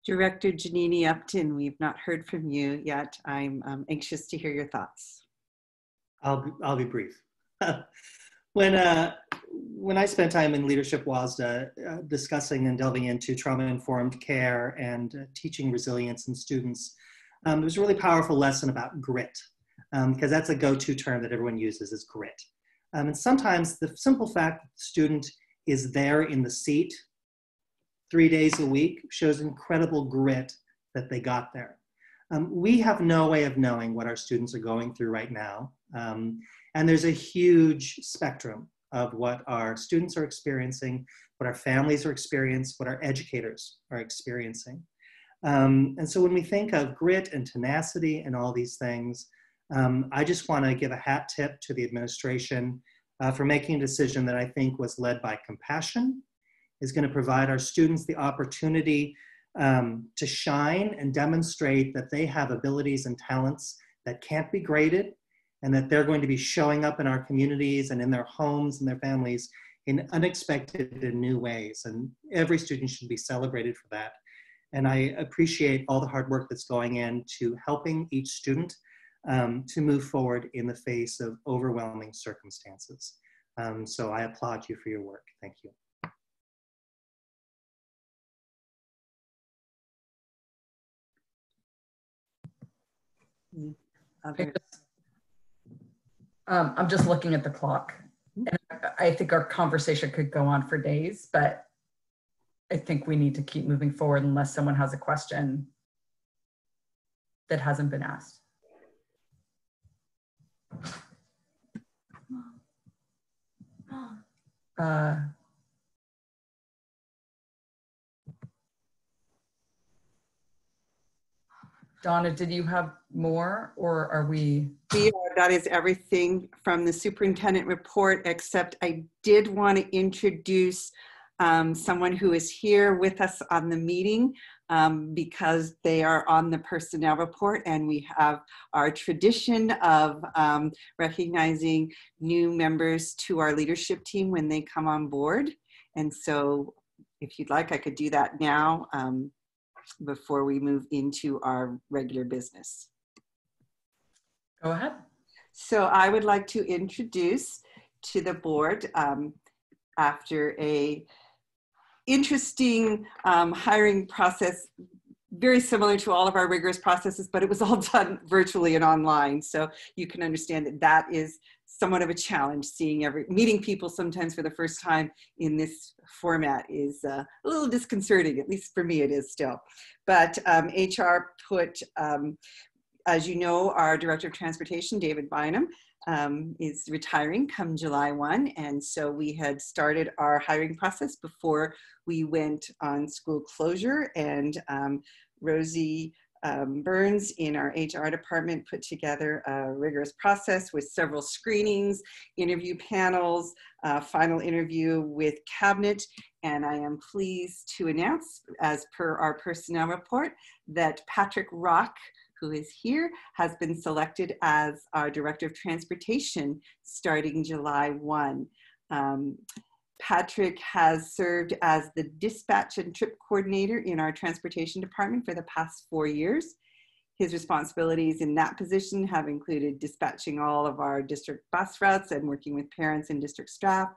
Director Janini Upton, we've not heard from you yet. I'm anxious to hear your thoughts. I'll be brief. When I spent time in Leadership WASDA discussing and delving into trauma-informed care and teaching resilience in students, there was a really powerful lesson about grit, because that's a go-to term that everyone uses, is grit. And sometimes the simple fact that the student is there in the seat 3 days a week shows incredible grit that they got there. We have no way of knowing what our students are going through right now. And there's a huge spectrum of what our students are experiencing, what our families are experiencing, what our educators are experiencing. And so when we think of grit and tenacity and all these things, I just want to give a hat tip to the administration for making a decision that I think was led by compassion, is going to provide our students the opportunity to shine and demonstrate that they have abilities and talents that can't be graded, and that they're going to be showing up in our communities and in their homes and their families in unexpected and new ways. And every student should be celebrated for that. And I appreciate all the hard work that's going into helping each student to move forward in the face of overwhelming circumstances. So I applaud you for your work. Thank you. I'm just looking at the clock, and I think our conversation could go on for days, but I think we need to keep moving forward unless someone has a question that hasn't been asked. Donna, did you have more, or are we? That is everything from the superintendent report, except I did want to introduce someone who is here with us on the meeting because they are on the personnel report, and we have our tradition of recognizing new members to our leadership team when they come on board. And so if you'd like, I could do that now before we move into our regular business. Go ahead. So I would like to introduce to the board, after a interesting hiring process, very similar to all of our rigorous processes, but it was all done virtually and online. So you can understand that that is somewhat of a challenge. Meeting people sometimes for the first time in this format is a little disconcerting, at least for me it is still. But HR put, as you know, our Director of Transportation, David Bynum, is retiring come July 1. And so we had started our hiring process before we went on school closure. And Rosie Burns in our HR department put together a rigorous process with several screenings, interview panels, final interview with cabinet. And I am pleased to announce, as per our personnel report, that Patrick Rock, who is here, has been selected as our Director of Transportation starting July 1. Patrick has served as the dispatch and trip coordinator in our transportation department for the past 4 years. His responsibilities in that position have included dispatching all of our district bus routes and working with parents and district staff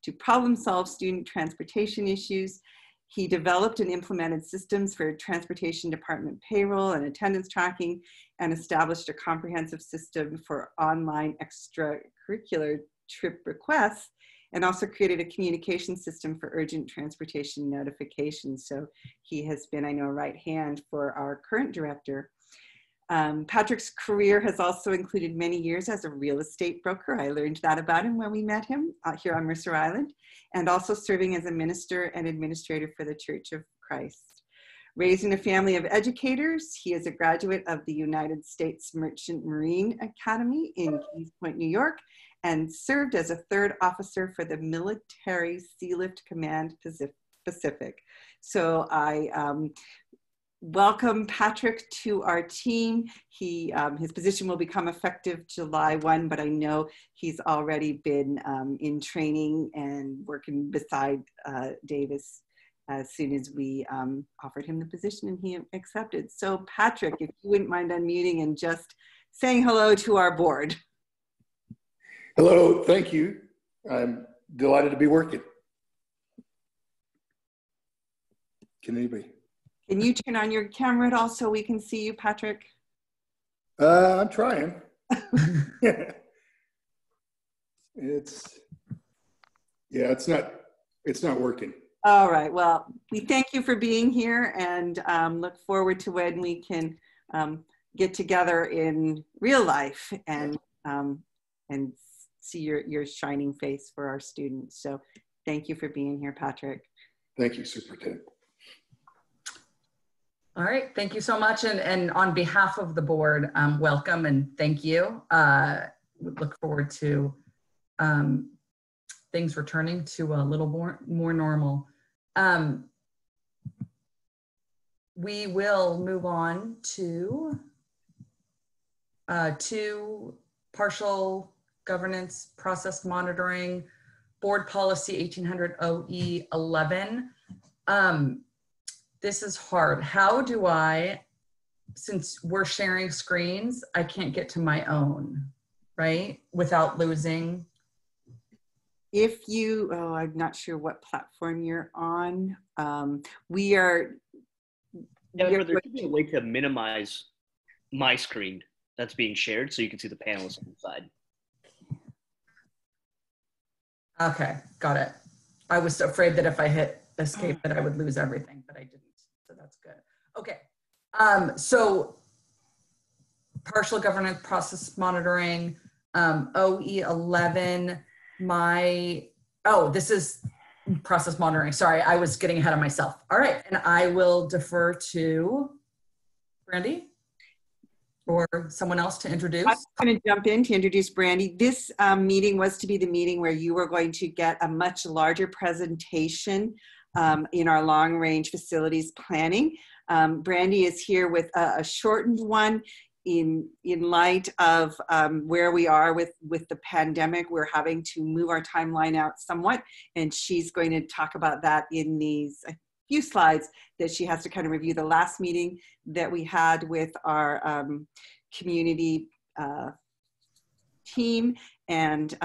to problem solve student transportation issues. He developed and implemented systems for transportation department payroll and attendance tracking, and established a comprehensive system for online extracurricular trip requests, and also created a communication system for urgent transportation notifications. So he has been, I know, a right hand for our current director. Patrick's career has also included many years as a real estate broker. I learned that about him when we met him here on Mercer Island, and also serving as a minister and administrator for the Church of Christ. Raised in a family of educators, he is a graduate of the United States Merchant Marine Academy in Kings Point, New York, and served as a third officer for the Military Sealift Command Pacific. So I welcome Patrick to our team. His position will become effective July 1, but I know he's already been in training and working beside Davis as soon as we offered him the position, and he accepted. So Patrick, if you wouldn't mind unmuting and just saying hello to our board. Hello, thank you. I'm delighted to be working. Can anybody? Can you turn on your camera at all so we can see you, Patrick? I'm trying. It's not working. All right, well, we thank you for being here, and look forward to when we can get together in real life and see your shining face for our students. So thank you for being here, Patrick. Thank you, Superintendent. All right, thank you so much. And on behalf of the board, welcome and thank you. We look forward to things returning to a little more normal. We will move on to partial governance process monitoring, board policy 1800 OE 11. This is hard. How do I, since we're sharing screens, I can't get to my own, right? Without losing. If you, I'm not sure what platform you're on. We are. There could be a way to minimize my screen that's being shared so you can see the panelists on the side. Okay, got it. I was afraid that if I hit escape that I would lose everything, but I didn't. So that's good. Okay, so partial governance process monitoring, OE11, this is process monitoring. Sorry, I was getting ahead of myself. All right, and I will defer to Brandy or someone else to introduce. I'm going to jump in to introduce Brandy. This meeting was to be the meeting where you were going to get a much larger presentation in our long-range facilities planning. Brandy is here with a shortened one in light of where we are with the pandemic. We're having to move our timeline out somewhat, and she's going to talk about that in these few slides that she has to kind of review the last meeting that we had with our community team and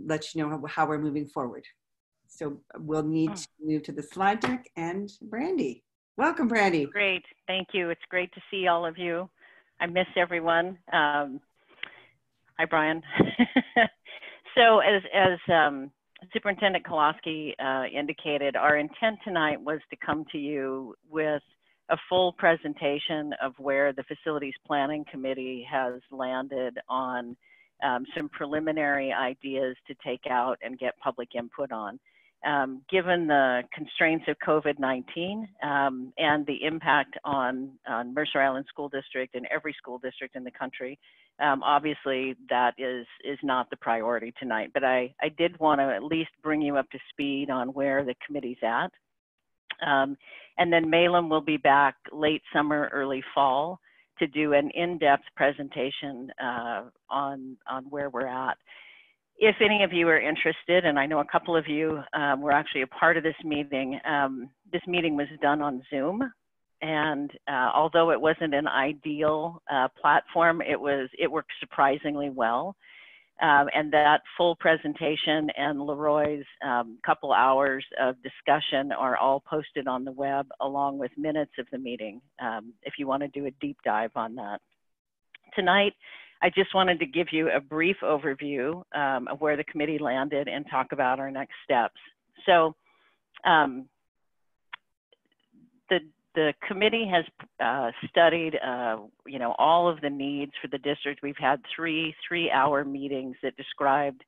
let you know how we're moving forward. So we'll need to move to the slide deck, and Brandy. Welcome, Brandy. Great, thank you. It's great to see all of you. I miss everyone. Hi, Brian. So as Superintendent Koloski indicated, our intent tonight was to come to you with a full presentation of where the Facilities Planning Committee has landed on some preliminary ideas to take out and get public input on. given the constraints of COVID-19 and the impact on Mercer Island School District and every school district in the country, obviously that is not the priority tonight. But I did want to at least bring you up to speed on where the committee's at. And then Malin will be back late summer, early fall to do an in-depth presentation on where we're at. If any of you are interested, and I know a couple of you were actually a part of this meeting was done on Zoom. And although it wasn't an ideal platform, it worked surprisingly well. And that full presentation and Leroy's couple hours of discussion are all posted on the web along with minutes of the meeting if you want to do a deep dive on that. Tonight, I just wanted to give you a brief overview of where the committee landed and talk about our next steps. So the committee has studied, all of the needs for the district. We've had three-hour meetings that described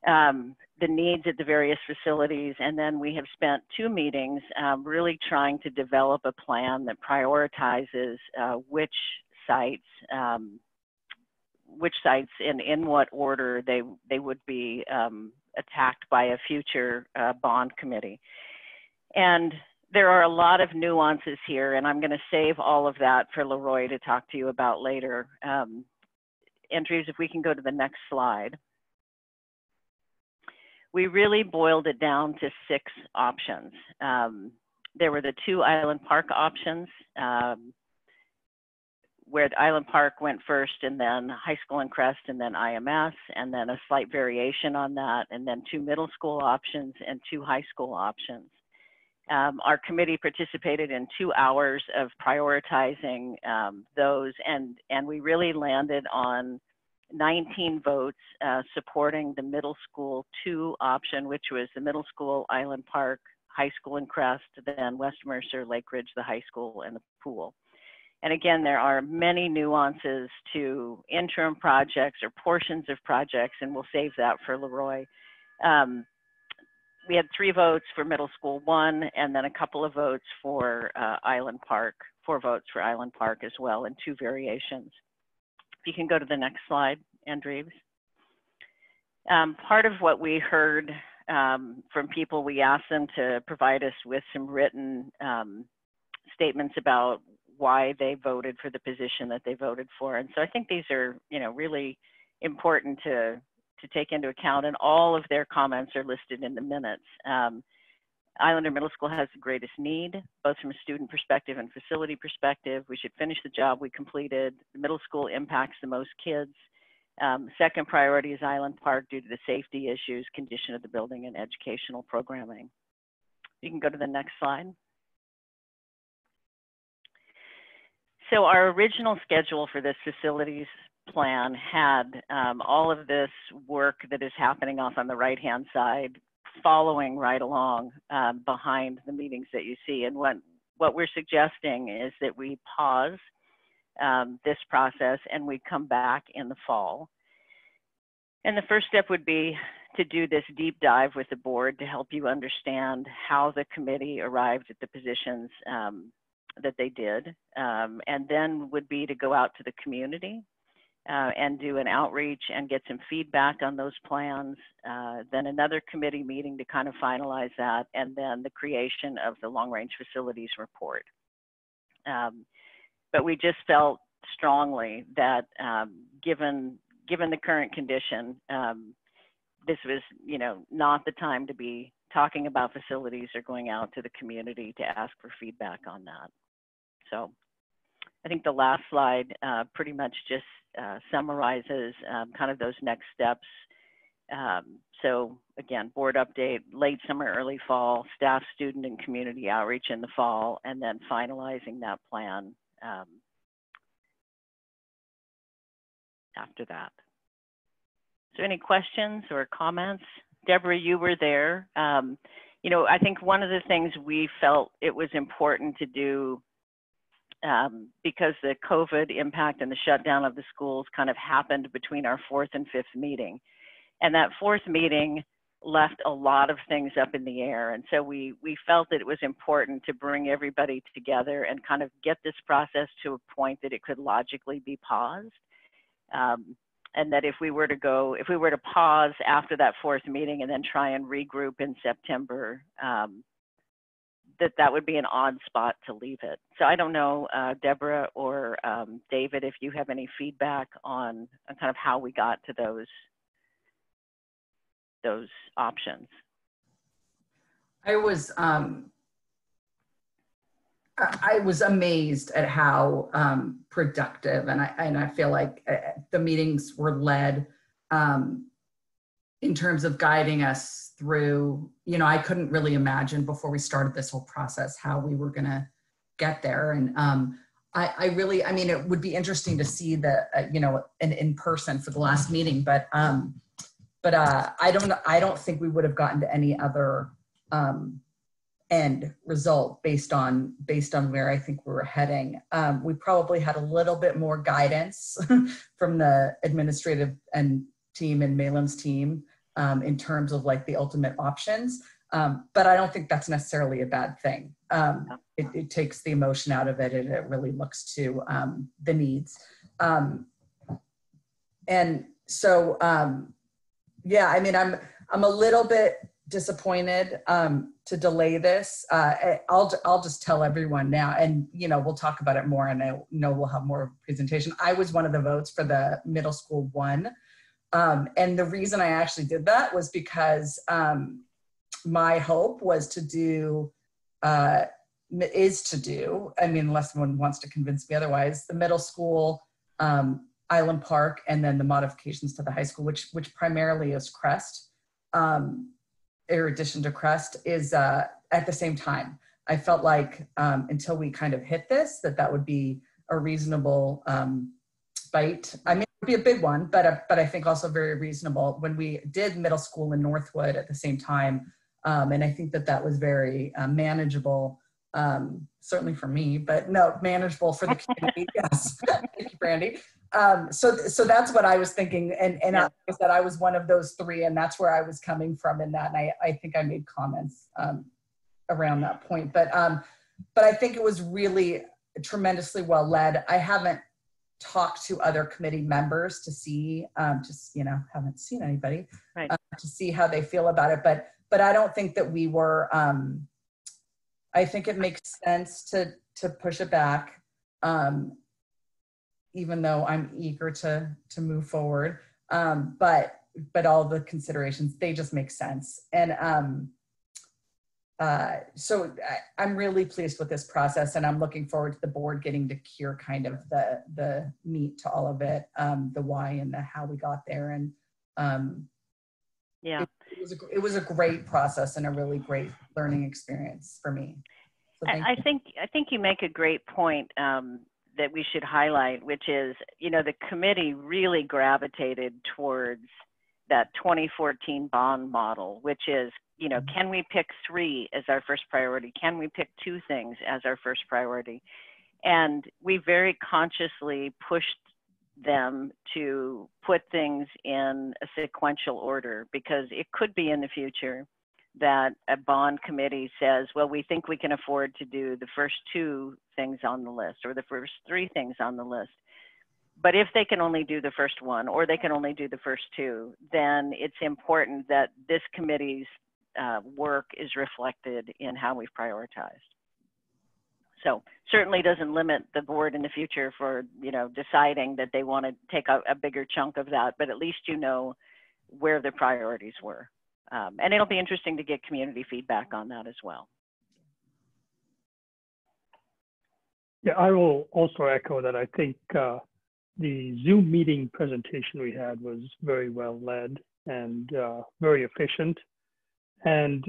the needs at the various facilities, and then we have spent 2 meetings really trying to develop a plan that prioritizes which sites and in what order they would be attacked by a future bond committee. And there are a lot of nuances here, and I'm going to save all of that for Leroy to talk to you about later. Andrews, if we can go to the next slide. We really boiled it down to 6 options. There were the 2 Island Park options, where the Island Park went first, and then High School and Crest, and then IMS, and then a slight variation on that, and then 2 middle school options and 2 high school options. Our committee participated in 2 hours of prioritizing those, and we really landed on 19 votes supporting the middle school 2 option, which was the middle school, Island Park, High School and Crest, then West Mercer, Lake Ridge, the high school, and the pool. And again, there are many nuances to interim projects or portions of projects, and we'll save that for Leroy. We had 3 votes for middle school 1, and then a couple of votes for Island Park, 4 votes for Island Park as well, and 2 variations. If you can go to the next slide, Andrews. Part of what we heard from people, we asked them to provide us with some written statements about why they voted for the position that they voted for. And so I think these are, really important to take into account, and all of their comments are listed in the minutes. Islander Middle School has the greatest need, both from a student perspective and facility perspective. We should finish the job we completed. The middle school impacts the most kids. Second priority is Island Park due to the safety issues, condition of the building, and educational programming. You can go to the next slide. So our original schedule for this facilities plan had all of this work that is happening off on the right-hand side following right along behind the meetings that you see. And what we're suggesting is that we pause this process and we come back in the fall. And the first step would be to do this deep dive with the board to help you understand how the committee arrived at the positions that they did. And then would be to go out to the community and do an outreach and get some feedback on those plans. Then another committee meeting to kind of finalize that, and then the creation of the long-range facilities report. But we just felt strongly that given the current condition, this was, not the time to be talking about facilities or going out to the community to ask for feedback on that. So I think the last slide pretty much just summarizes kind of those next steps. So again, board update, late summer, early fall, staff, student, and community outreach in the fall, and then finalizing that plan after that. So any questions or comments? Deborah, you were there. I think one of the things we felt it was important to do because the COVID impact and the shutdown of the schools kind of happened between our 4th and 5th meeting. And that 4th meeting left a lot of things up in the air. And so we felt that it was important to bring everybody together and kind of get this process to a point that it could logically be paused. And that if we were to pause after that fourth meeting and then try and regroup in September, that would be an odd spot to leave it. So I don't know, Deborah or David, if you have any feedback on kind of how we got to those options. I was amazed at how productive, and I feel like the meetings were led in terms of guiding us through. You know, I couldn't really imagine before we started this whole process how we were going to get there, and I mean, it would be interesting to see the you know, in person for the last meeting, but I don't think we would have gotten to any other end result based on where I think we were heading. We probably had a little bit more guidance from the administrative and team and Malim's team in terms of like the ultimate options. But I don't think that's necessarily a bad thing. It takes the emotion out of it, and it really looks to the needs. And so, yeah, I mean, I'm a little bit disappointed to delay this. I'll just tell everyone now, and you know, we'll talk about it more, and I know we'll have more presentation. I was one of the votes for the middle school one, and the reason I actually did that was because my hope was to do, I mean, unless someone wants to convince me otherwise, the middle school, Island Park, and then the modifications to the high school, which primarily is Crest, in addition to Crest, is at the same time. I felt like until we kind of hit this, that would be a reasonable bite. I mean, it would be a big one, but I think also very reasonable when we did middle school in Northwood at the same time. And I think that was very manageable, certainly for me, but no, manageable for the community. Yes, thank you, Brandy. So that's what I was thinking, and yeah. I was one of those three, and that's where I was coming from in that, and I think I made comments around that point, but I think it was really tremendously well led. I haven't talked to other committee members to see, just, you know, haven't seen anybody, right, to see how they feel about it, but I don't think that we were, I think it makes sense to push it back, even though I'm eager to move forward. But all the considerations, they just make sense. And so I'm really pleased with this process, and I'm looking forward to the board getting to cure kind of the meat to all of it, the why and the how we got there. And yeah, it was a great process and a really great learning experience for me. So I think you make a great point that we should highlight, which is, you know, the committee really gravitated towards that 2014 bond model, which is, you know, can we pick 3 as our first priority? Can we pick 2 things as our first priority? And we very consciously pushed them to put things in a sequential order, because it could be in the future that a bond committee says, well, we think we can afford to do the first 2 things on the list or the first 3 things on the list. But if they can only do the first one, or they can only do the first 2, then it's important that this committee's work is reflected in how we've prioritized. So certainly doesn't limit the board in the future for, you know, deciding that they want to take a bigger chunk of that, but at least you know where the priorities were. And it'll be interesting to get community feedback on that as well. Yeah, I will also echo that. I think the Zoom meeting presentation we had was very well led and very efficient. And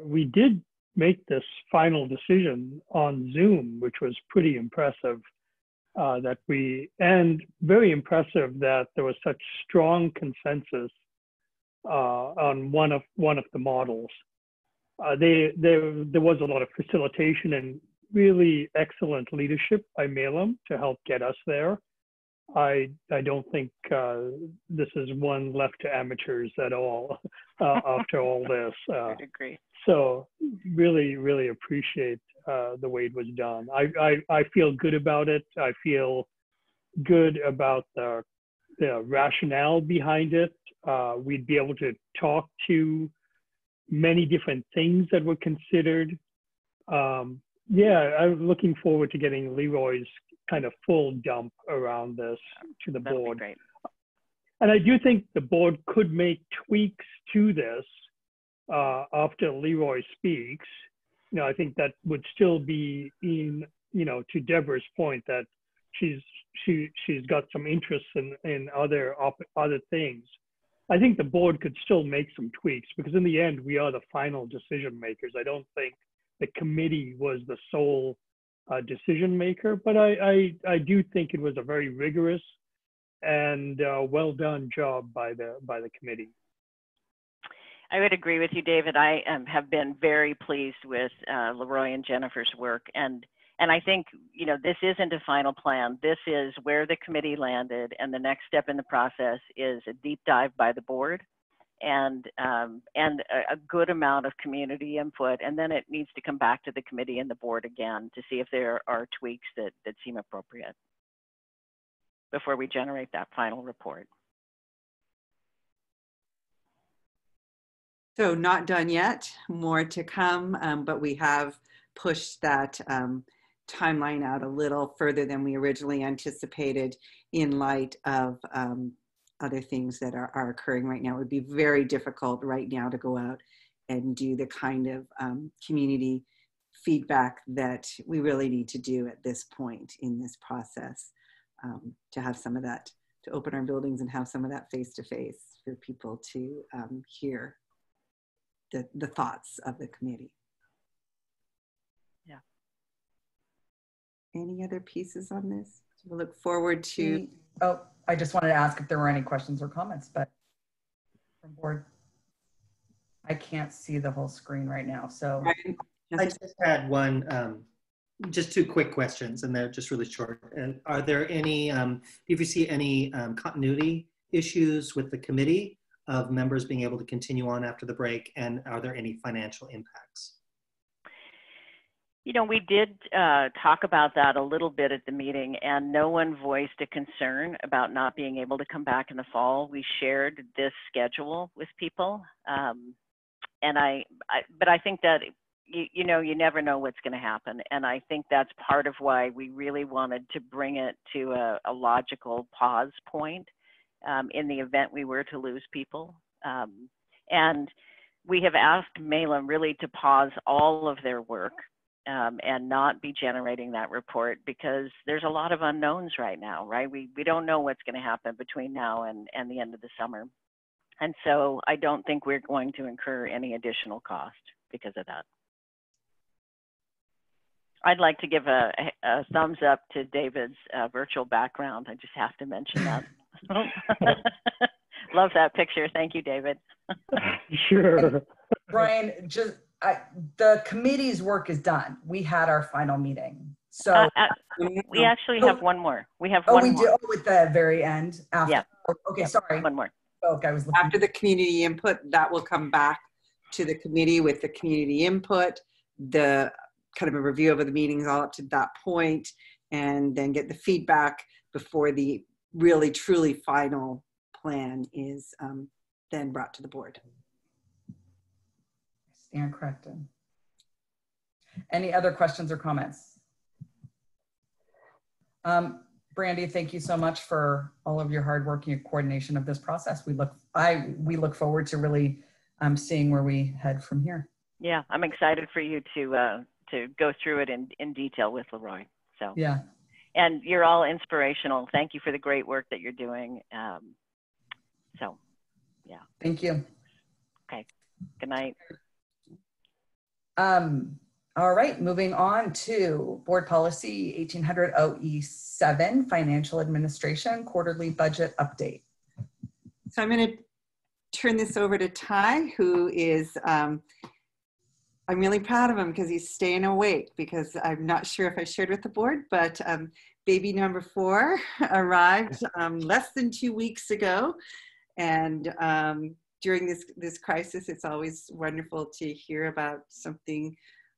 we did make this final decision on Zoom, which was pretty impressive. And very impressive that there was such strong consensus on one of the models. There was a lot of facilitation and really excellent leadership by Malim to help get us there. I don't think this is one left to amateurs at all after all this. I agree. So really, really appreciate the way it was done. I feel good about it. I feel good about the rationale behind it. We'd be able to talk to many different things that were considered. Yeah, I'm looking forward to getting Leroy's kind of full dump around this to the board. Great. And I do think the board could make tweaks to this after Leroy speaks. You know, I think that would still be in, you know, to Deborah's point that she's got some interest in other things. I think the board could still make some tweaks because in the end, we are the final decision makers. I don't think the committee was the sole decision maker, but I do think it was a very rigorous and well done job by the committee. I would agree with you, David. I have been very pleased with Leroy and Jennifer's work, and I think, you know, this isn't a final plan. This is where the committee landed, and the next step in the process is a deep dive by the board and a good amount of community input, and then it needs to come back to the committee and the board again to see if there are tweaks that seem appropriate before we generate that final report. So not done yet, more to come, but we have pushed that timeline out a little further than we originally anticipated in light of other things that are occurring right now. It would be very difficult right now to go out and do the kind of community feedback that we really need to do at this point in this process, to have some of that, to open our buildings and have some of that face-to-face for people to hear the thoughts of the committee. Yeah. Any other pieces on this? We'll look forward to. Oh, I just wanted to ask if there were any questions or comments, but from board, I can't see the whole screen right now. So I just had one, just two quick questions, and they're just really short. Are there any, do you foresee any continuity issues with the committee of members being able to continue on after the break, and are there any financial impacts? You know, we did talk about that a little bit at the meeting, and no one voiced a concern about not being able to come back in the fall. We shared this schedule with people, but I think that you know, you never know what's going to happen, and I think that's part of why we really wanted to bring it to a logical pause point in the event we were to lose people, and we have asked MELA really to pause all of their work and not be generating that report, because there's a lot of unknowns right now, right? We don't know what's going to happen between now and the end of the summer. And so I don't think we're going to incur any additional cost because of that. I'd like to give a thumbs up to David's virtual background. I just have to mention that. Love that picture. Thank you, David. Sure. Brian, just the committee's work is done. We had our final meeting. So we actually have one more. We have one more. Do. Oh, at the very end. After. Yeah. Okay, sorry. One more. Oh, okay, I was looking. After the community input, that will come back to the committee with the community input, the kind of a review of the meetings all up to that point, and then get the feedback before the really truly final plan is then brought to the board. Stand corrected. Any other questions or comments? Brandy, thank you so much for all of your hard work and your coordination of this process. We look forward to really seeing where we head from here. Yeah, I'm excited for you to go through it in detail with Leroy. So yeah, and you're all inspirational. Thank you for the great work that you're doing. So yeah. Thank you. Okay. Good night. All right, moving on to Board Policy 1800 OE7, Financial Administration Quarterly Budget Update. So I'm going to turn this over to Ty, who is, I'm really proud of him because he's staying awake, because I'm not sure if I shared with the board, but baby number 4 arrived less than 2 weeks ago. And during this crisis, it's always wonderful to hear about something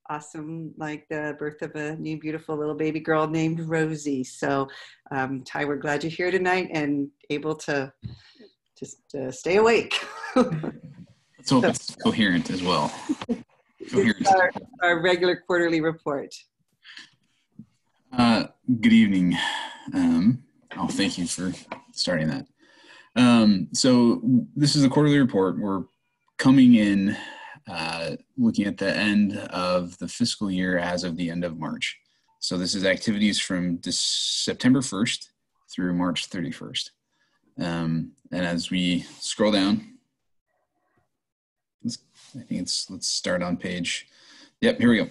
awesome like the birth of a new beautiful little baby girl named Rosie. So Ty, we're glad you're here tonight and able to just stay awake. Let's hope it's coherent as well. Coherent. Our regular quarterly report. Good evening. Thank you for starting that. So this is a quarterly report. We're coming in looking at the end of the fiscal year as of the end of March. So this is activities from September 1st through March 31st. And as we scroll down, let's start on page, yep, here we go.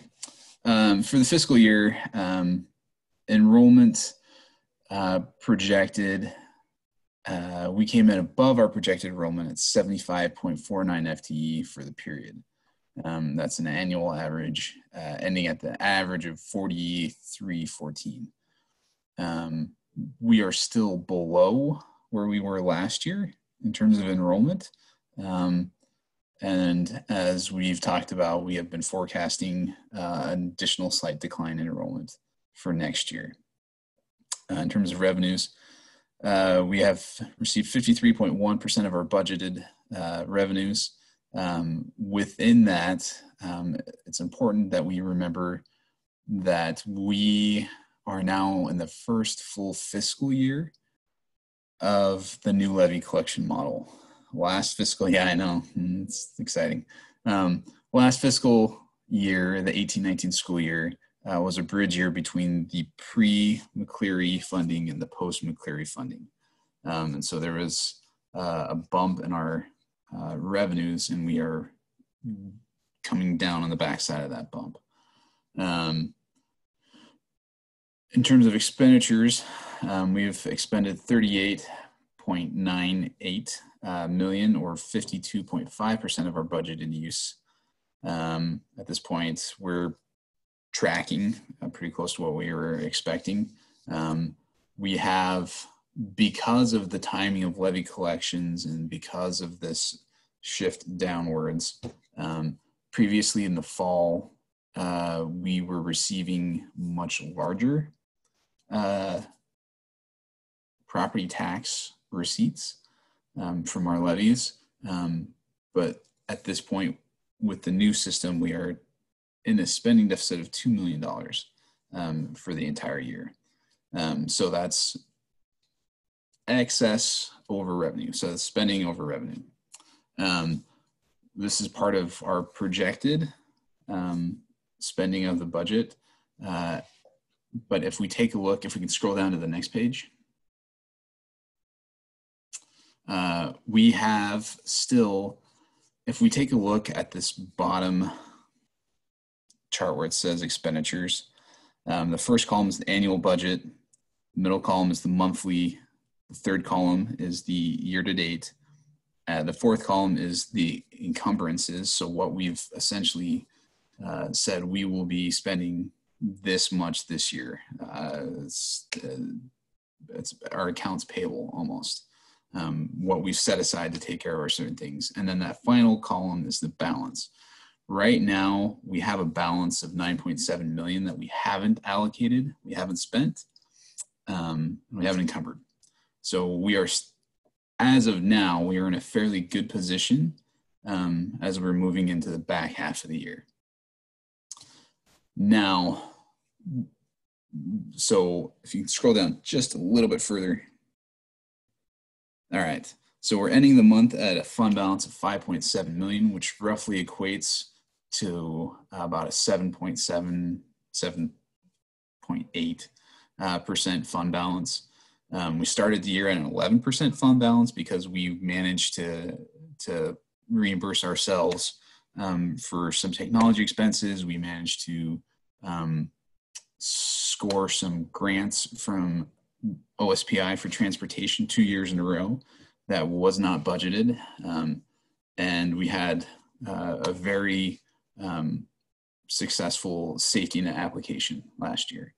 For the fiscal year, enrollment projected, we came in above our projected enrollment at 75.49 FTE for the period. That's an annual average, ending at the average of 4314. We are still below where we were last year in terms of enrollment. And as we've talked about, we have been forecasting an additional slight decline in enrollment for next year. In terms of revenues, we have received 53.1% of our budgeted revenues. Within that, it's important that we remember that we are now in the first full fiscal year of the new levy collection model. Last fiscal, yeah, I know, it's exciting. Last fiscal year, the 18-19 school year, was a bridge year between the pre-McCleary funding and the post-McCleary funding. And so there was a bump in our revenues, and we are coming down on the backside of that bump. In terms of expenditures, we've expended 38.98 million, or 52.5% of our budgeted use. At this point, we're tracking pretty close to what we were expecting. We have, because of the timing of levy collections and because of this shift downwards, previously in the fall, we were receiving much larger property tax receipts from our levies. But at this point, with the new system, we are in a spending deficit of $2 million for the entire year. So that's excess over revenue. So that's spending over revenue. This is part of our projected spending of the budget. But if we take a look, if we can scroll down to the next page, we have still, if we take a look at this bottom chart where it says expenditures, the first column is the annual budget, the middle column is the monthly, the third column is the year-to-date, the fourth column is the encumbrances, so what we've essentially said we will be spending this much this year. It's our accounts payable almost, what we've set aside to take care of our certain things. And then that final column is the balance. Right now, we have a balance of 9.7 million that we haven't allocated, we haven't spent, we haven't encumbered. So we are, as of now, we are in a fairly good position as we're moving into the back half of the year. Now, so if you scroll down just a little bit further. All right, so we're ending the month at a fund balance of 5.7 million, which roughly equates to about a 7.8% fund balance. We started the year at an 11% fund balance because we managed to reimburse ourselves for some technology expenses. We managed to score some grants from OSPI for transportation 2 years in a row that was not budgeted. And we had a very successful safety net application last year.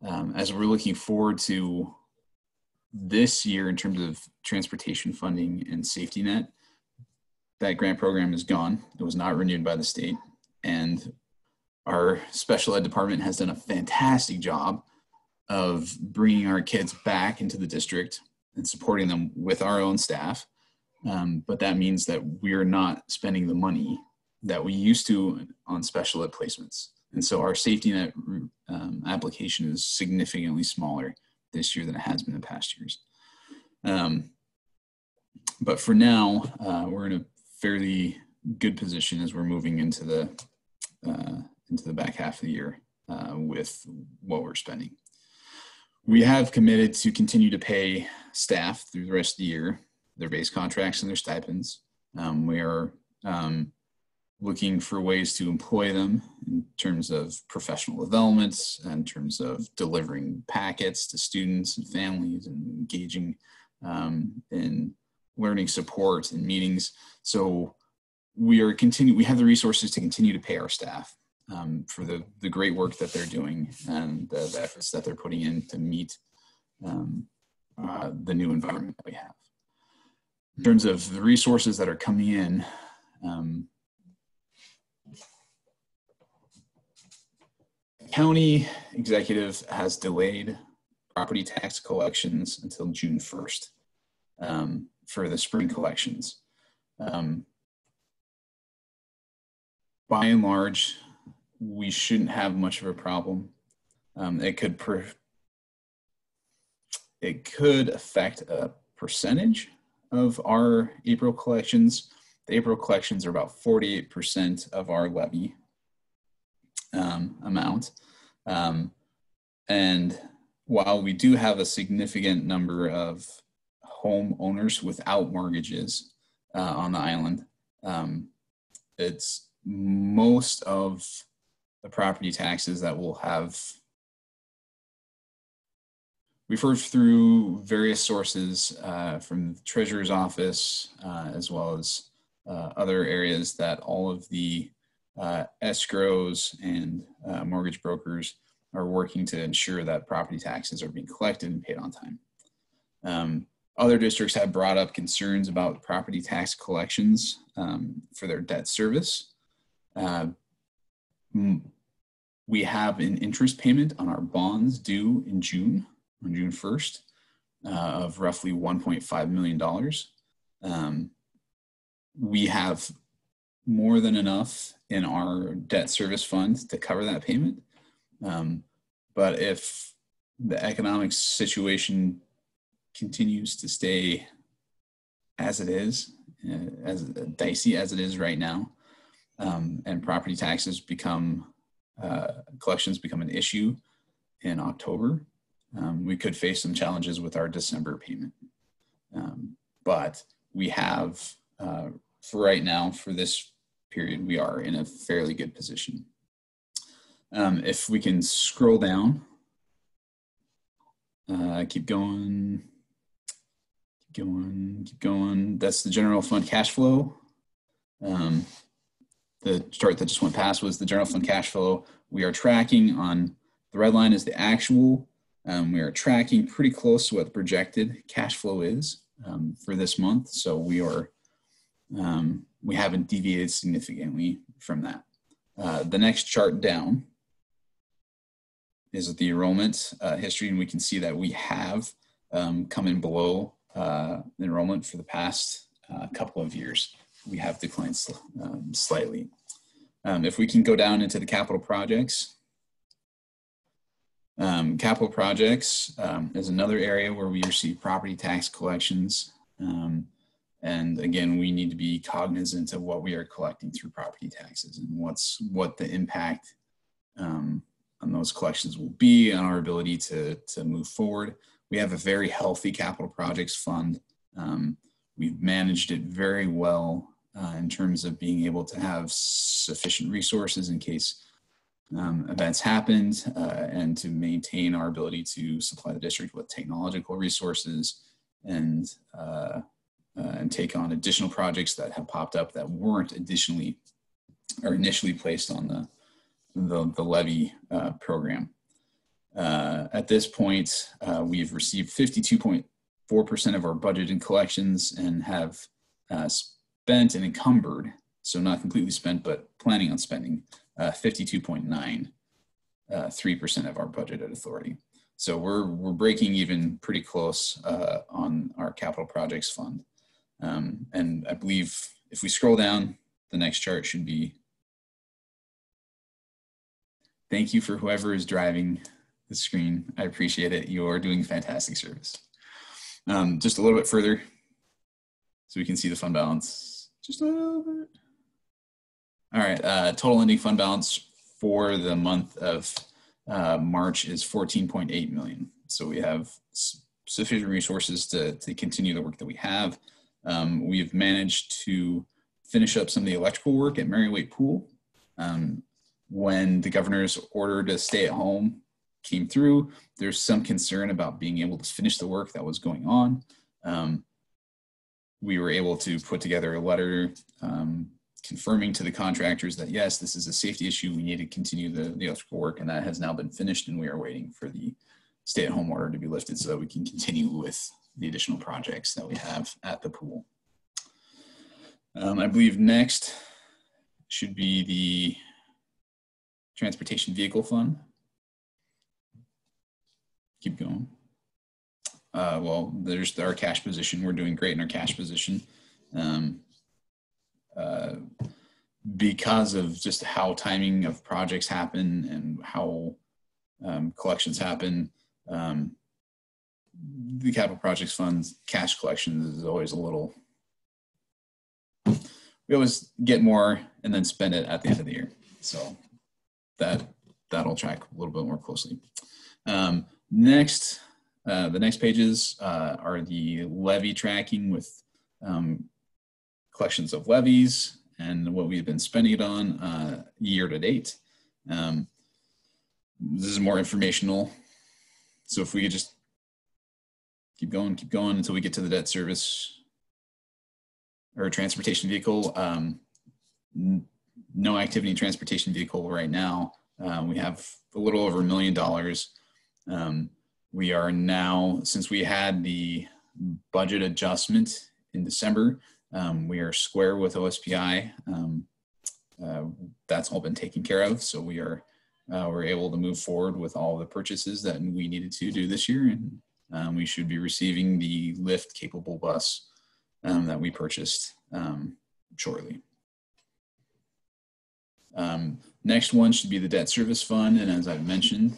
As we're looking forward to this year in terms of transportation funding and safety net, that grant program is gone. It was not renewed by the state. And our special ed department has done a fantastic job of bringing our kids back into the district and supporting them with our own staff. But that means that we're not spending the money that we used to on special ed placements. And so our safety net application is significantly smaller this year than it has been in past years. But for now, we're in a fairly good position as we're moving into the back half of the year with what we're spending. We have committed to continue to pay staff through the rest of the year, their base contracts and their stipends. We are looking for ways to employ them in terms of professional development, in terms of delivering packets to students and families, and engaging in learning support and meetings. So we have the resources to continue to pay our staff for the great work that they're doing and the efforts that they're putting in to meet the new environment that we have. In terms of the resources that are coming in, county executive has delayed property tax collections until June 1st for the spring collections. By and large, we shouldn't have much of a problem. It could affect a percentage of our April collections. The April collections are about 48% of our levy amount. And while we do have a significant number of homeowners without mortgages on the island, it's most of the property taxes that we'll have. We've heard through various sources from the Treasurer's Office as well as other areas that all of the escrows and mortgage brokers are working to ensure that property taxes are being collected and paid on time. Other districts have brought up concerns about property tax collections for their debt service. We have an interest payment on our bonds due in June, on June 1st, of roughly $1.5 million. We have more than enough in our debt service fund to cover that payment. But if the economic situation continues to stay as it is, as dicey as it is right now, and property taxes collections become an issue in October, we could face some challenges with our December payment. But we have, for right now, for this period, we are in a fairly good position. If we can scroll down, keep going. That's the general fund cash flow. The chart that just went past was the general fund cash flow. We are tracking on, the red line is the actual. We are tracking pretty close to what the projected cash flow is for this month. So we are, we haven't deviated significantly from that. The next chart down is the enrollment history, and we can see that we have come in below enrollment for the past couple of years. We have declined slightly. If we can go down into the capital projects. Capital projects is another area where we receive property tax collections. And again, we need to be cognizant of what we are collecting through property taxes and what the impact on those collections will be on our ability to move forward. We have a very healthy capital projects fund. We've managed it very well in terms of being able to have sufficient resources in case events happened and to maintain our ability to supply the district with technological resources and take on additional projects that have popped up that weren't initially placed on the levy program. At this point, we've received 52.4% of our budget in collections and have spent and encumbered, so not completely spent, but planning on spending 52.93% of our budgeted authority. So we're breaking even pretty close on our capital projects fund. And I believe if we scroll down, the next chart should be, thank you for whoever is driving the screen. I appreciate it. You're doing fantastic service. Just a little bit further so we can see the fund balance. Just a little bit. All right, total ending fund balance for the month of March is 14.8 million. So we have sufficient resources to continue the work that we have. We've managed to finish up some of the electrical work at Mary Waite Pool. When the governor's order to stay at home came through, there's some concern about being able to finish the work that was going on. We were able to put together a letter confirming to the contractors that yes, this is a safety issue. We need to continue the electrical work, and that has now been finished, and we are waiting for the stay-at-home order to be lifted so that we can continue with the additional projects that we have at the pool. I believe next should be the transportation vehicle fund. Keep going. Well, there's our cash position. We're doing great in our cash position. Because of just how timing of projects happen and how collections happen, the capital projects fund cash collections is always a little, we always get more and then spend it at the end of the year. So that'll track a little bit more closely. Next, the next pages are the levy tracking with collections of levies and what we've been spending it on year to date. This is more informational. So if we could just keep going until we get to the debt service or transportation vehicle. No activity in transportation vehicle right now. We have a little over $1 million. We are now, since we had the budget adjustment in December, we are square with OSPI. That's all been taken care of. So we're able to move forward with all the purchases that we needed to do this year. And we should be receiving the lift capable bus that we purchased shortly. Next one should be the debt service fund. And as I've mentioned,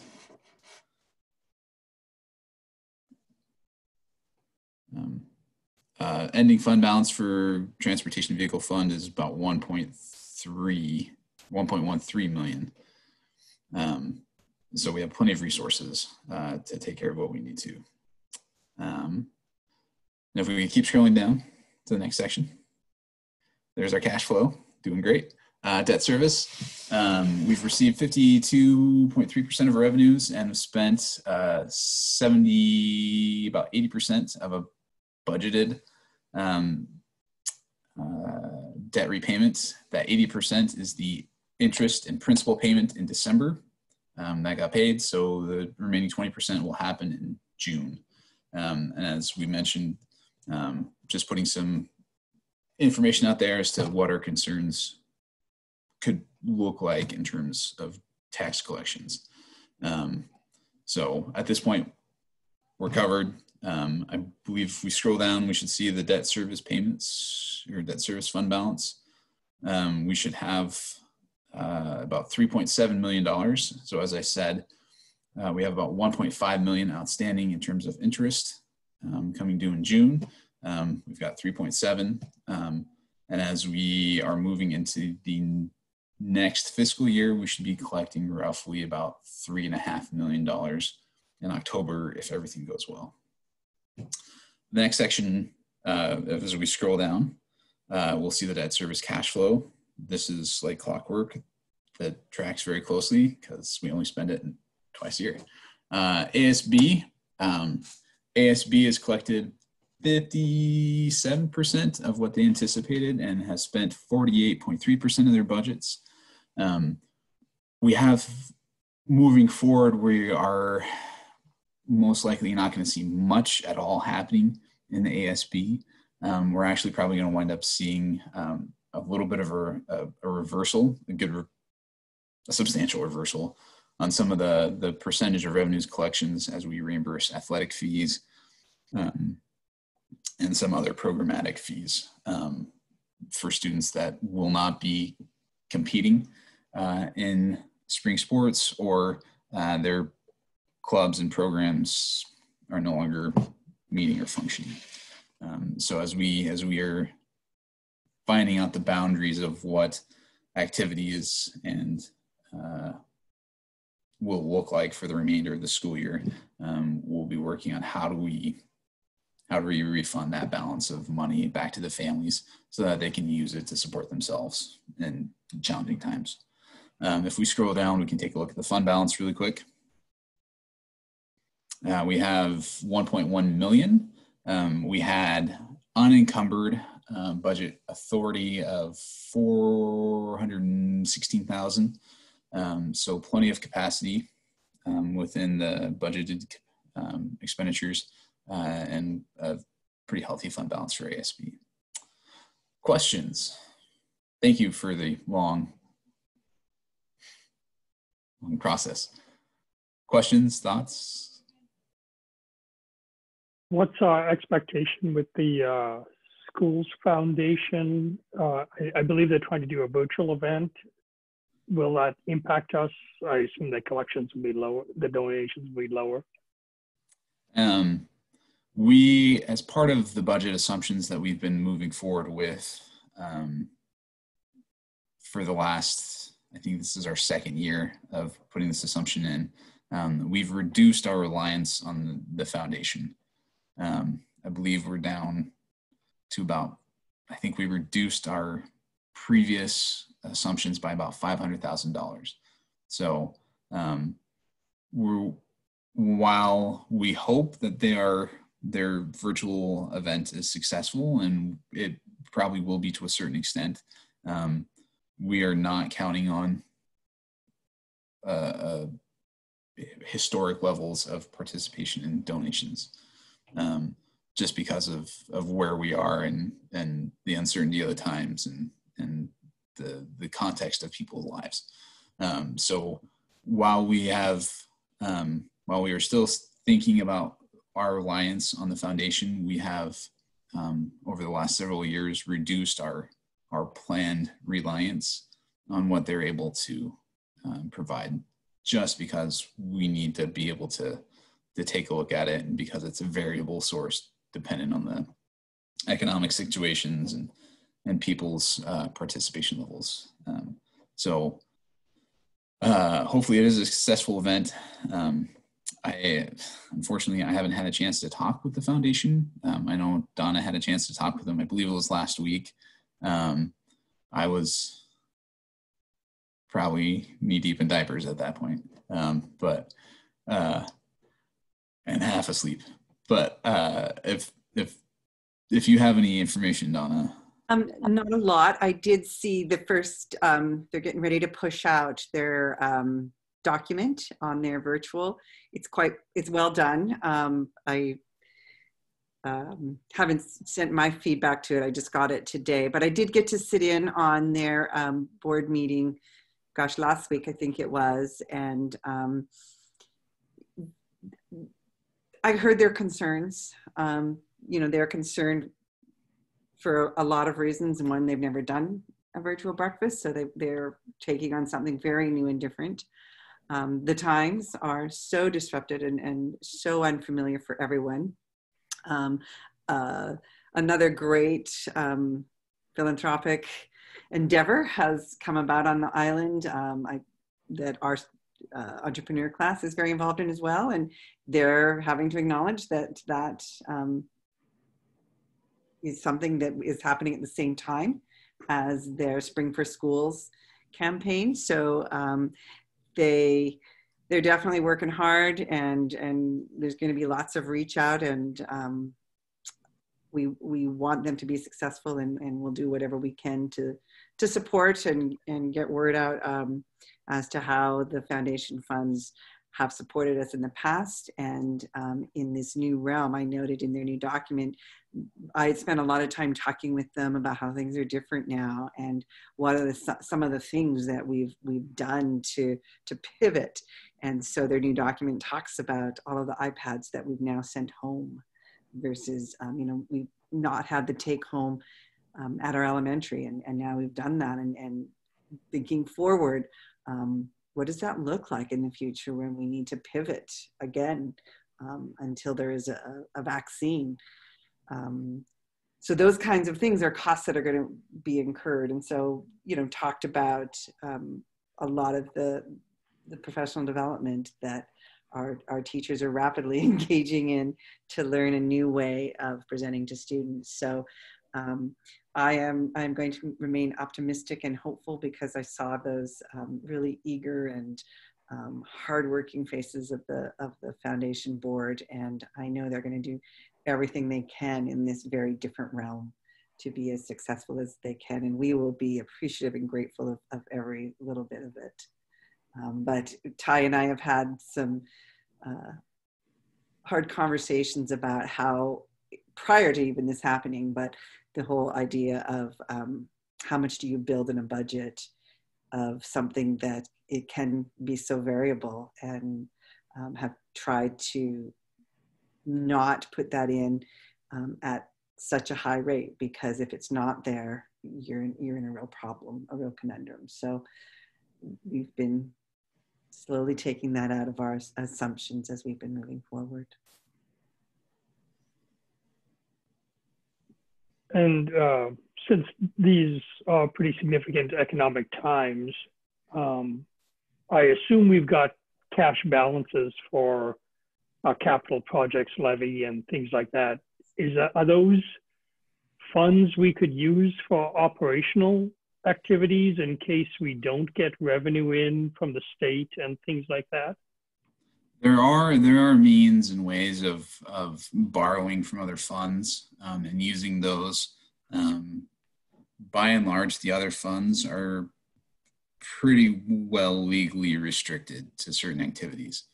ending fund balance for transportation vehicle fund is about 1.13 million. So we have plenty of resources to take care of what we need to. And if we keep scrolling down to the next section, there's our cash flow, doing great. Debt service, we've received 52.3% of our revenues and have spent about 80% of a budgeted debt repayment. That 80% is the interest and principal payment in December that got paid. So the remaining 20% will happen in June. And as we mentioned, just putting some information out there as to what our concerns could look like in terms of tax collections. So at this point, we're covered. I believe if we scroll down, we should see the debt service payments or debt service fund balance. We should have about $3.7 million. So as I said, we have about 1.5 million outstanding in terms of interest coming due in June. We've got 3.7. And as we are moving into the next fiscal year, we should be collecting roughly about $3.5 million in October if everything goes well. The next section, as we scroll down, we'll see the debt service cash flow. This is like clockwork that tracks very closely because we only spend it twice a year. ASB has collected 57% of what they anticipated and has spent 48.3% of their budgets. We have moving forward, we are most likely not going to see much at all happening in the ASB. We're actually probably going to wind up seeing a little bit of a reversal, a substantial reversal on some of the percentage of revenues collections as we reimburse athletic fees and some other programmatic fees for students that will not be competing in spring sports, or their clubs and programs are no longer meeting or functioning. So as we are finding out the boundaries of what activity is and will look like for the remainder of the school year, we'll be working on how do we refund that balance of money back to the families so that they can use it to support themselves in challenging times. If we scroll down, we can take a look at the fund balance really quick. We have 1.1 million. We had unencumbered budget authority of 416,000. So plenty of capacity within the budgeted expenditures and a pretty healthy fund balance for ASB. Questions? Thank you for the long process. Questions, thoughts? What's our expectation with the schools foundation? I believe they're trying to do a virtual event. Will that impact us? I assume the collections will be lower, the donations will be lower. We, as part of the budget assumptions that we've been moving forward with for the last, I think this is our second year of putting this assumption in, we've reduced our reliance on the foundation. I believe we're down to about, I think we reduced our previous assumptions by about $500,000. So while we hope that their virtual event is successful, and it probably will be to a certain extent, we are not counting on historic levels of participation in donations, just because of where we are and the uncertainty of the times and the context of people's lives. So while we are still thinking about our reliance on the foundation, we have over the last several years reduced our planned reliance on what they're able to provide, just because we need to be able to take a look at it, and because it's a variable source dependent on the economic situations and people's participation levels. So hopefully it is a successful event. Unfortunately, I haven't had a chance to talk with the foundation. I know Donna had a chance to talk with them. I believe it was last week. I was probably knee deep in diapers at that point, and half asleep. But if you have any information, Donna. Not a lot. I did see the first, they're getting ready to push out their document on their virtual. It's well done. I haven't sent my feedback to it. I just got it today, but I did get to sit in on their board meeting, gosh, last week, I think it was. And I heard their concerns. They're concerned for a lot of reasons. And one, they've never done a virtual breakfast, so they're taking on something very new and different. The times are so disrupted and so unfamiliar for everyone. Another great philanthropic endeavor has come about on the island that our entrepreneur class is very involved in as well, and they're having to acknowledge that is something that is happening at the same time as their Spring for Schools campaign. So they're definitely working hard, and there's going to be lots of reach out and we want them to be successful, and we'll do whatever we can to support and get word out as to how the foundation funds have supported us in the past. And in this new realm, I noted in their new document, I spent a lot of time talking with them about how things are different now and what are some of the things that we've done to pivot. And so their new document talks about all of the iPads that we've now sent home versus, we've not had the take home at our elementary. And now we've done that, and thinking forward, what does that look like in the future when we need to pivot again until there is a vaccine? So those kinds of things are costs that are going to be incurred. And so, talked about a lot of the professional development that our teachers are rapidly engaging in to learn a new way of presenting to students. So I'm going to remain optimistic and hopeful because I saw those really eager and hardworking faces of the foundation board, and I know they're going to do everything they can in this very different realm to be as successful as they can, and we will be appreciative and grateful of every little bit of it. But Ty and I have had some hard conversations about how, prior to even this happening, but the whole idea of how much do you build in a budget of something that it can be so variable, and have tried to not put that in at such a high rate, because if it's not there, you're in a real problem, a real conundrum. So we've been slowly taking that out of our assumptions as we've been moving forward. And since these are pretty significant economic times, I assume we've got cash balances for our capital projects levy and things like that. Are those funds we could use for operational activities in case we don't get revenue in from the state and things like that? There are means and ways of borrowing from other funds and using those. By and large, the other funds are pretty well legally restricted to certain activities.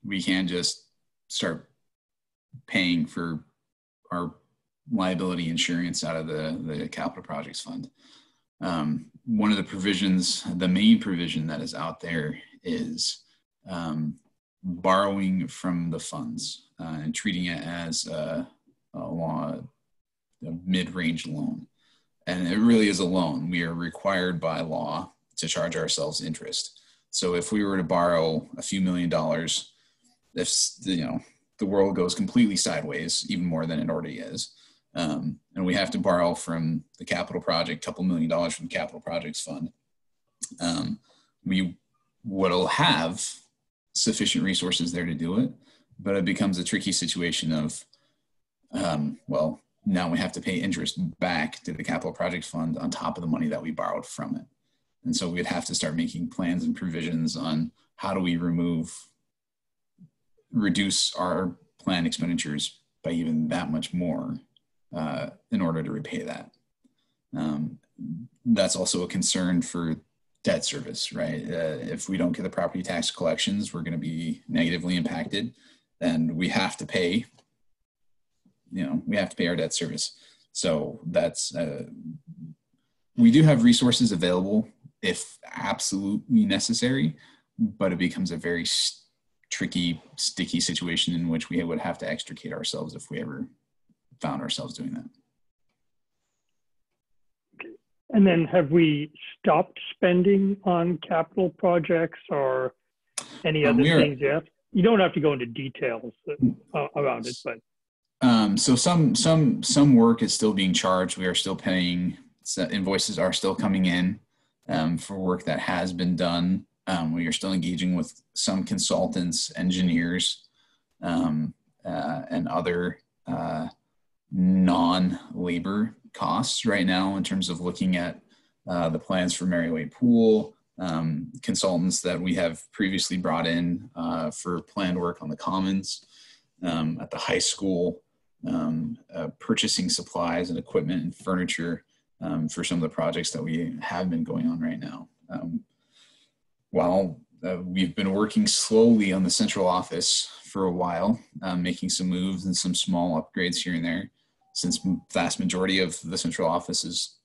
We can't just start paying for our liability insurance out of the capital projects fund. One of the provisions, the main provision that is out there is borrowing from the funds and treating it as a mid-range loan. And it really is a loan. We are required by law to charge ourselves interest. So if we were to borrow a few $1 million, if the world goes completely sideways, even more than it already is, and we have to borrow from the capital project, $2 million from the capital projects fund, we will have sufficient resources there to do it, but it becomes a tricky situation of, well, now we have to pay interest back to the capital project fund on top of the money that we borrowed from it. And so we'd have to start making plans and provisions on how do we reduce our planned expenditures by even that much more in order to repay that. That's also a concern for debt service, right? If we don't get the property tax collections, we're going to be negatively impacted, and we have to pay, our debt service. So that's, we do have resources available if absolutely necessary, but it becomes a very tricky, sticky situation in which we would have to extricate ourselves if we ever found ourselves doing that. And then have we stopped spending on capital projects or any other things yet? You don't have to go into details around it, but. So some work is still being charged. We are still paying, invoices are still coming in for work that has been done. We are still engaging with some consultants, engineers, and other non-labor costs right now in terms of looking at the plans for Mary Wade Pool, consultants that we have previously brought in for planned work on the commons at the high school. purchasing supplies and equipment and furniture for some of the projects that we have been going on right now. While we've been working slowly on the central office for a while, making some moves and some small upgrades here and there, since vast majority of the central office is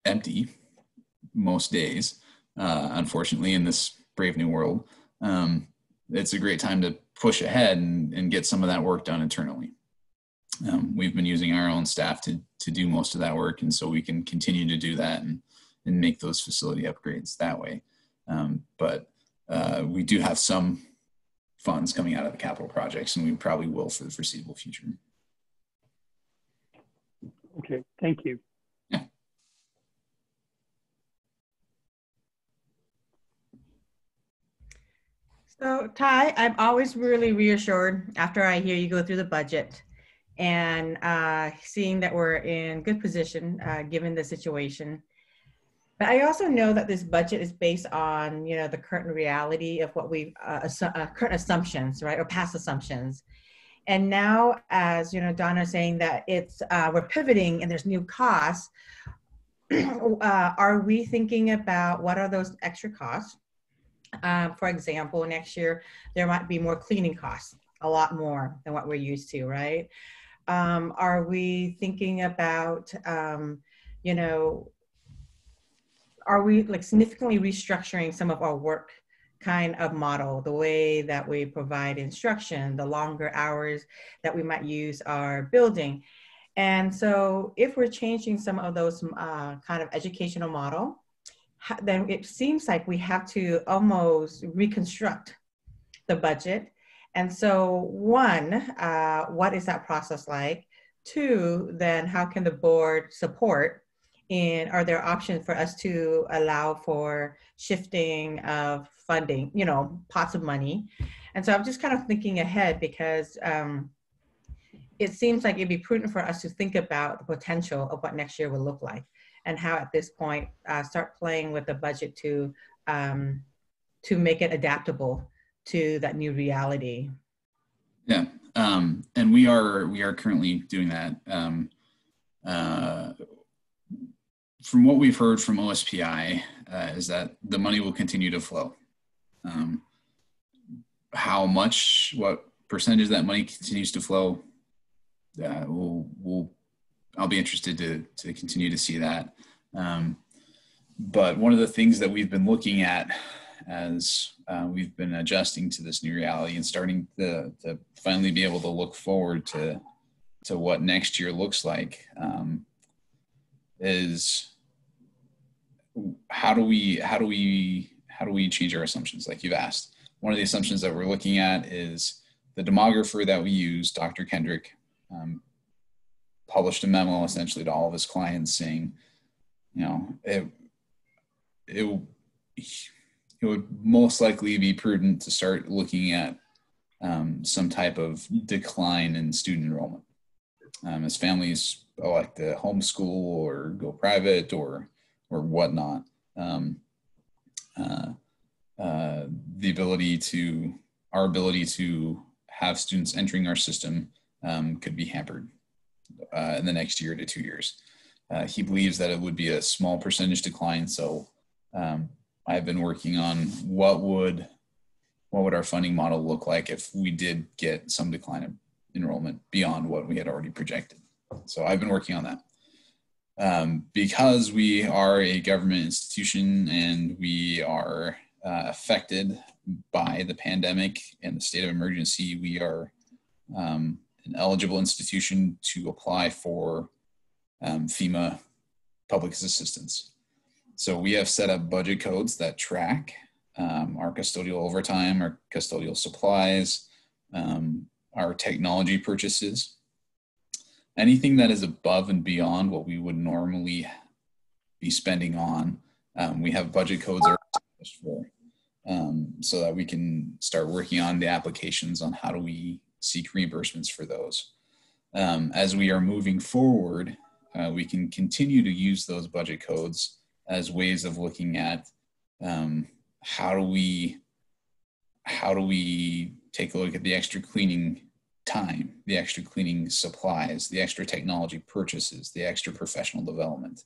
empty most days, unfortunately, in this brave new world. It's a great time to push ahead and get some of that work done internally. We've been using our own staff to do most of that work, and so we can continue to do that and make those facility upgrades that way. But we do have some funds coming out of the capital projects, and we probably will for the foreseeable future. Okay, thank you. Yeah. So Ty, I'm always really reassured after I hear you go through the budget and seeing that we're in good position given the situation. But I also know that this budget is based on, you know, the current reality of what we've, current assumptions, right, or past assumptions. And now, as you know, Donna is saying that it's, we're pivoting and there's new costs. Are we thinking about what are those extra costs? For example, next year, there might be more cleaning costs, a lot more than what we're used to, right? Are we thinking about, you know, are we like significantly restructuring some of our work kind of model, the way that we provide instruction, the longer hours that we might use our building? And so if we're changing some of those kind of educational model, then it seems like we have to almost reconstruct the budget. And so one, what is that process like? Two, then how can the board support? And are there options for us to allow for shifting of funding, you know, pots of money? And so I'm just kind of thinking ahead because it seems like it'd be prudent for us to think about the potential of what next year will look like and how at this point start playing with the budget to make it adaptable to that new reality. Yeah, and we are currently doing that. From what we've heard from OSPI is that the money will continue to flow. How much, what percentage of that money continues to flow, I'll be interested to continue to see that. But one of the things that we've been looking at as we've been adjusting to this new reality and starting to finally be able to look forward to what next year looks like is how do we change our assumptions, like you've asked. One of the assumptions that we're looking at is the demographer that we use, Dr. Kendrick, published a memo essentially to all of his clients saying, you know, it would most likely be prudent to start looking at some type of decline in student enrollment as families elect to homeschool or go private or whatnot. Our ability to have students entering our system could be hampered in the next year to 2 years. He believes that it would be a small percentage decline. So I've been working on what would our funding model look like if we did get some decline in enrollment beyond what we had already projected. So I've been working on that. Because we are a government institution and we are affected by the pandemic and the state of emergency, we are an eligible institution to apply for FEMA public assistance. So we have set up budget codes that track our custodial overtime, our custodial supplies, our technology purchases. Anything that is above and beyond what we would normally be spending on, we have budget codes that are established for, so that we can start working on the applications on how do we seek reimbursements for those. As we are moving forward, we can continue to use those budget codes as ways of looking at how do we take a look at the extra cleaning time, the extra cleaning supplies, the extra technology purchases, the extra professional development.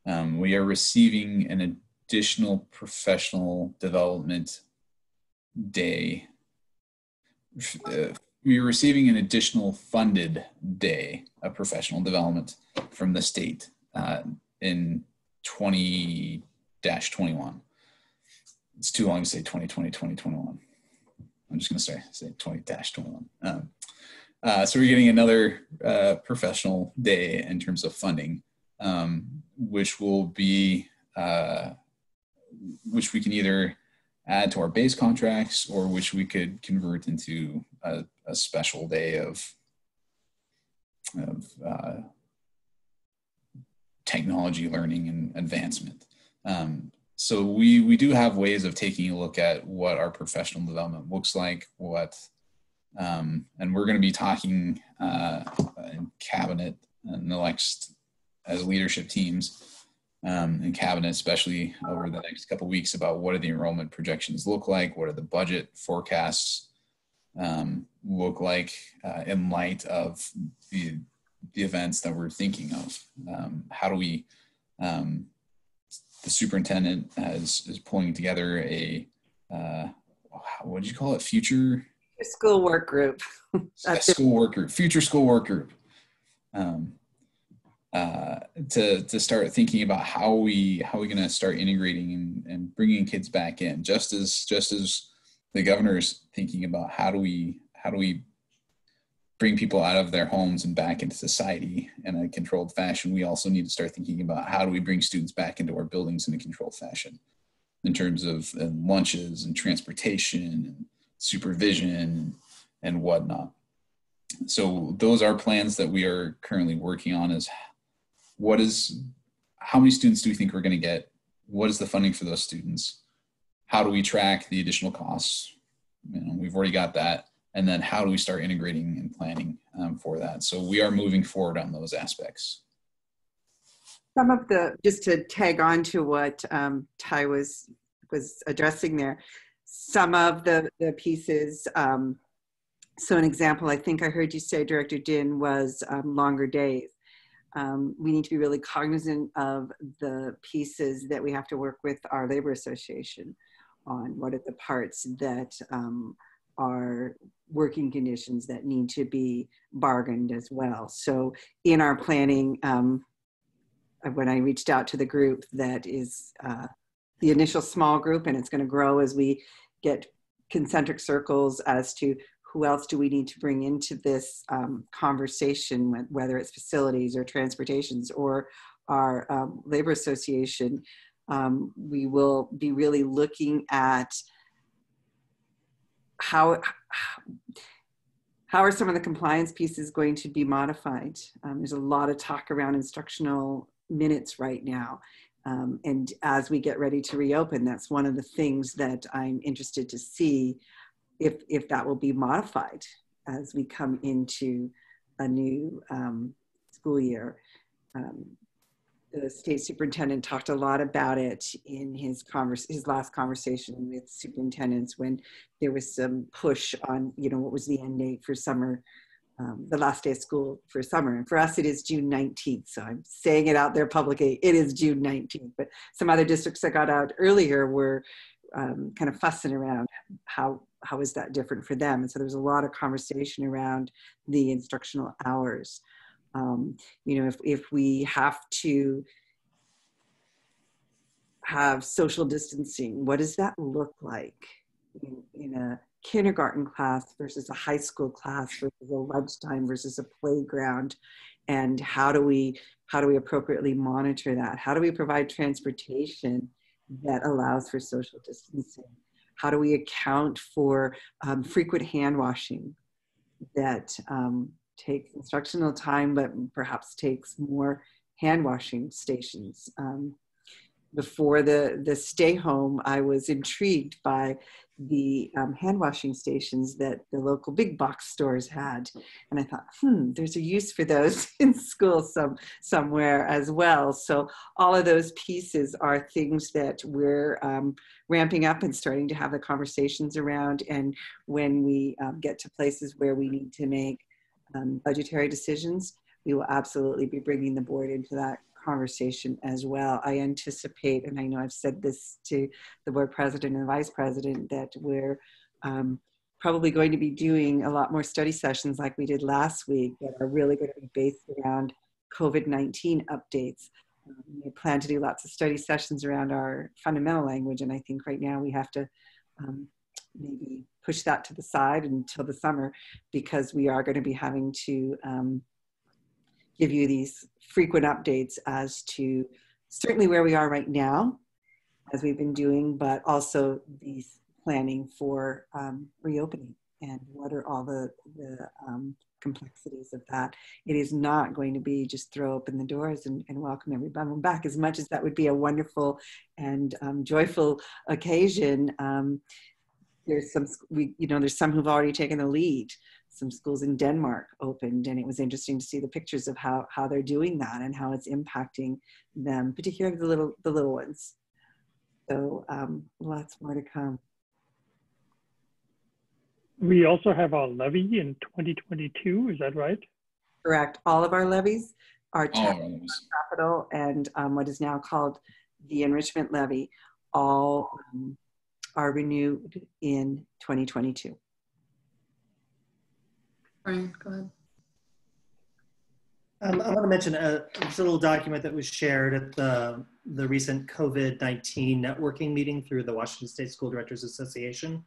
We are receiving an additional professional development day. We are receiving an additional funded day of professional development from the state in 20-21. It's too long to say 2020, 2021. I'm just going to say 20-21. So we're getting another professional day in terms of funding, which will be, which we can either add to our base contracts or which we could convert into a special day of technology learning and advancement. So we do have ways of taking a look at what our professional development looks like, and we're going to be talking in cabinet and the next, as leadership teams in cabinet, especially over the next couple of weeks, about what do the enrollment projections look like, what do the budget forecasts look like in light of the events that we're thinking of. How do we, the superintendent is pulling together a, what did you call it? Future school work group. School work group, future school work group. To start thinking about how we going to start integrating and bringing kids back in, just as the governor's thinking about how do we bring people out of their homes and back into society in a controlled fashion. We also need to start thinking about how do we bring students back into our buildings in a controlled fashion, in terms of lunches and transportation and supervision and whatnot. So those are plans that we are currently working on. Is how many students do we think we're going to get? What is the funding for those students? How do we track the additional costs? We've already got that. And then how do we start integrating and planning for that? So we are moving forward on those aspects. Some of the, just to tag on to what Ty was addressing there, some of the pieces, so an example, I think I heard you say, Director Din, was longer days. We need to be really cognizant of the pieces that we have to work with our labor association on. What are the parts that are working conditions that need to be bargained as well? So in our planning, when I reached out to the group that is the initial small group, and it's going to grow as we get concentric circles as to who else do we need to bring into this conversation, whether it's facilities or transportations or our labor association. We will be really looking at how are some of the compliance pieces going to be modified. There's a lot of talk around instructional minutes right now. And as we get ready to reopen, that's one of the things that I'm interested to see if that will be modified as we come into a new school year. The state superintendent talked a lot about it in his last conversation with superintendents, when there was some push on, what was the end date for summer, the last day of school for summer. And for us, it is June 19th. So I'm saying it out there publicly, it is June 19th. But some other districts that got out earlier were kind of fussing around how is that different for them. And so there's a lot of conversation around the instructional hours. If we have to have social distancing, what does that look like in a kindergarten class versus a high school class versus a lunchtime versus a playground? And how do we appropriately monitor that? How do we provide transportation that allows for social distancing? How do we account for frequent hand washing that takes instructional time, but perhaps takes more hand washing stations? before the stay home, I was intrigued by the hand washing stations that the local big box stores had. And I thought, there's a use for those in school somewhere as well. So all of those pieces are things that we're ramping up and starting to have the conversations around. And when we get to places where we need to make budgetary decisions, we will absolutely be bringing the board into that conversation as well. I anticipate, and I know I've said this to the board president and vice president, that we're probably going to be doing a lot more study sessions like we did last week that are really going to be based around COVID-19 updates. We plan to do lots of study sessions around our fundamental language, and I think right now we have to maybe push that to the side until the summer, because we are going to be having to give you these frequent updates as to certainly where we are right now, as we've been doing, but also these planning for reopening and what are all the complexities of that. It is not going to be just throw open the doors and welcome everyone back, as much as that would be a wonderful and joyful occasion. There's some, there's some who've already taken the lead. Some schools in Denmark opened, and it was interesting to see the pictures of how they're doing that and how it's impacting them, particularly the little ones. So lots more to come. We also have our levy in 2022, is that right? Correct. All of our levies, our capital and what is now called the enrichment levy, all are renewed in 2022. Brian, go ahead. I want to mention a little document that was shared at the recent COVID-19 networking meeting through the Washington State School Directors Association.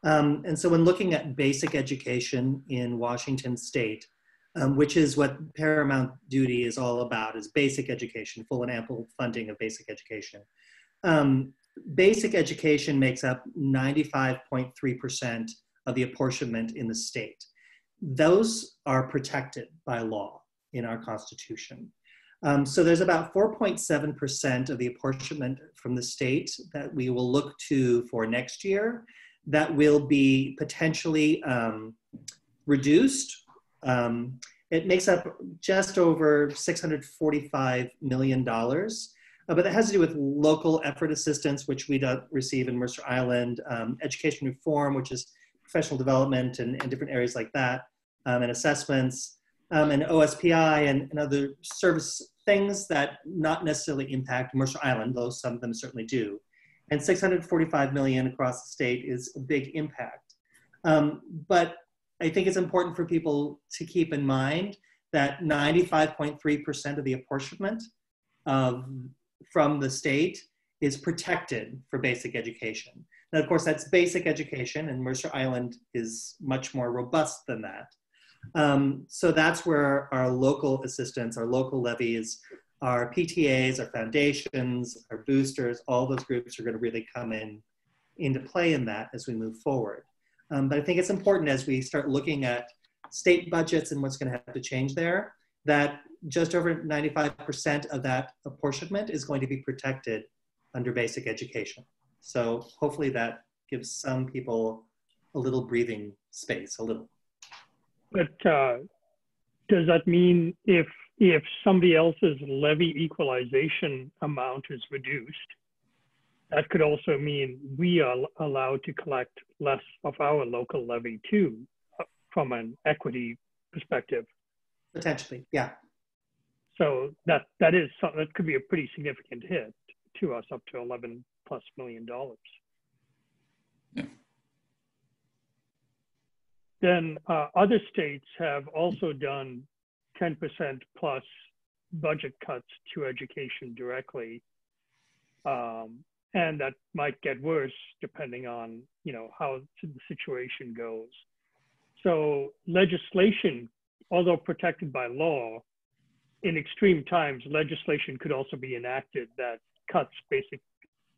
And so when looking at basic education in Washington State, which is what Paramount Duty is all about, is basic education, full and ample funding of basic education. Basic education makes up 95.3% of the apportionment in the state. Those are protected by law in our Constitution. So there's about 4.7% of the apportionment from the state that we will look to for next year that will be potentially reduced. It makes up just over $645 million, but that has to do with local effort assistance, which we receive in Mercer Island, education reform, which is professional development and different areas like that, and assessments, and OSPI and other service things that not necessarily impact Mercer Island, though some of them certainly do. And $645 million across the state is a big impact. But I think it's important for people to keep in mind that 95.3% of the apportionment from the state is protected for basic education. Now, of course, that's basic education, and Mercer Island is much more robust than that. So that's where our local assistance, our local levies, our PTAs, our foundations, our boosters, all those groups are going to really come into play in that as we move forward. But I think it's important as we start looking at state budgets and what's going to have to change there, that just over 95% of that apportionment is going to be protected under basic education. So hopefully that gives some people a little breathing space, a little. But does that mean if somebody else's levy equalization amount is reduced, that could also mean we are allowed to collect less of our local levy too, from an equity perspective? Potentially, yeah. So that could be a pretty significant hit to us, up to $11+ million. Yeah. Then other states have also done 10% plus budget cuts to education directly. And that might get worse depending on, how the situation goes. So legislation, although protected by law, in extreme times, legislation could also be enacted that cuts basic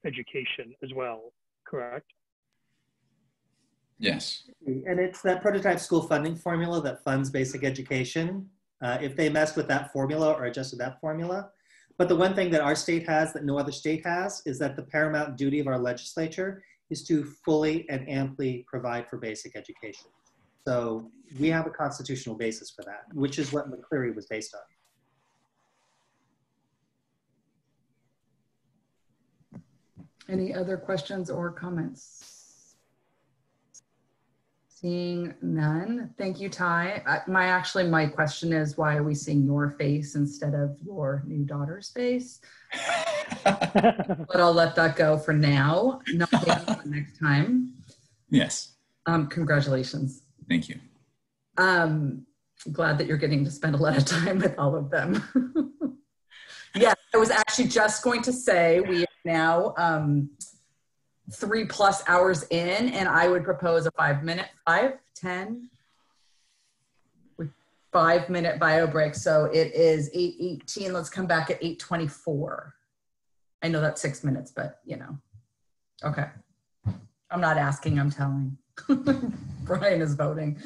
education as well, correct? Yes. And it's that prototype school funding formula that funds basic education. If they messed with that formula or adjusted that formula, But the one thing that our state has that no other state has is that the paramount duty of our legislature is to fully and amply provide for basic education. So we have a constitutional basis for that, which is what McCleary was based on. Any other questions or comments? Seeing none. Thank you, Ty. My question is, why are we seeing your face instead of your new daughter's face? But I'll let that go for now. Not for next time. Yes. Congratulations. Thank you. Glad that you're getting to spend a lot of time with all of them. Yeah, I was actually just going to say we are now 3+ hours in, and I would propose a 5-minute bio break. So it is 8:18. Let's come back at 8:24. I know that's 6 minutes, but you know. Okay. I'm not asking, I'm telling. Brian is voting.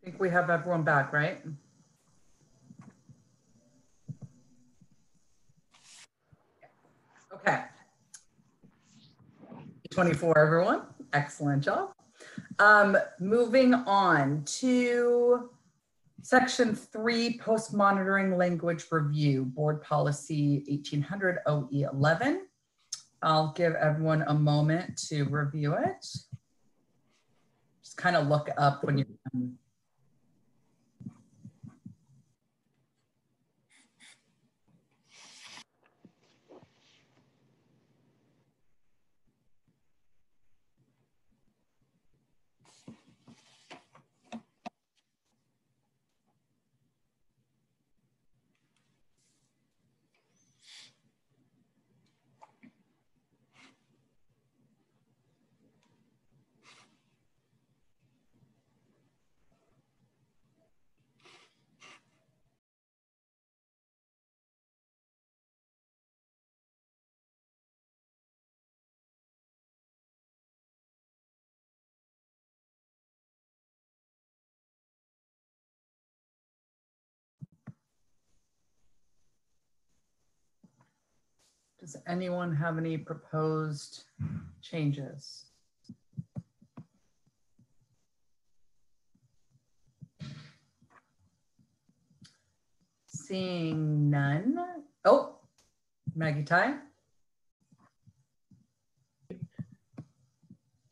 I think we have everyone back, right? Okay. 24, everyone. Excellent job. Moving on to Section 3, Post-Monitoring Language Review, Board Policy 1800 OE11. I'll give everyone a moment to review it. Just kind of look up when you're done. Does anyone have any proposed changes? Seeing none. Oh, Maggie Ty.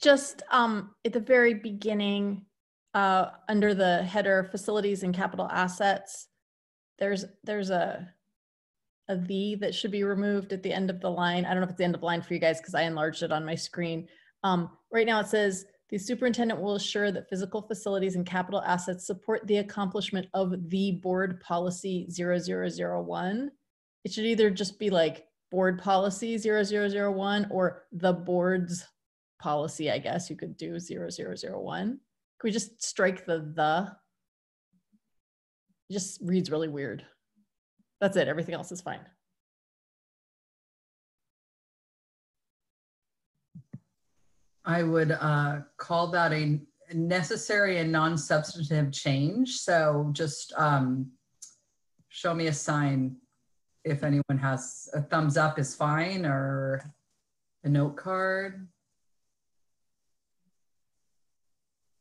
Just at the very beginning, under the header facilities and capital assets, there's a "the" that should be removed at the end of the line. I don't know if it's the end of the line for you guys because I enlarged it on my screen. Right now it says, the superintendent will assure that physical facilities and capital assets support the accomplishment of the board policy 0001. It should either just be like board policy 0001 or the board's policy, I guess you could do 0001. Can we just strike the? It just reads really weird. That's it. Everything else is fine. I would call that a necessary and non-substantive change. So just show me a sign if anyone has a thumbs up is fine, or a note card.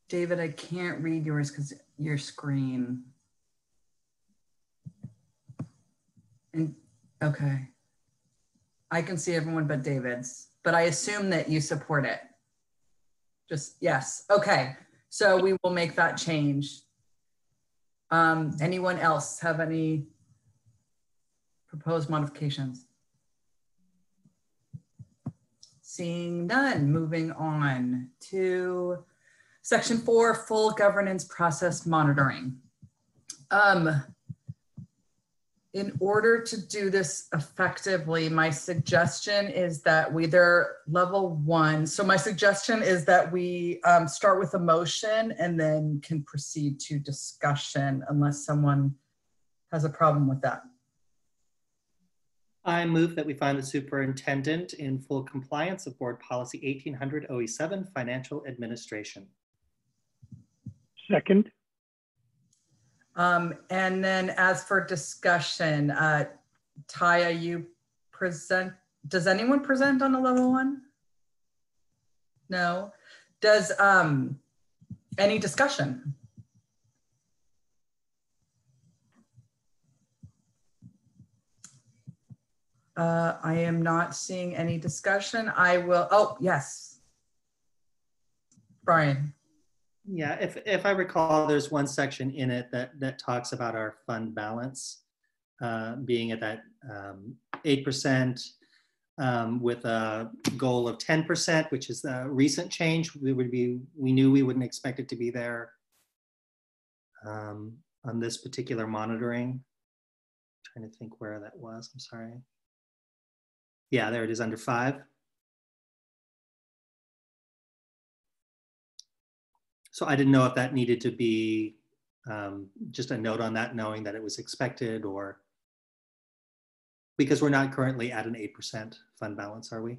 David, I can't read yours because your screen. And okay, I can see everyone but David's, but I assume that you support it. Just yes. Okay, so we will make that change. Anyone else have any proposed modifications? Seeing none, moving on to Section 4, full governance process monitoring. In order to do this effectively, my suggestion is that they're level 1. So my suggestion is that we start with a motion and then can proceed to discussion unless someone has a problem with that. I move that we find the superintendent in full compliance of Board Policy 1800 OE7, financial administration. Second. And then as for discussion, Taya, you present, does anyone present on a level 1? No. Does any discussion? I am not seeing any discussion. I will, oh, yes. Brian. Yeah, if I recall, there's one section in it that talks about our fund balance being at that 8% with a goal of 10%, which is a recent change. We knew we wouldn't expect it to be there on this particular monitoring. I'm trying to think where that was, I'm sorry. Yeah, there it is under 5. So I didn't know if that needed to be just a note on that, knowing that it was expected, or because we're not currently at an 8% fund balance, are we?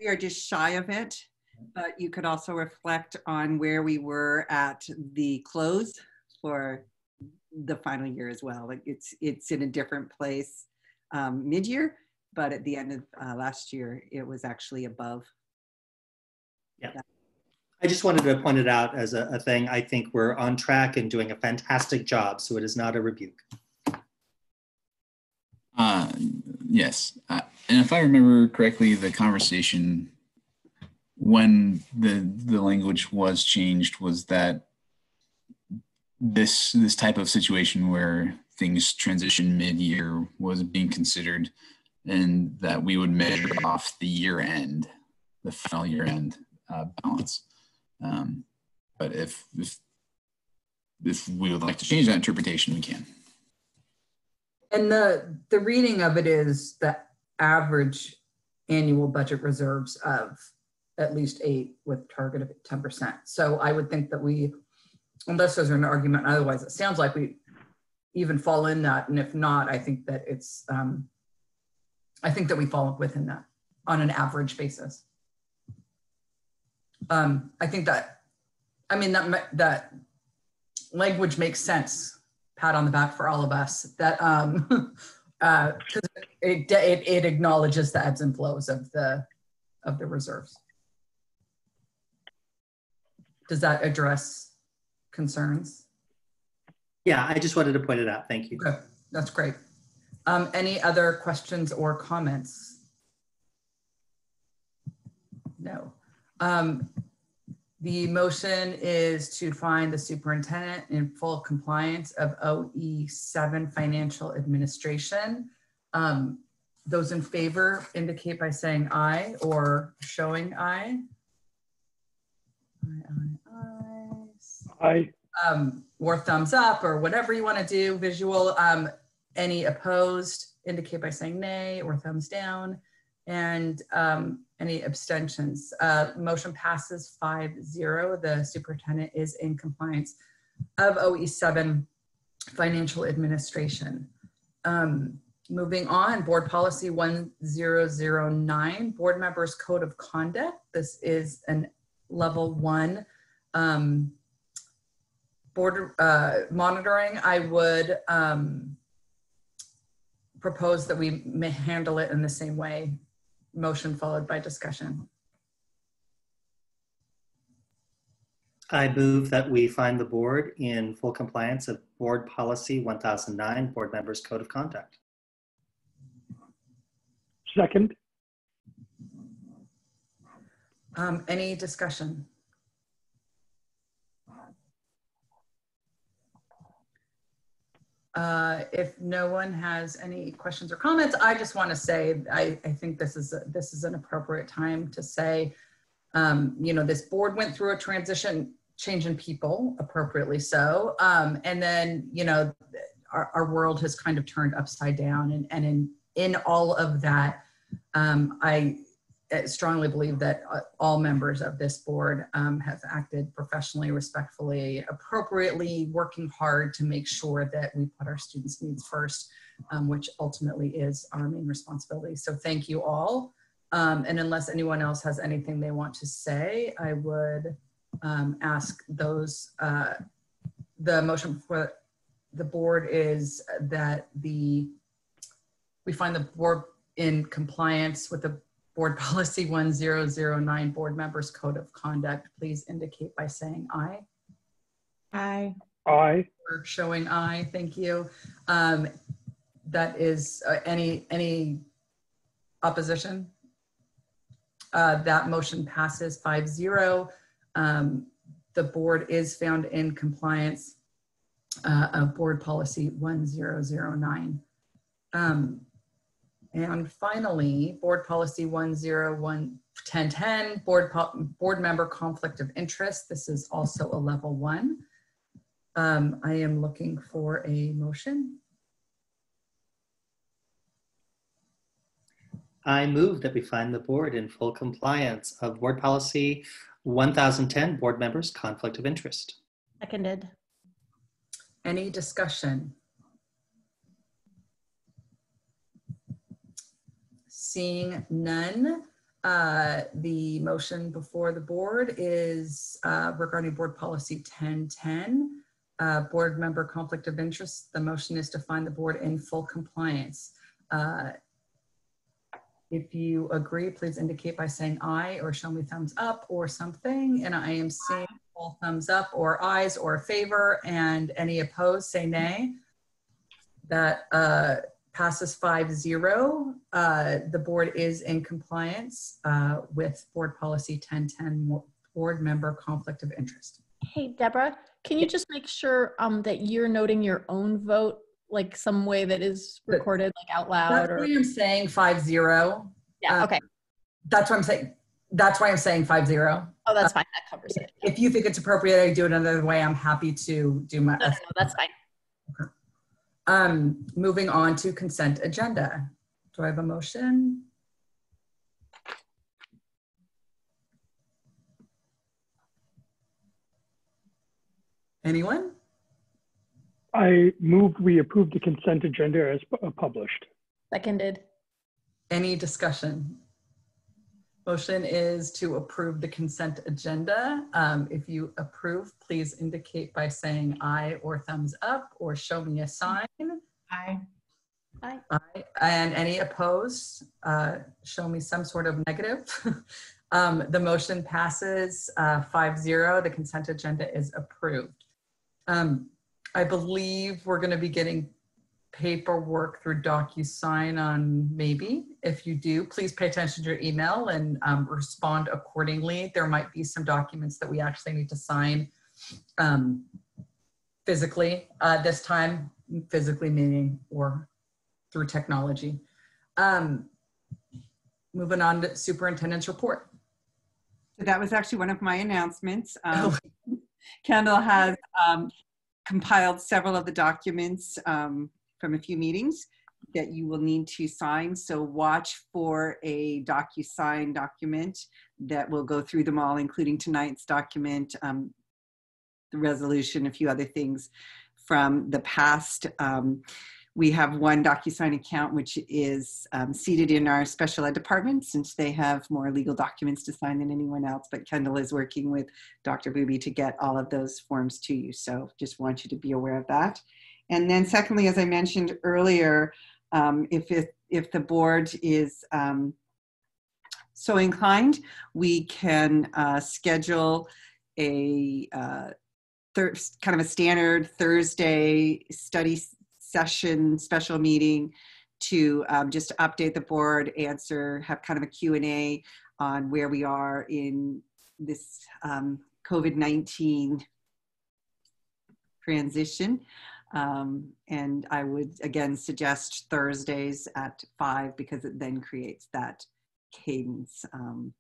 We are just shy of it. But you could also reflect on where we were at the close for the final year as well. Like it's in a different place mid-year, but at the end of last year, it was actually above. Yeah. I just wanted to point it out as a thing. I think we're on track and doing a fantastic job, so it is not a rebuke. Yes. And if I remember correctly, the conversation when the language was changed was that this type of situation where things transition mid-year was being considered, and that we would measure off the year-end, the final year-end balance. But if we would like to change that interpretation, we can. And the reading of it is the average annual budget reserves of at least 8 with target of 10%. So I would think that we, unless there's an argument otherwise, it sounds like we even fall in that. And if not, I think that it's, I think that we fall within that on an average basis. I think that, I mean, that language makes sense. Pat on the back for all of us. That it acknowledges the ebbs and flows of the reserves. Does that address concerns? Yeah, I just wanted to point it out. Thank you. Okay, that's great. Any other questions or comments? No. The motion is to find the superintendent in full compliance of OE7 financial administration. Those in favor indicate by saying aye or showing aye. Aye. Or thumbs up or whatever you want to do, visual. Any opposed indicate by saying nay or thumbs down. And any abstentions. Motion passes 5-0. The superintendent is in compliance of OE7 financial administration. Moving on, board policy 1009, board members code of conduct. This is an level 1 board monitoring. I would propose that we may handle it in the same way. Motion followed by discussion. I move that we find the board in full compliance of board policy 1009, board members code of conduct. Second. Any discussion? If no one has any questions or comments, I just want to say I think this is an appropriate time to say, you know, this board went through a transition, change in people, appropriately so, and then you know our world has kind of turned upside down, and in all of that, I strongly believe that all members of this board have acted professionally, respectfully, appropriately, working hard to make sure that we put our students' needs first, which ultimately is our main responsibility. So thank you all. And unless anyone else has anything they want to say, I would ask those, the motion for the board is that we find the board in compliance with the board policy 1009, board members code of conduct. Please indicate by saying aye. Aye. Aye. Or showing aye. Thank you. That is any opposition? That motion passes 5-0. The board is found in compliance of board policy 1009. And finally, board policy 101-1010, board member conflict of interest. This is also a level 1. I am looking for a motion. I move that we find the board in full compliance of board policy 1010, board members conflict of interest. Seconded. Any discussion? Seeing none, The motion before the board is regarding board policy 1010, board member conflict of interest. The motion is to find the board in full compliance. If you agree, please indicate by saying aye or show me thumbs up or something. And I am seeing all thumbs up or ayes or favor, and any opposed say nay. That passes 5-0. The board is in compliance with board policy 1010, board member conflict of interest. Hey, Deborah, can you just make sure that you're noting your own vote, like some way that is recorded, like out loud? That's why I'm saying 5-0. Yeah, okay. That's what I'm saying. That's why I'm saying 5-0. Oh, that's fine. That covers it. If you think it's appropriate, I do it another way. I'm happy to do my. No, that's fine. Okay. Moving on to consent agenda. Do I have a motion? Anyone? I moved we approved the consent agenda as published. Seconded. Any discussion? Motion is to approve the consent agenda. If you approve, please indicate by saying aye or thumbs up or show me a sign. Aye. Aye. Aye. And any opposed, show me some sort of negative. The motion passes 5-0. The consent agenda is approved. I believe we're going to be getting paperwork through DocuSign on maybe. If you do, please pay attention to your email and respond accordingly. There might be some documents that we actually need to sign physically this time, physically meaning or through technology. Moving on to superintendent's report. So that was actually one of my announcements. Kendall has compiled several of the documents from a few meetings that you will need to sign. So watch for a DocuSign document that will go through them all, including tonight's document, the resolution, a few other things from the past. We have one DocuSign account, which is seated in our special ed department, since they have more legal documents to sign than anyone else, but Kendall is working with Dr. Booby to get all of those forms to you. So just want you to be aware of that. And then secondly, as I mentioned earlier, if the board is so inclined, we can schedule a kind of a standard Thursday study session special meeting to just update the board, have kind of a Q&A on where we are in this COVID-19 transition. And I would again suggest Thursdays at 5 because it then creates that cadence. And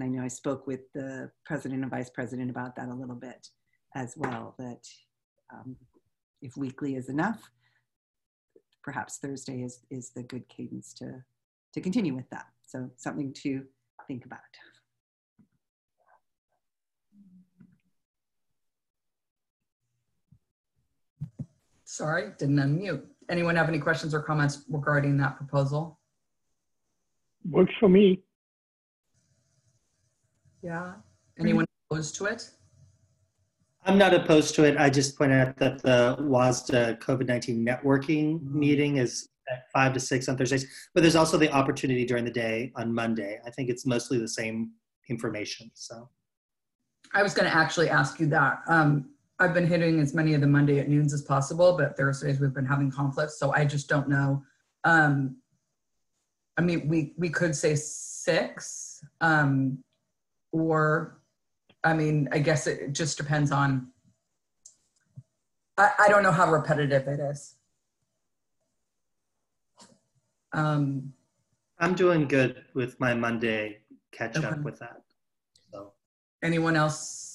I know I spoke with the president and vice president about that a little bit as well, that if weekly is enough, perhaps Thursday is the good cadence to continue with that. So something to think about. Sorry, didn't unmute. Anyone have any questions or comments regarding that proposal? Works for me. Yeah. Anyone opposed to it? I'm not opposed to it. I just pointed out that the WASDA COVID-19 networking meeting is at 5 to 6 on Thursdays, but there's also the opportunity during the day on Monday. I think it's mostly the same information. So I was going to actually ask you that. I've been hitting as many of the Monday at noons as possible, but Thursdays we've been having conflicts, so I just don't know. I mean, we could say 6, or, I mean, I guess it just depends on, I don't know how repetitive it is. I'm doing good with my Monday catch up with that. So, anyone else?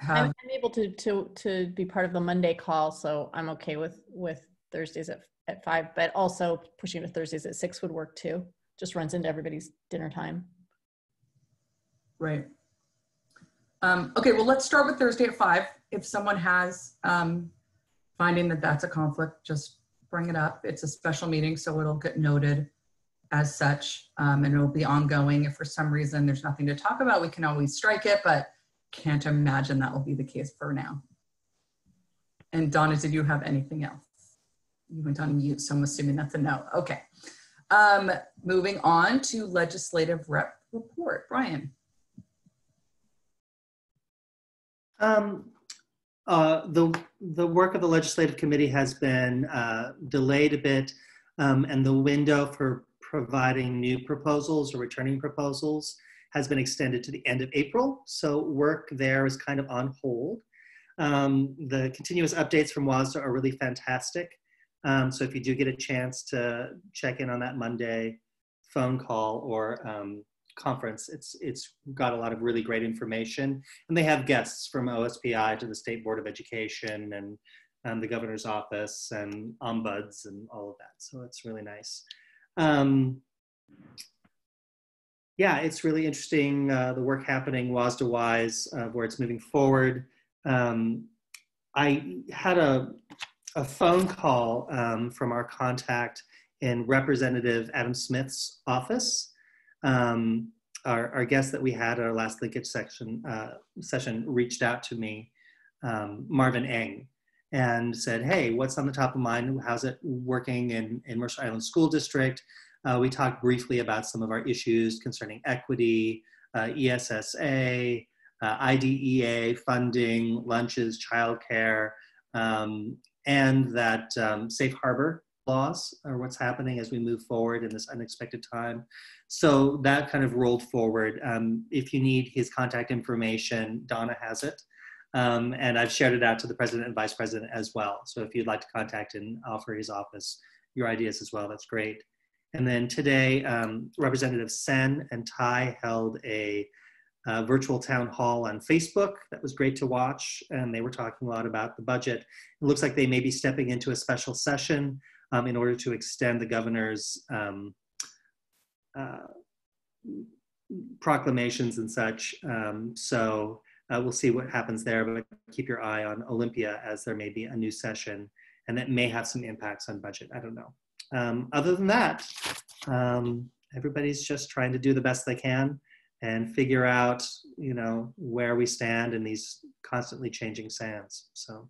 I'm able to be part of the Monday call, so I'm okay with Thursdays at 5, but also pushing to Thursdays at 6 would work too. Just runs into everybody's dinner time. Right. Okay, well, let's start with Thursday at 5. If someone has finding that that's a conflict, just bring it up. It's a special meeting, so it'll get noted. as such, and it'll be ongoing. If for some reason there's nothing to talk about, we can always strike it, but can't imagine that will be the case for now. And Donna, did you have anything else? You went on mute, so I'm assuming that's a no. Okay. Moving on to legislative rep report. Brian. The work of the legislative committee has been delayed a bit, and the window for providing new proposals or returning proposals has been extended to the end of April. So work there is kind of on hold. The continuous updates from WASDA are really fantastic. So if you do get a chance to check in on that Monday phone call or conference, it's got a lot of really great information. And they have guests from OSPI to the State Board of Education and the governor's office and ombuds and all of that. So it's really nice. Yeah, it's really interesting, the work happening WASDA-wise, where it's moving forward. I had a phone call from our contact in Representative Adam Smith's office. Our guest that we had at our last linkage session reached out to me, Marvin Eng, and said, hey, what's on the top of mind? How's it working in Mercer Island School District? We talked briefly about some of our issues concerning equity, ESSA, IDEA, funding, lunches, childcare, and that safe harbor laws are what's happening as we move forward in this unexpected time. So that kind of rolled forward. If you need his contact information, Donna has it. And I've shared it out to the president and vice president as well. So if you'd like to contact and offer his office your ideas as well, that's great. And then today, Representative Sen and Ty held a virtual town hall on Facebook. That was great to watch. And they were talking a lot about the budget. It looks like they may be stepping into a special session in order to extend the governor's proclamations and such. So we'll see what happens there, but keep your eye on Olympia as there may be a new session and that may have some impacts on budget. I don't know. Other than that, everybody's just trying to do the best they can and figure out, you know, where we stand in these constantly changing sands. So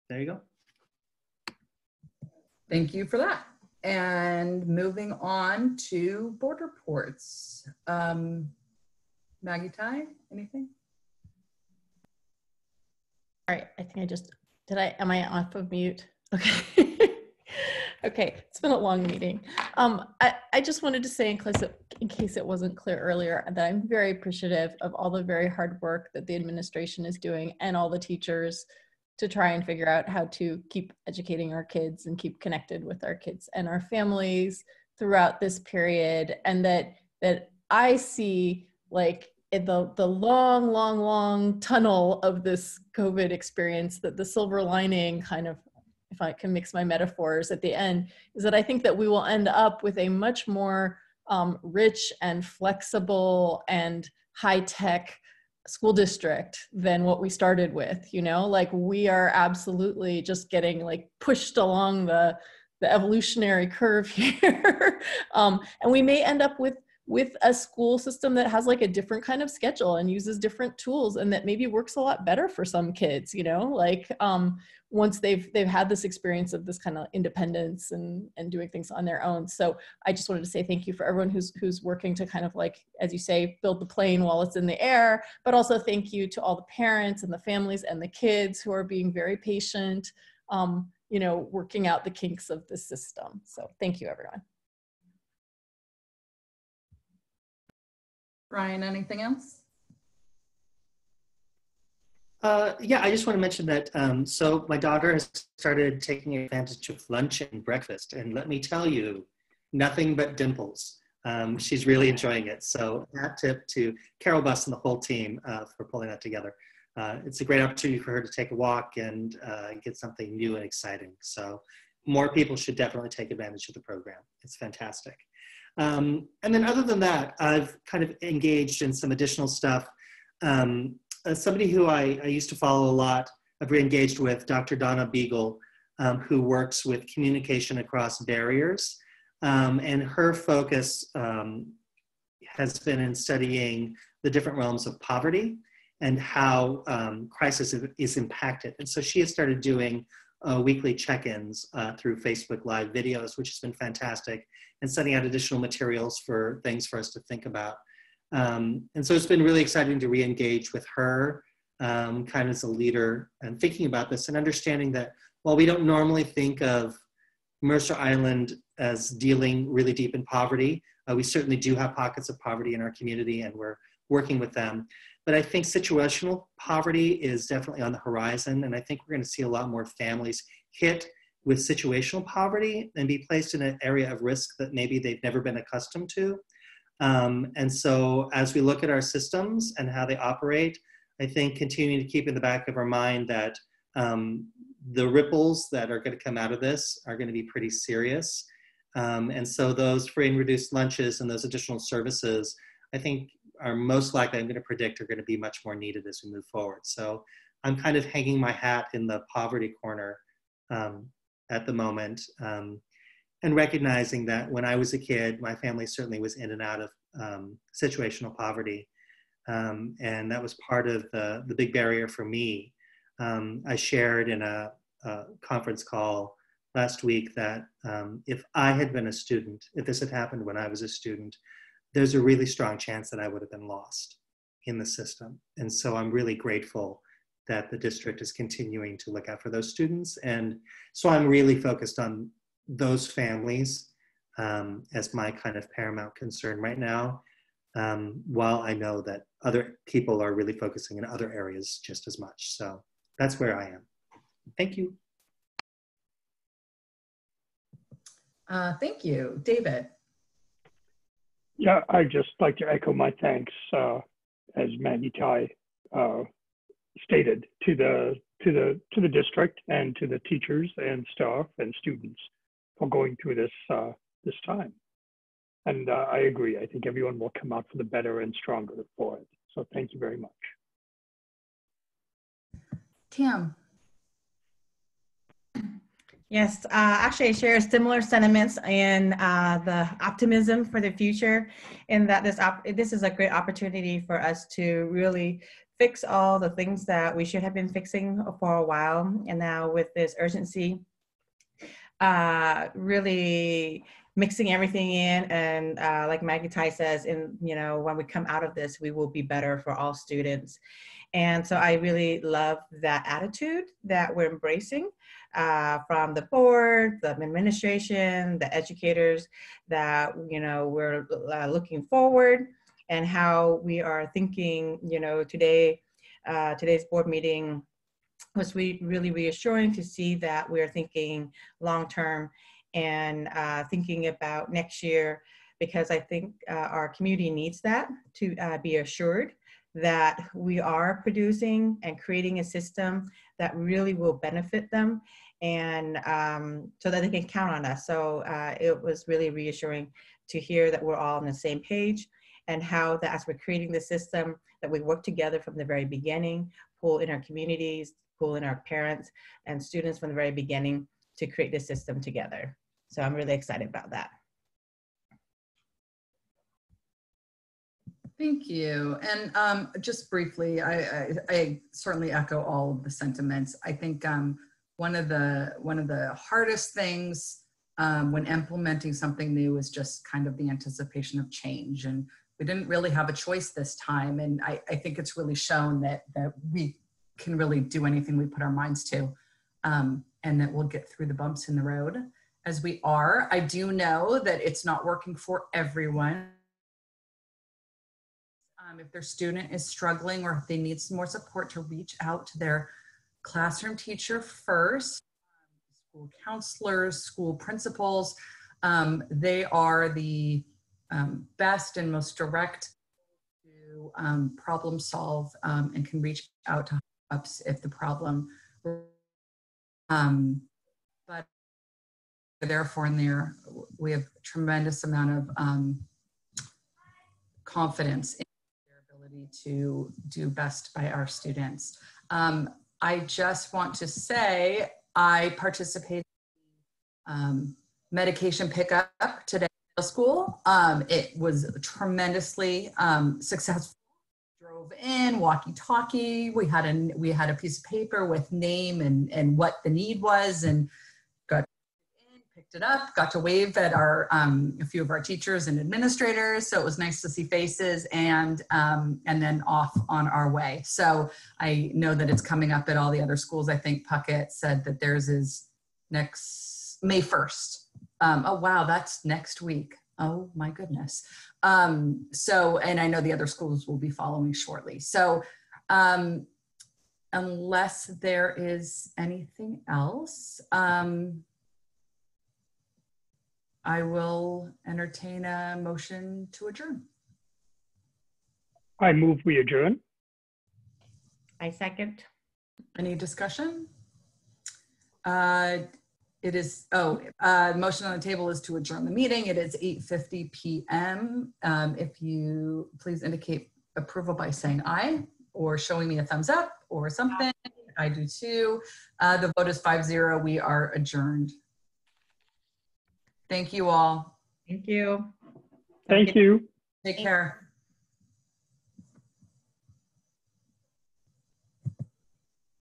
there you go. Thank you for that. And moving on to board reports. Maggie, Ty, anything? All right, I think I just, am I off of mute? Okay. Okay, it's been a long meeting. I just wanted to say, in case it wasn't clear earlier, that I'm very appreciative of all the very hard work that the administration is doing and all the teachers to try and figure out how to keep educating our kids and keep connected with our kids and our families throughout this period. And that I see, like, in the long tunnel of this COVID experience, that the silver lining, kind of, if I can mix my metaphors at the end, is that I think that we will end up with a much more rich and flexible and high-tech school district than what we started with. You know, like, we are absolutely just getting, like, pushed along the evolutionary curve here. And we may end up with a school system that has, like, a different kind of schedule and uses different tools, and that maybe works a lot better for some kids, you know, like, once they've had this experience of this kind of independence and doing things on their own. So I just wanted to say thank you for everyone who's working to kind of, like, as you say, build the plane while it's in the air, but also thank you to all the parents and the families and the kids who are being very patient, you know, working out the kinks of the system. So thank you, everyone. Brian, anything else? Yeah, I just want to mention that, so my daughter has started taking advantage of lunch and breakfast, and let me tell you, nothing but dimples. She's really enjoying it. So hat tip to Carol Buss and the whole team for pulling that together. It's a great opportunity for her to take a walk and get something new and exciting. So more people should definitely take advantage of the program. It's fantastic. And then other than that, I've kind of engaged in some additional stuff. Somebody who I used to follow a lot, I've re-engaged with, Dr. Donna Beagle, who works with communication across barriers. And her focus has been in studying the different realms of poverty and how crisis is impacted. And so she has started doing weekly check-ins through Facebook Live videos, which has been fantastic, and sending out additional materials for things for us to think about. And so it's been really exciting to re-engage with her, kind of as a leader, and thinking about this and understanding that while we don't normally think of Mercer Island as dealing really deep in poverty, we certainly do have pockets of poverty in our community, and we're working with them. But I think situational poverty is definitely on the horizon, and I think we're going to see a lot more families hit with situational poverty and be placed in an area of risk that maybe they've never been accustomed to. And so as we look at our systems and how they operate, I think continuing to keep in the back of our mind that the ripples that are going to come out of this are going to be pretty serious. And so those free and reduced lunches and those additional services, I think, are most likely, I'm going to predict, are going to be much more needed as we move forward. So I'm kind of hanging my hat in the poverty corner at the moment, and recognizing that when I was a kid, my family certainly was in and out of situational poverty. And that was part of the big barrier for me. I shared in a conference call last week that if I had been a student, if this had happened when I was a student, there's a really strong chance that I would have been lost in the system. And so I'm really grateful that the district is continuing to look out for those students. And so I'm really focused on those families as my kind of paramount concern right now, while I know that other people are really focusing in other areas just as much. So that's where I am. Thank you. Thank you. David. Yeah, I'd just like to echo my thanks, as Maggie Tai stated, to the district and to the teachers and staff and students for going through this time. And I agree. I think everyone will come out for the better and stronger for it. So thank you very much. Tam. Yes, actually I share similar sentiments and the optimism for the future, in that this is a great opportunity for us to really fix all the things that we should have been fixing for a while. And now with this urgency, really mixing everything in, and like Maggie Tai says, when we come out of this, we will be better for all students. And so I really love that attitude that we're embracing from the board, the administration, the educators, that, we're looking forward, and how we are thinking, today's board meeting was really reassuring to see that we're thinking long-term and thinking about next year, because I think our community needs that, to be assured that we are producing and creating a system that really will benefit them, and so that they can count on us. So it was really reassuring to hear that we're all on the same page, and how that as we're creating the system, that we work together from the very beginning, pull in our communities, pull in our parents and students from the very beginning to create this system together. So I'm really excited about that. Thank you. And just briefly, I certainly echo all of the sentiments. I think one of the hardest things when implementing something new is just kind of the anticipation of change. And we didn't really have a choice this time. And I think it's really shown that we can really do anything we put our minds to, and that we'll get through the bumps in the road as we are. I do know that it's not working for everyone. If their student is struggling, or if they need some more support, to reach out to their classroom teacher first, school counselors, school principals. They are the best and most direct to problem solve, and can reach out to ups if the problem. But therefore, in there, we have a tremendous amount of confidence in to do best by our students. I just want to say I participated in medication pickup today at school. It was tremendously successful. Drove in, walkie-talkie. We had a piece of paper with name and what the need was, and got in, picked it up, got to wave at our a few of our teachers and administrators. So it was nice to see faces, and then off on our way. So I know that it's coming up at all the other schools. I think Puckett said that theirs is next May 1st. Oh wow, that's next week. Oh my goodness. So, and I know the other schools will be following shortly. So unless there is anything else, I will entertain a motion to adjourn. I move we adjourn. I second. Any discussion? It is, motion on the table is to adjourn the meeting. It is 8:50 p.m. If you please indicate approval by saying aye or showing me a thumbs up or something. I do too. The vote is 5-0. We are adjourned. Thank you all. Thank you. Thank you. Take care.